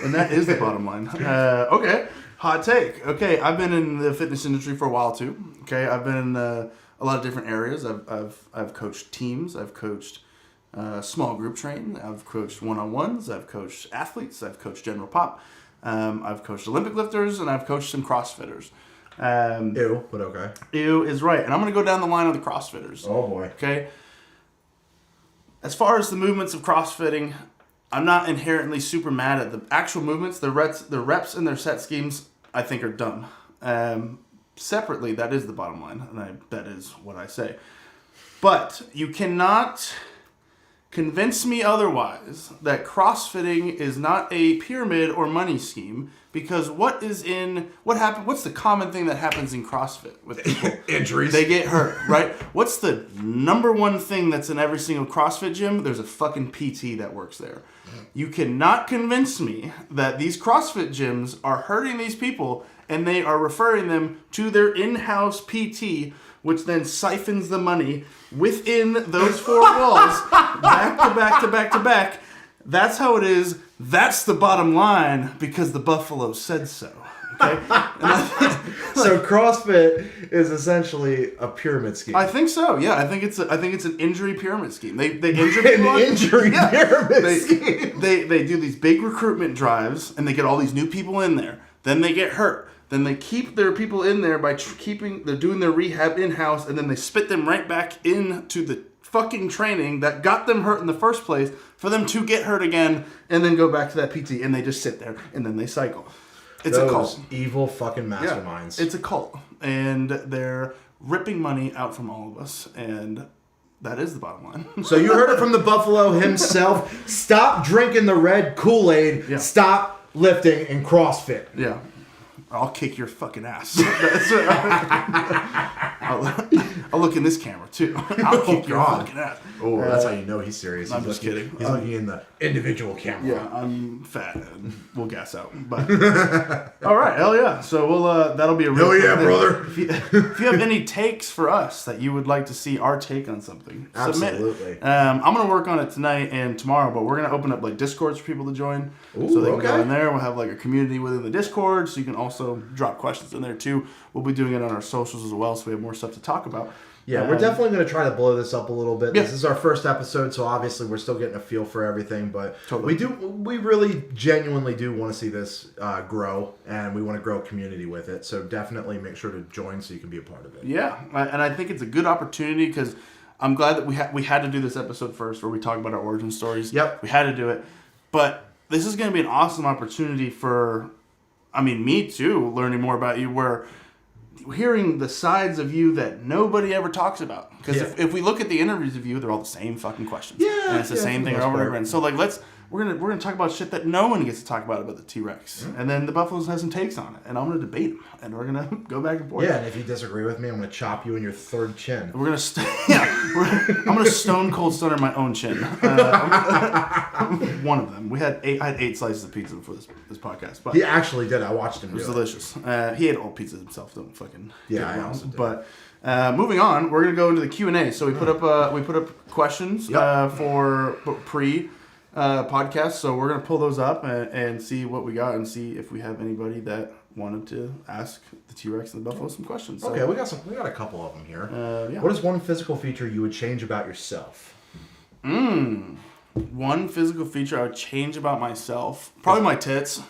And that is the bottom line. Okay. Hot take. Okay, I've been in the fitness industry for a while too. Okay, I've been in a lot of different areas. I've coached teams. I've coached small group training. I've coached one-on-ones. I've coached athletes. I've coached general pop. I've coached Olympic lifters, and I've coached some CrossFitters. Ew, but okay. Ew is right, and I'm gonna go down the line of the CrossFitters. Oh boy. Okay. As far as the movements of CrossFitting, I'm not inherently super mad at the actual movements. The reps and their set schemes, I think, are dumb. Separately, that is the bottom line, and that is what I say. But you cannot convince me otherwise that CrossFitting is not a pyramid or money scheme, because what's the common thing that happens in CrossFit with people? Injuries. They get hurt, right? What's the number one thing that's in every single CrossFit gym? There's a fucking PT that works there. You cannot convince me that these CrossFit gyms are hurting these people and they are referring them to their in-house PT, which then siphons the money within those four walls, back to back to back to back. That's how it is. That's the bottom line, because the Buffalo said so. Okay? So CrossFit is essentially a pyramid scheme. I think so. Yeah, I think it's an injury pyramid scheme. They injure people. An injury pyramid scheme. They do these big recruitment drives, and they get all these new people in there. Then they get hurt. Then they keep their people in there by they're doing their rehab in-house, and then they spit them right back into the fucking training that got them hurt in the first place for them to get hurt again and then go back to that PT, and they just sit there and then they cycle. It's a cult. Evil fucking masterminds. Yeah, it's a cult, and they're ripping money out from all of us, and that is the bottom line. So you heard it from the Buffalo himself. Stop drinking the red Kool-Aid. Yeah. Stop lifting in CrossFit. Yeah. I'll kick your fucking ass. I'll look in this camera too. I'll kick your fucking ass. Oh, that's how you know he's serious. I'm just kidding. He's looking in the individual camera. Yeah, I'm fat and we'll gas out. But all right, hell yeah. So we'll that'll be a real. Hell yeah, brother. If you have any takes for us that you would like to see our take on something, absolutely. Submit. I'm gonna work on it tonight and tomorrow, but we're gonna open up like Discords for people to join. Ooh, so they can go in there. We'll have like a community within the Discord, so you can also drop questions in there too. We'll be doing it on our socials as well, so we have more stuff to talk about. Yeah, we're definitely going to try to blow this up a little bit. Yeah. This is our first episode, so obviously we're still getting a feel for everything. But totally. we really genuinely do want to see this grow, and we want to grow a community with it. So definitely make sure to join so you can be a part of it. Yeah, and I think it's a good opportunity because I'm glad that we had to do this episode first where we talk about our origin stories. Yep. We had to do it. But this is going to be an awesome opportunity for, me too, learning more about you, where hearing the sides of you that nobody ever talks about. Because if we look at the interviews of you, they're all the same fucking questions. Yeah. And it's the same thing over and over again. So let's we're gonna talk about shit that no one gets to talk about the T-Rex. And then the Buffaloes have some takes on it, and I'm gonna debate them, and we're gonna go back and forth. Yeah, and if you disagree with me, I'm gonna chop you in your third chin. We're gonna I'm gonna stone cold stunner my own chin. One of them. I had 8 slices of pizza before this podcast. But He actually did. I watched him do it. was delicious. He ate all pizza himself. Don't fucking Yeah, get me I wrong. also did. But moving on, we're gonna go into the Q&A. So we put up questions for pre podcast. So we're gonna pull those up and see what we got and see if we have anybody that wanted to ask the T-Rex and the Buffalo some questions. So, Okay, we got a couple of them here. yeah. What is one physical feature you would change about yourself? One physical feature I would change about myself, probably my tits.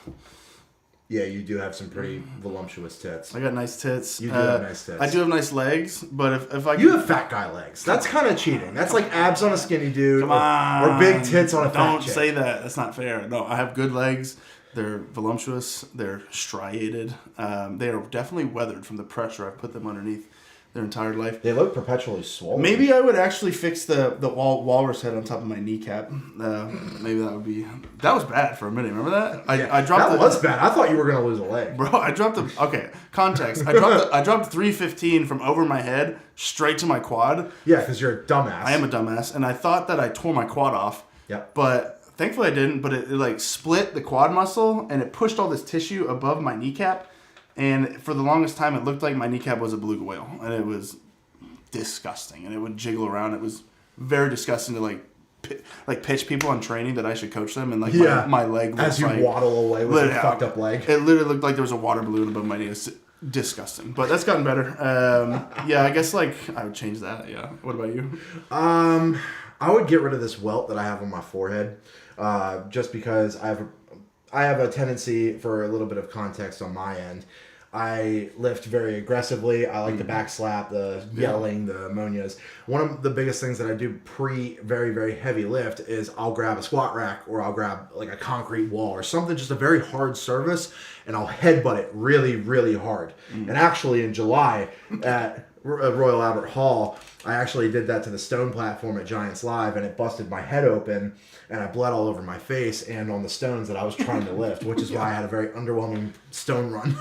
Yeah, you do have some pretty voluptuous tits. I got nice tits. You do have nice tits. I do have nice legs, but if I You have fat guy legs. That's kind of cheating. That's like abs on a skinny dude, Come on, or big tits on a fat don't chick. say that. That's not fair. No, I have good legs. They're voluptuous. They're striated. They are definitely weathered from the pressure I've put them underneath their entire life. They look perpetually swollen. Maybe I would actually fix the walrus head on top of my kneecap. Maybe that was bad for a minute. Remember that? I dropped that was bad. I thought you were gonna lose a leg. Bro, I dropped context. I dropped 315 from over my head straight to my quad. Yeah, because you're a dumbass. I am a dumbass, and I thought that I tore my quad off. Yep. But thankfully I didn't. But it like split the quad muscle, and it pushed all this tissue above my kneecap. And for the longest time, it looked like my kneecap was a beluga whale, and it was disgusting. And it would jiggle around. It was very disgusting to pitch people on training that I should coach them, and my leg looks as you like, waddle away with your fucked up leg. It literally looked like there was a water balloon above my knee. It's disgusting, but that's gotten better. Yeah, I guess I would change that. Yeah. What about you? I would get rid of this welt that I have on my forehead, just because I have a tendency, for a little bit of context on my end. I lift very aggressively. I like the back slap, the yelling, the ammonias. One of the biggest things that I do very, very heavy lift is I'll grab a squat rack, or I'll grab like a concrete wall or something, just a very hard surface, and I'll headbutt it really, really hard. And actually in July at Royal Albert Hall, I actually did that to the stone platform at Giants Live, and it busted my head open, and I bled all over my face and on the stones that I was trying to lift, which is why I had a very underwhelming stone run.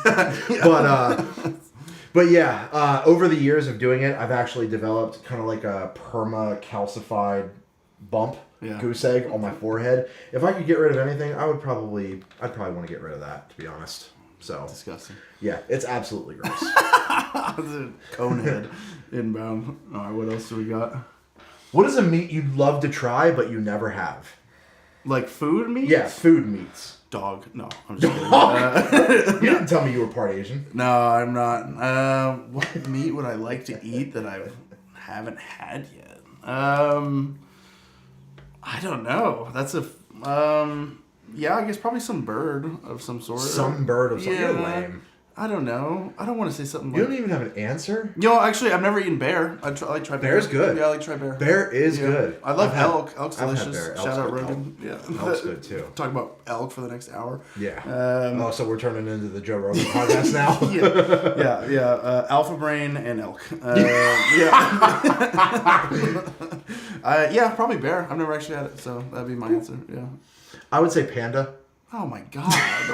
But yeah, over the years of doing it, I've actually developed kind of like a perma-calcified bump, goose egg on my forehead. If I could get rid of anything, I'd probably want to get rid of that, to be honest. So Disgusting. yeah, it's absolutely gross. Conehead inbound. All right, what else do we got? What is a meat you'd love to try but you never have? Like food meat? Yeah, food meats. Dog. No, I'm just kidding. You didn't tell me you were part Asian. No, I'm not. What meat would I like to eat that I haven't had yet? I don't know. That's a yeah, I guess probably some bird of some sort. Some bird of some Yeah. You're lame. I don't know. I don't want to say something You like... don't even have an answer? Actually, I've never eaten bear. I like try bear. Bear's good. Yeah, I like try bear. Bear is good. I love I've had- elk. Elk's I've had delicious. bear. Elk's Shout out good. Rogan. Yeah. Elk's good too. Talk about elk for the next hour. Yeah. So we're turning into the Joe Rogan podcast now? Yeah. Alpha brain and elk. Yeah, probably bear. I've never actually had it, so that'd be my answer. Yeah. I would say panda. Oh my god!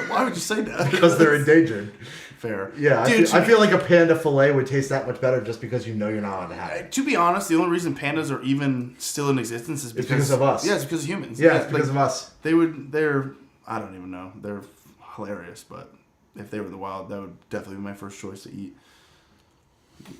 Why would you say that? Because they're endangered. Fair. Yeah, Dude, I feel like a panda fillet would taste that much better just because you know you're not allowed to have it. To be honest, the only reason pandas are even still in existence is because of us. Yeah, it's because of humans. Yeah, it's because of us. They're, I don't even know. They're hilarious, but if they were in the wild, that would definitely be my first choice to eat.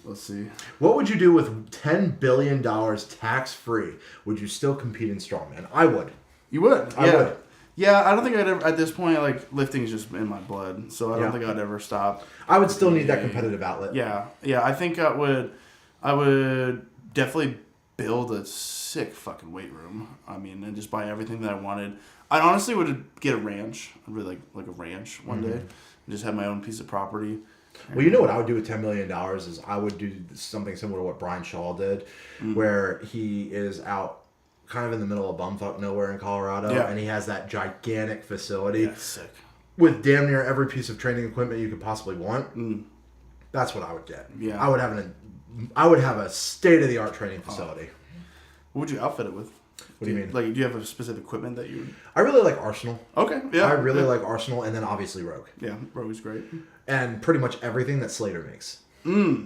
Let's see. What would you do with $10 billion tax-free? Would you still compete in strongman? I would. You would? I would. Yeah, I don't think I'd ever, at this point, like, lifting is just in my blood, so I don't think I'd ever stop. I would still need that competitive outlet. Yeah, I think I would definitely build a sick fucking weight room. I mean, and just buy everything that I wanted. I honestly would get a ranch. I'd really like a ranch one day, and just have my own piece of property. Well, you know what I would do with $10 million is I would do something similar to what Brian Shaw did, where he is out kind of in the middle of bumfuck nowhere in Colorado, and he has that gigantic facility Sick. with damn near every piece of training equipment you could possibly want. That's what I would get. Yeah. I would have a state-of-the-art training facility. What would you outfit it with? What do you mean? Like, do you have a specific equipment that you? I really like Arsenal. Okay, yeah. I really like Arsenal, and then obviously Rogue. Yeah, Rogue's great. And pretty much everything that Slater makes.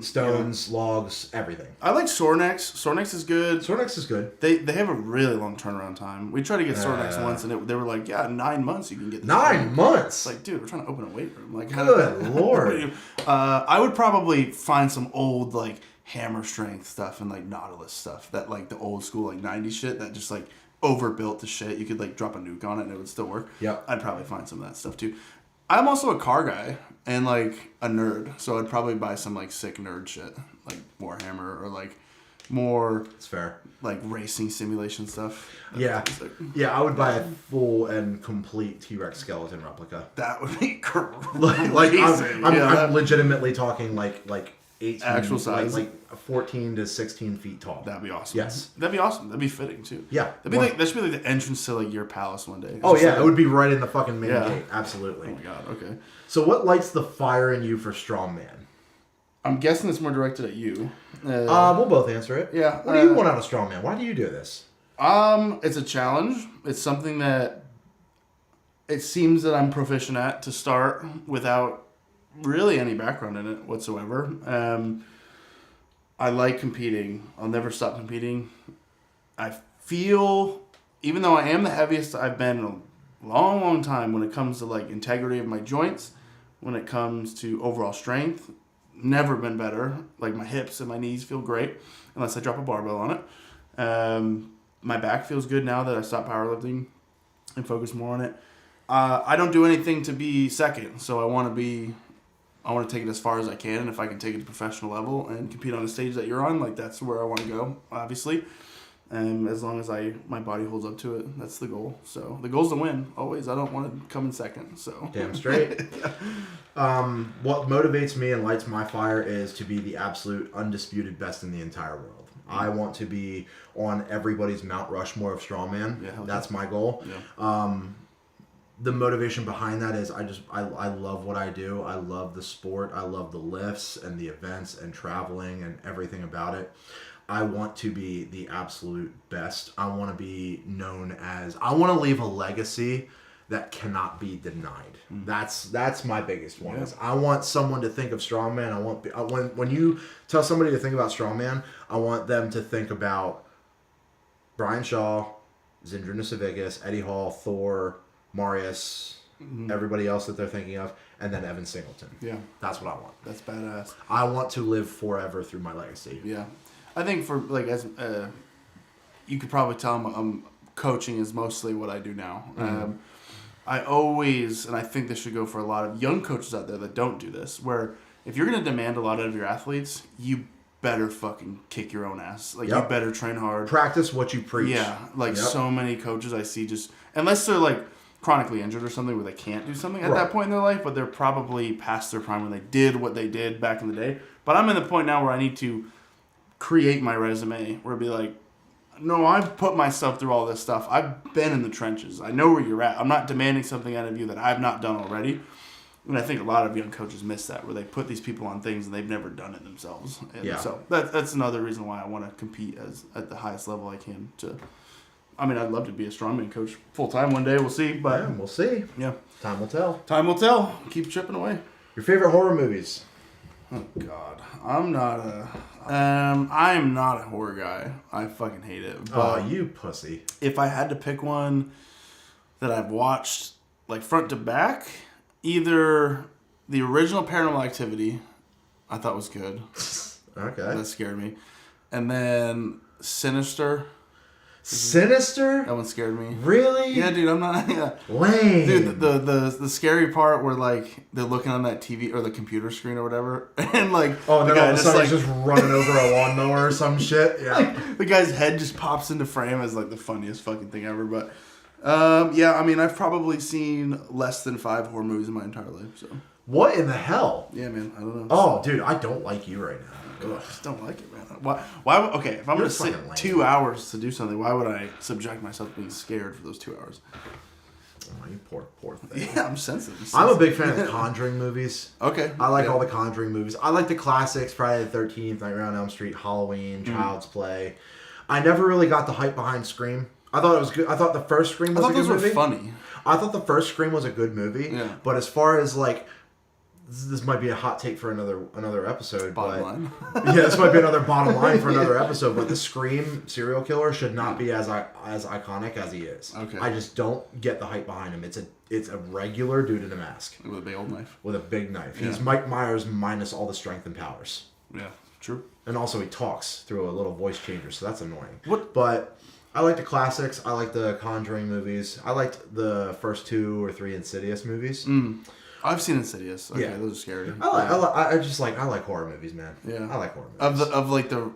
Stones, logs, everything. I like Sornex. Sornex is good. Sornex is good. They have a really long turnaround time. We tried to get Sornex once, and they were like, yeah, 9 months you can get this. 9 months? It's like, dude, we're trying to open a weight room. Like, good lord. I would probably find some old, like, hammer strength stuff and, like, Nautilus stuff. That, like, the old school, like, 90s shit that just, like, overbuilt the shit. You could, like, drop a nuke on it and it would still work. Yep. I'd probably find some of that stuff, too. I'm also a car guy and, like, a nerd. So I'd probably buy some, like, sick nerd shit. Like, Warhammer or, like, more... It's fair. Like, racing simulation stuff. Yeah. Yeah, I would buy a full and complete T-Rex skeleton replica. That would be crazy. Like I'm legitimately talking, like 18... Actual size? Like 14 to 16 feet tall. That'd be awesome. Yes. That'd be awesome. That'd be fitting, too. Yeah. That should be like the entrance to, like, your palace one day. Oh, yeah. It would be right in the fucking main Yeah. gate. Absolutely. Oh, my God. Okay. So what lights the fire in you for strongman? I'm guessing it's more directed at you. We'll both answer it. Yeah. What do you want out of strongman? Why do you do this? It's a challenge. It's something that it seems that I'm proficient at to start without really any background in it whatsoever. I like competing. I'll never stop competing. I feel, even though I am the heaviest I've been in a long, long time when it comes to, like, integrity of my joints, when it comes to overall strength, never been better. Like, my hips and my knees feel great unless I drop a barbell on it. My back feels good now that I stopped powerlifting and focus more on it. I don't do anything to be second, so I want to take it as far as I can, and if I can take it to professional level and compete on the stage that you're on, like, that's where I want to go, obviously. And as long as my body holds up to it, that's the goal. So the goal's to win, always. I don't want to come in second. So damn straight. What motivates me and lights my fire is to be the absolute undisputed best in the entire world. I want to be on everybody's Mount Rushmore of strongman. Yeah, that's my goal. Yeah. The motivation behind that is I love what I do. I love the sport. I love the lifts and the events and traveling and everything about it. I want to be the absolute best. I want to be known as... I want to leave a legacy that cannot be denied. That's my biggest one. Yeah. Is I want someone to think of strongman. When you tell somebody to think about strongman, I want them to think about Brian Shaw, Zydrunas Savickas, Eddie Hall, Thor, Marius, everybody else that they're thinking of, and then Evan Singleton. Yeah. That's what I want. That's badass. I want to live forever through my legacy. Yeah. I think for, like, as you could probably tell coaching is mostly what I do now. I always, and I think this should go for a lot of young coaches out there that don't do this, where if you're going to demand a lot out of your athletes, you better fucking kick your own ass. Like, you better train hard. Practice what you preach. Yeah. Like, so many coaches I see just, unless they're, like, chronically injured or something where they can't do something at that point in their life, but they're probably past their prime when they did what they did back in the day. But I'm in the point now where I need to create my resume where it'd be like, no, I've put myself through all this stuff. I've been in the trenches. I know where you're at. I'm not demanding something out of you that I've not done already. And I think a lot of young coaches miss that, where they put these people on things and they've never done it themselves. And so that's another reason why I want to compete at the highest level I can. I'd love to be a strongman coach full time one day. We'll see. But we'll see. Yeah. Time will tell. Time will tell. Keep chipping away. Your favorite horror movies? Oh God, I am not a horror guy. I fucking hate it. But you pussy. If I had to pick one that I've watched, like, front to back, either the original Paranormal Activity, I thought was good. Okay. That scared me. And then Sinister. Sinister? That one scared me. Really? Yeah, dude, I'm not... Yeah. Lame. Dude, the scary part where, like, they're looking on that TV or the computer screen or whatever, and, like... Oh, and then all of a sudden he's just running over a lawnmower or some shit. Yeah. Like, the guy's head just pops into frame as, like, the funniest fucking thing ever, but... I've probably seen less than 5 horror movies in my entire life, so... What in the hell? Yeah, man, I don't know. Oh, dude, I don't like you right now. I just don't like it, man. Why okay, if I'm going to sit 2 hours to do something, why would I subject myself to being scared for those 2 hours? Oh, you poor thing. Yeah, I'm sensitive. I'm a big fan of the Conjuring movies. Okay. I like all the Conjuring movies. I like the classics, Friday the 13th, Nightmare on Elm Street, Halloween, Child's Play. I never really got the hype behind Scream. I thought it was good. I thought the first Scream was a good movie. I thought those were funny. I thought the first Scream was a good movie. Yeah. But as far as like, this might be a hot take for another episode. Bottom line. Yeah, this might be another bottom line for another episode. But the Scream serial killer should not be as iconic as he is. Okay. I just don't get the hype behind him. It's a regular dude in a mask With a big old knife. with a big knife. Yeah. He's Mike Myers minus all the strength and powers. Yeah, true. And also he talks through a little voice changer, so that's annoying. What? But I like the classics. I like the Conjuring movies. I liked the first 2 or 3 Insidious movies. I've seen Insidious. Okay, Yeah. those are scary. I like horror movies, man. Yeah. I like horror movies.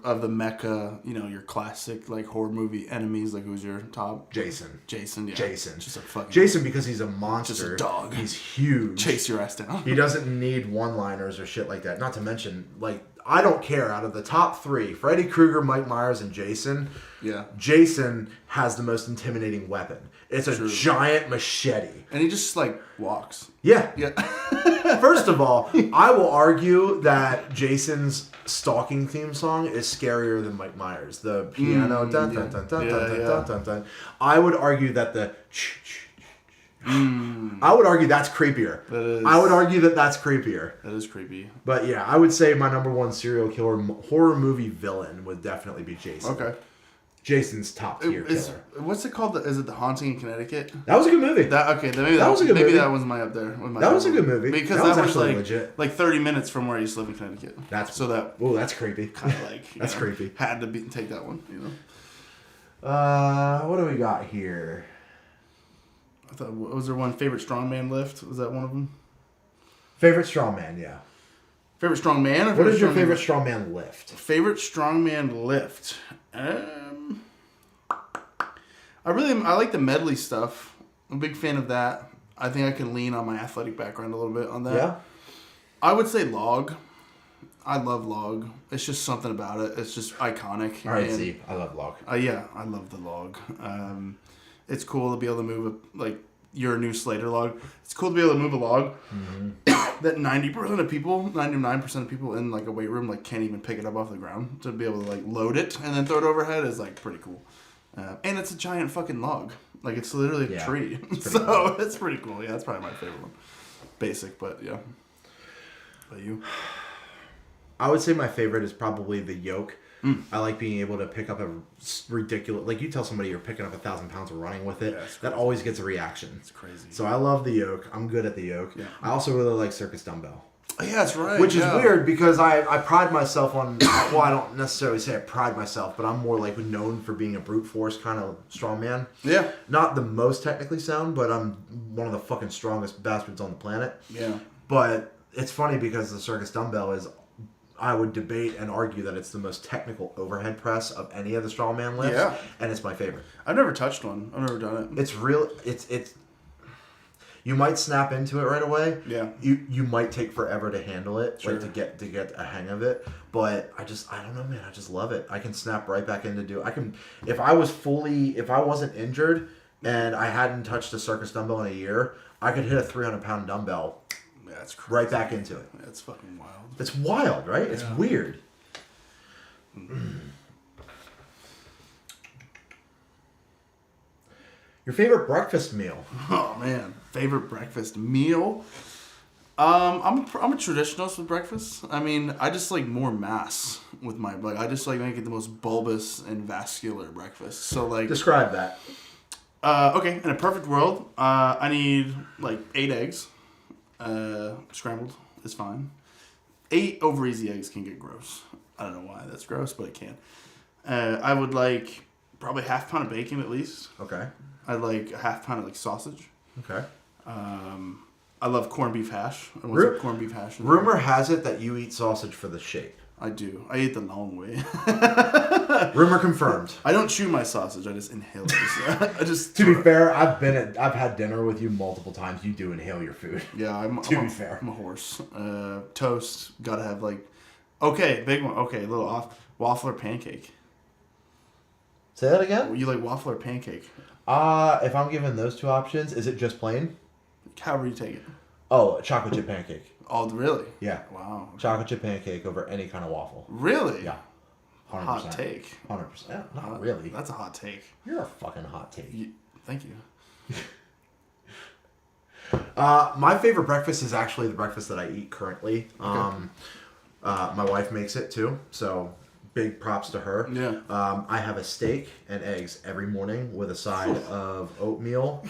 Of the mecha, your classic like horror movie enemies. Like who's your top? Jason. Yeah. Jason. Just a fucking Jason because he's a monster. Just a dog. He's huge. chase your ass down. He doesn't need one-liners or shit like that. Not to mention, like, I don't care. Out of the top 3, Freddy Krueger, Mike Myers, and Jason, Yeah. Jason has the most intimidating weapon. It's a True. giant machete. And he just like walks. Yeah. Yeah. First of all, I will argue that Jason's stalking theme song is scarier than Mike Myers. The piano, dun dun dun dun dun dun dun dun dun. I would argue that the I would argue that's creepier. I would argue that that's creepier. That is creepy. But yeah, I would say my number 1 serial killer horror movie villain would definitely be Jason. Okay. Jason's top tier killer. What's it called? Is it The Haunting in Connecticut? That was a good movie. Maybe That was a good maybe movie. that was my up there. That was a good movie. Because that was was actually like legit. like 30 minutes from where I used to live in Connecticut. That's that's creepy. kind of like That's creepy. Had to take that one. What do we got here? I thought, was there one favorite strongman lift? Was that one of them? Favorite strongman, yeah. Favorite strongman? Or What is your favorite strongman lift? Favorite strongman lift? I like the medley stuff. I'm a big fan of that. I think I can lean on my athletic background a little bit on that. Yeah. I would say log. I love log. It's just something about it. It's just iconic. All right, see, I love log. Yeah, I love the log. It's cool to be able to move you're a new Slater log. It's cool to be able to move a log that 90% of people, 99% of people in like a weight room like can't even pick it up off the ground. To be able to like load it and then throw it overhead is like pretty cool. And it's a giant fucking log. Like it's literally a tree. So it's pretty cool. Yeah, that's probably my favorite one. Basic, but yeah. But you? I would say my favorite is probably the yoke. I like being able to pick up a ridiculous... Like, you tell somebody you're picking up 1,000 pounds of running with it, that always gets a reaction. It's crazy. So I love the yoke. I'm good at the yoke. Yeah. I also really like circus dumbbell. Oh, yeah, that's right. Which is weird because I pride myself on... Well, I don't necessarily say I pride myself, but I'm more like known for being a brute force kind of strongman. Yeah. Not the most technically sound, but I'm one of the fucking strongest bastards on the planet. Yeah. But it's funny because the circus dumbbell is... I would debate and argue that it's the most technical overhead press of any of the strongman lifts, and it's my favorite. I've never touched one. I've never done it. It's real. It's. You might snap into it right away. Yeah. You might take forever to handle it, Sure. like to get a hang of it. But I don't know, man. I just love it. I can snap right back into I can if I wasn't injured and I hadn't touched a circus dumbbell in a year, I could hit a 300-pound dumbbell. That's crazy. Right back into it. That's fucking wild. It's wild, right? Yeah. It's weird. Your favorite breakfast meal? Oh man, favorite breakfast meal. I'm a traditionalist with breakfast. I mean, I just like more mass with my I just like making the most bulbous and vascular breakfast. So like describe that. Okay, in a perfect world, I need like 8 eggs. Scrambled is fine. 8 over easy eggs can get gross. I don't know why that's gross, but it can. I would like probably half pound of bacon at least. Okay. I'd like a half pound of like sausage. Okay. I love corned beef hash. I want some corned beef hash. Rumor has it that you eat sausage for the shape. I do. I eat the long way. Rumor confirmed. I don't chew my sausage. I just inhale it. To be fair, I've had dinner with you multiple times. You do inhale your food. Yeah, to be fair, I'm a horse. Toast. Gotta have like. Okay, big one. Okay, a little off. Waffle or pancake. Say that again. You like waffle or pancake? If I'm given those 2 options, is it just plain? However you take it. Oh, chocolate chip pancake. Oh, really? Yeah. Wow. Okay. Chocolate chip pancake over any kind of waffle. Really? Yeah. Hot take. 100%. Not really. That's a hot take. You're a fucking hot take. Thank you. My favorite breakfast is actually the breakfast that I eat currently. Okay. My wife makes it too, so big props to her. Yeah. I have a steak and eggs every morning with a side of oatmeal.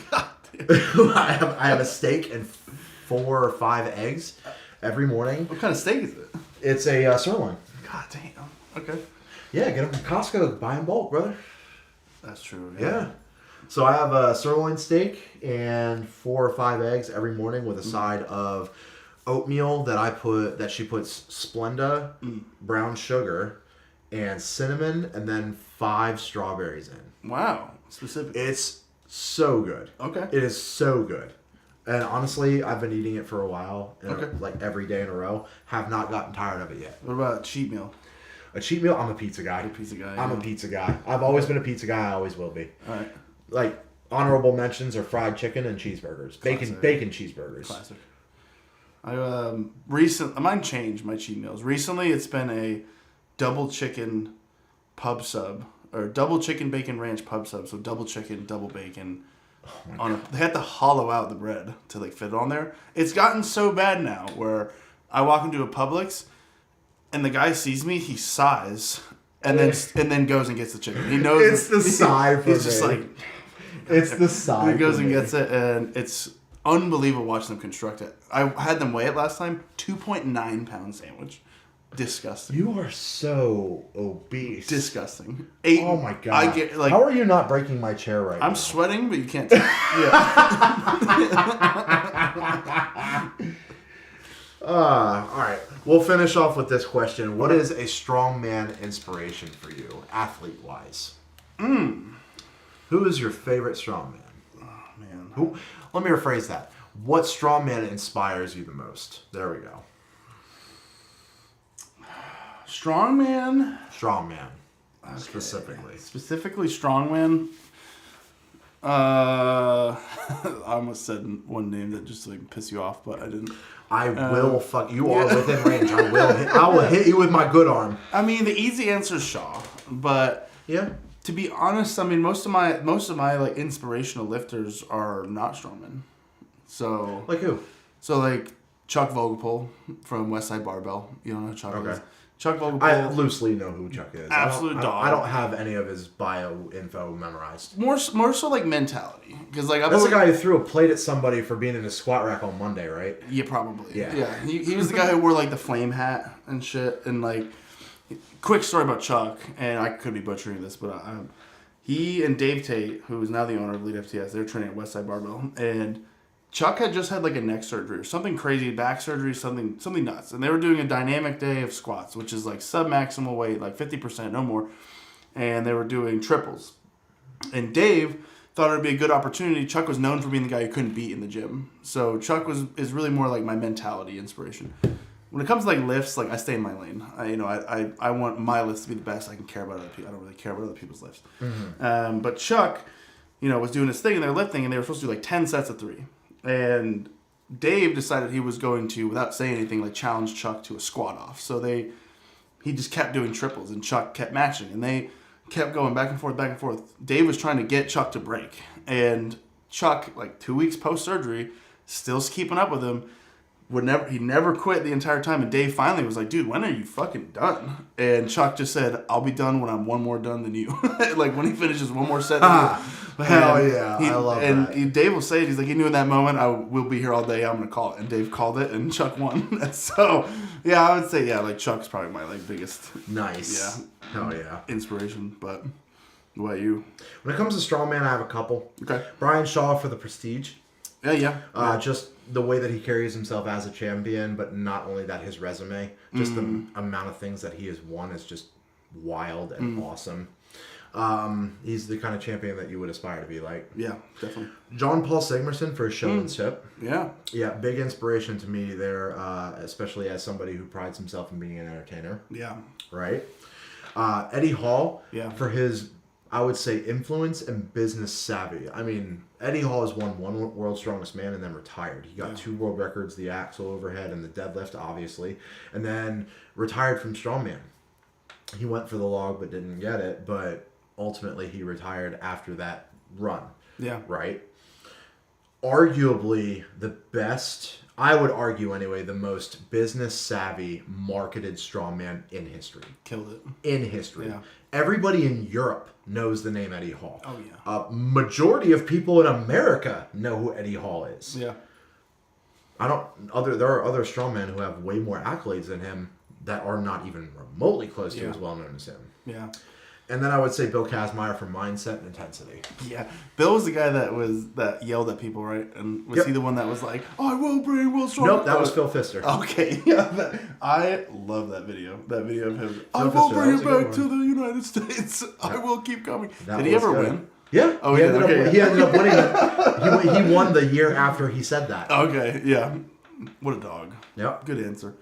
I have a steak and 4 or 5 eggs every morning. What kind of steak is it? It's a sirloin. God damn. Okay. Yeah, get them from Costco. Buy in bulk, brother. That's true. Yeah. So I have a sirloin steak and 4 or 5 eggs every morning with a side of oatmeal that she puts Splenda, brown sugar, and cinnamon, and then 5 strawberries in. Wow. Specific. It's so good. Okay. It is so good. And honestly, I've been eating it for a while, Okay. like every day in a row. Have not gotten tired of it yet. What about cheat meal? A cheat meal, I'm a pizza guy. You're a pizza guy. I'm a pizza guy. I've always been a pizza guy. I always will be. All right. Like, honorable mentions are fried chicken and cheeseburgers. Classic. Bacon cheeseburgers. Classic. Mine changed my cheat meals. Recently, it's been a double chicken pub sub, or double chicken bacon ranch pub sub. So double chicken, double bacon. They had to hollow out the bread to like fit it on there. It's gotten so bad now where I walk into a Publix and the guy sees me, he sighs, and then goes and gets the chicken. He knows It's the sigh for He's me. just like, It's the sigh. he goes for and me. gets it, and it's unbelievable watching them construct it. I had them weigh it last time, 2.9 pound sandwich. Disgusting. You are so obese. Disgusting. Oh my god. I get like. How are you not breaking my chair right now? I'm sweating, but you can't. Yeah. All right. We'll finish off with this question. What is a strongman inspiration for you, athlete-wise? Who is your favorite strongman? Oh man. Who? Let me rephrase that. What strongman inspires you the most? There we go. Strongman. Strongman, Okay. specifically. Strongman. I almost said one name that just like piss you off, but I didn't. I will fuck you. Are within range. I will hit you with my good arm. I mean, the easy answer is Shaw, but Yeah. to be honest, I mean most of my like inspirational lifters are not strongmen. So Like who? So like Chuck Vogelpohl from Westside Barbell. You don't know who Chuck Okay. is? Chuck Vogelpohl. I loosely know who Chuck is. Absolute dog. I don't have any of his bio info memorized. More so like mentality, because like That's the guy who threw a plate at somebody for being in his squat rack on Monday, right? Yeah, probably. Yeah. Yeah. He was the guy who wore like the flame hat and shit. And like, quick story about Chuck, and I could be butchering this, but he and Dave Tate, who is now the owner of Elite FTS, they're training at Westside Barbell, and Chuck had just had like a neck surgery or something crazy, back surgery, something nuts. And they were doing a dynamic day of squats, which is like sub-maximal weight, like 50%, no more. And they were doing triples. And Dave thought it would be a good opportunity. Chuck was known for being the guy who couldn't beat in the gym. So Chuck is really more like my mentality inspiration. When it comes to like lifts, like I stay in my lane. I want my lifts to be the best. I can care about other people. I don't really care about other people's lifts. Mm-hmm. But Chuck, was doing his thing and they're lifting and they were supposed to do like 10 sets of 3. And Dave decided he was going to, without saying anything, like challenge Chuck to a squat off. So he just kept doing triples and Chuck kept matching. And they kept going back and forth, back and forth. Dave was trying to get Chuck to break. And Chuck, like 2 weeks post-surgery, still keeping up with him. He never quit the entire time. And Dave finally was like, dude, when are you fucking done? And Chuck just said, I'll be done when I'm one more done than you. Like when he finishes one more set than you. Hell yeah. I love that. And Dave will say it. He's like, he knew in that moment, I will be here all day. I'm going to call it. And Dave called it and Chuck won. So, yeah, I would say, like Chuck's probably my like biggest Nice. Hell yeah. inspiration. But what about you? When it comes to strongman, I have a couple. Okay. Brian Shaw for the Prestige. Yeah. Just the way that he carries himself as a champion, but not only that, his resume, just the amount of things that he has won is just wild and awesome. He's the kind of champion that you would aspire to be like. Yeah, definitely. John Paul Sigmarsson for his showmanship. Yeah. Yeah, big inspiration to me there, especially as somebody who prides himself in being an entertainer. Yeah. Right? Eddie Hall for his, I would say, influence and business savvy. I mean, Eddie Hall has won one World's Strongest Man and then retired. He got 2 world records, the axle overhead and the deadlift, obviously, and then retired from strongman. He went for the log but didn't get it, but ultimately he retired after that run. Yeah. Right? Arguably the best, I would argue anyway, the most business savvy marketed strongman in history. Killed it. In history. Yeah. Everybody in Europe knows the name Eddie Hall. Oh, yeah. A majority of people in America know who Eddie Hall is. Yeah. There are other strongmen who have way more accolades than him that are not even remotely close to as well known as him. Yeah. And then I would say Bill Kazmaier for mindset and intensity. Yeah. Bill was the guy that yelled at people, right? And was he the one that was like, I will bring Will Strong? Nope, that was Phil Pfister. Okay. Yeah. I love that video. That video of him. I will Pfister, bring it back to the United States. I will keep coming. Did he ever win? Yeah. Oh, he ended up winning. He won the year after he said that. Okay. Yeah. What a dog. Yep. Good answer.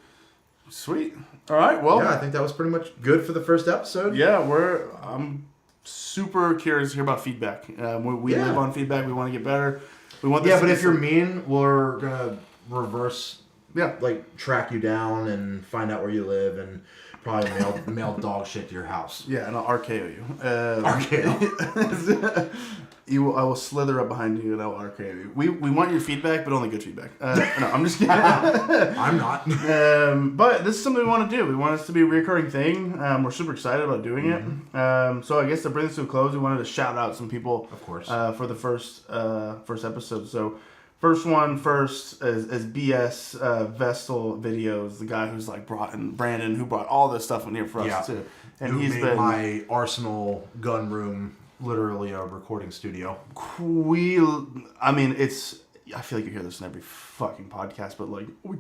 Sweet. All right. Well. Yeah, I think that was pretty much good for the first episode. Yeah, I'm super curious to hear about feedback. We live on feedback. We want to get better. We want. Yeah, but if you're mean, we're gonna reverse. Yeah. Like track you down and find out where you live and probably mail dog shit to your house. Yeah, and I'll RKO you. RKO. I will slither up behind you and I will RKO you. We want your feedback, but only good feedback. No, I'm just kidding. I'm not. But this is something we want to do. We want this to be a recurring thing. We're super excited about doing it. So I guess to bring this to a close, we wanted to shout out some people, of course, for the first episode. So first is BS Vestal Videos, the guy who's like Brandon, who brought all this stuff in here for us too. And he's been my Arsenal gun room. Literally a recording studio. I feel like you hear this in every fucking podcast, but like we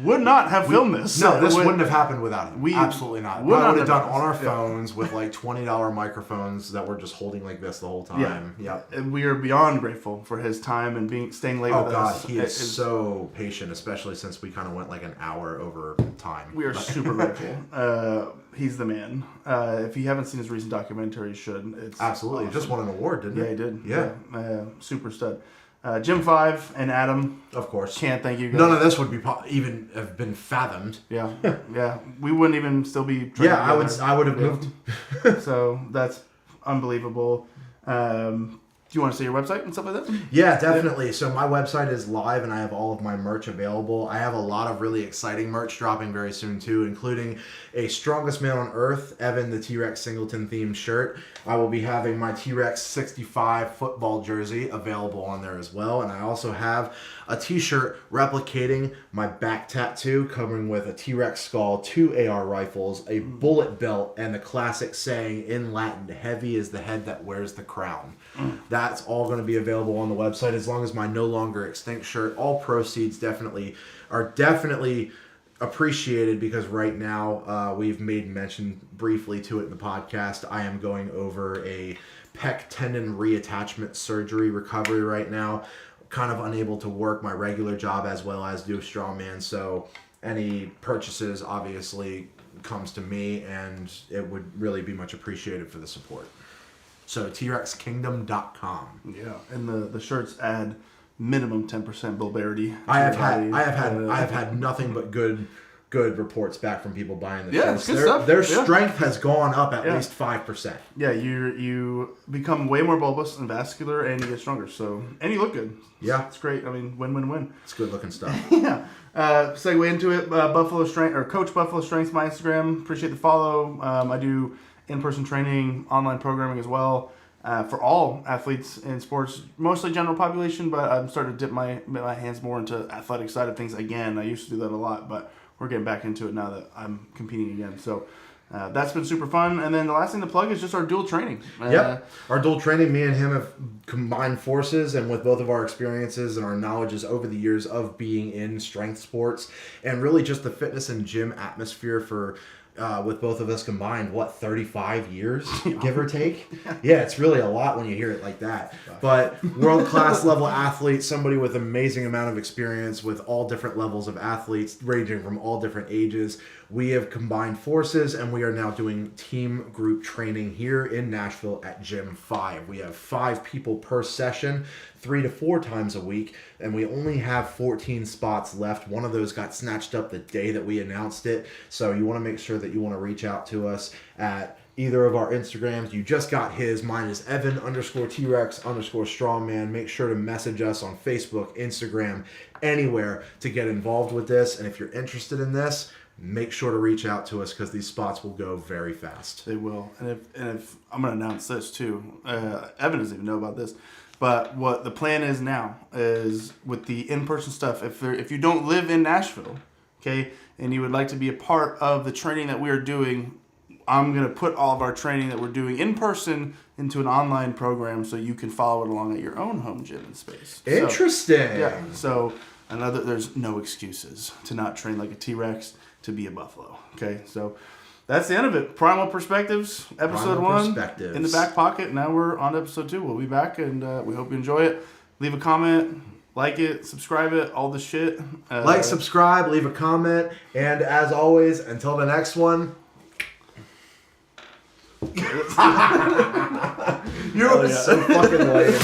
would not have filmed this. No, this wouldn't have happened without him. Absolutely not. We would have done on our phones with like $20 microphones that we're just holding like this the whole time. Yeah. And we are beyond grateful for his time and staying late with us. Oh God, he is so patient, especially since we kind of went like an hour over time. We are super grateful. He's the man. If you haven't seen his recent documentary, you should. It's absolutely. Awesome. He just won an award, didn't he? Yeah, he did. Yeah. Super stud. Jim 5 and Adam. Of course. Can't thank you guys. None of this would be even have been fathomed. Yeah. Yeah. We wouldn't even still be trying I would have moved. So that's unbelievable. Do you want to say your website and stuff like that? Yeah, definitely. Yeah. So my website is live and I have all of my merch available. I have a lot of really exciting merch dropping very soon too, including a Strongest Man on Earth, Evan the T-Rex Singleton themed shirt. I will be having my T-Rex 65 football jersey available on there as well. And I also have a t-shirt replicating my back tattoo, covering with a T-Rex skull, 2 AR rifles, a bullet belt, and the classic saying in Latin, heavy is the head that wears the crown. That's all going to be available on the website, as long as my No Longer Extinct shirt. All proceeds are definitely appreciated, because right now we've made mention briefly to it in the podcast. I am going over a pec tendon reattachment surgery recovery right now. Kind of unable to work my regular job as well as do strongman, so any purchases obviously comes to me, and it would really be much appreciated for the support. So TRXKingdom.com. Yeah, and the shirts add minimum 10% Bilberity. I have had nothing but good reports back from people buying the shirts. Good stuff. Their strength has gone up at least 5%. Yeah, you become way more bulbous and vascular, and you get stronger. And you look good. Yeah, it's great. I mean, win. It's good looking stuff. Yeah. Segue into it. Buffalo Strength, or Coach Buffalo Strength's my Instagram. Appreciate the follow. I do in-person training, online programming as well, for all athletes in sports, mostly general population, but I'm starting to dip my hands more into athletic side of things again. I used to do that a lot, but we're getting back into it now that I'm competing again. So that's been super fun. And then the last thing to plug is just our dual training. Our dual training, me and him have combined forces, and with both of our experiences and our knowledges over the years of being in strength sports and really just the fitness and gym atmosphere for with both of us combined, 35 years, give or take? Yeah, it's really a lot when you hear it like that. But world-class level athlete, somebody with amazing amount of experience with all different levels of athletes, ranging from all different ages. we have combined forces and we are now doing team group training here in Nashville at Gym 5. We have 5 people per session, 3 to 4 times a week, and we only have 14 spots left. One of those got snatched up the day that we announced it, so you want to make sure that you want to reach out to us at either of our Instagrams. You just got his. Mine is Evan_T-Rex_strongman. Make sure to message us on Facebook, Instagram, anywhere to get involved with this. And if you're interested in this, make sure to reach out to us because these spots will go very fast. They will. And if I'm going to announce this too. Evan doesn't even know about this. But what the plan is now is with the in-person stuff, if you don't live in Nashville, okay, and you would like to be a part of the training that we are doing, I'm going to put all of our training that we're doing in person into an online program so you can follow it along at your own home gym and space. Interesting. So there's no excuses to not train like a T-Rex to be a buffalo. Okay, so that's the end of it. Primal Perspectives, episode 1 in the back pocket. Now we're on episode 2. We'll be back, and we hope you enjoy it. Leave a comment, like it, subscribe it, all the shit. Like, subscribe, leave a comment, and as always, until the next one. You're so fucking lame.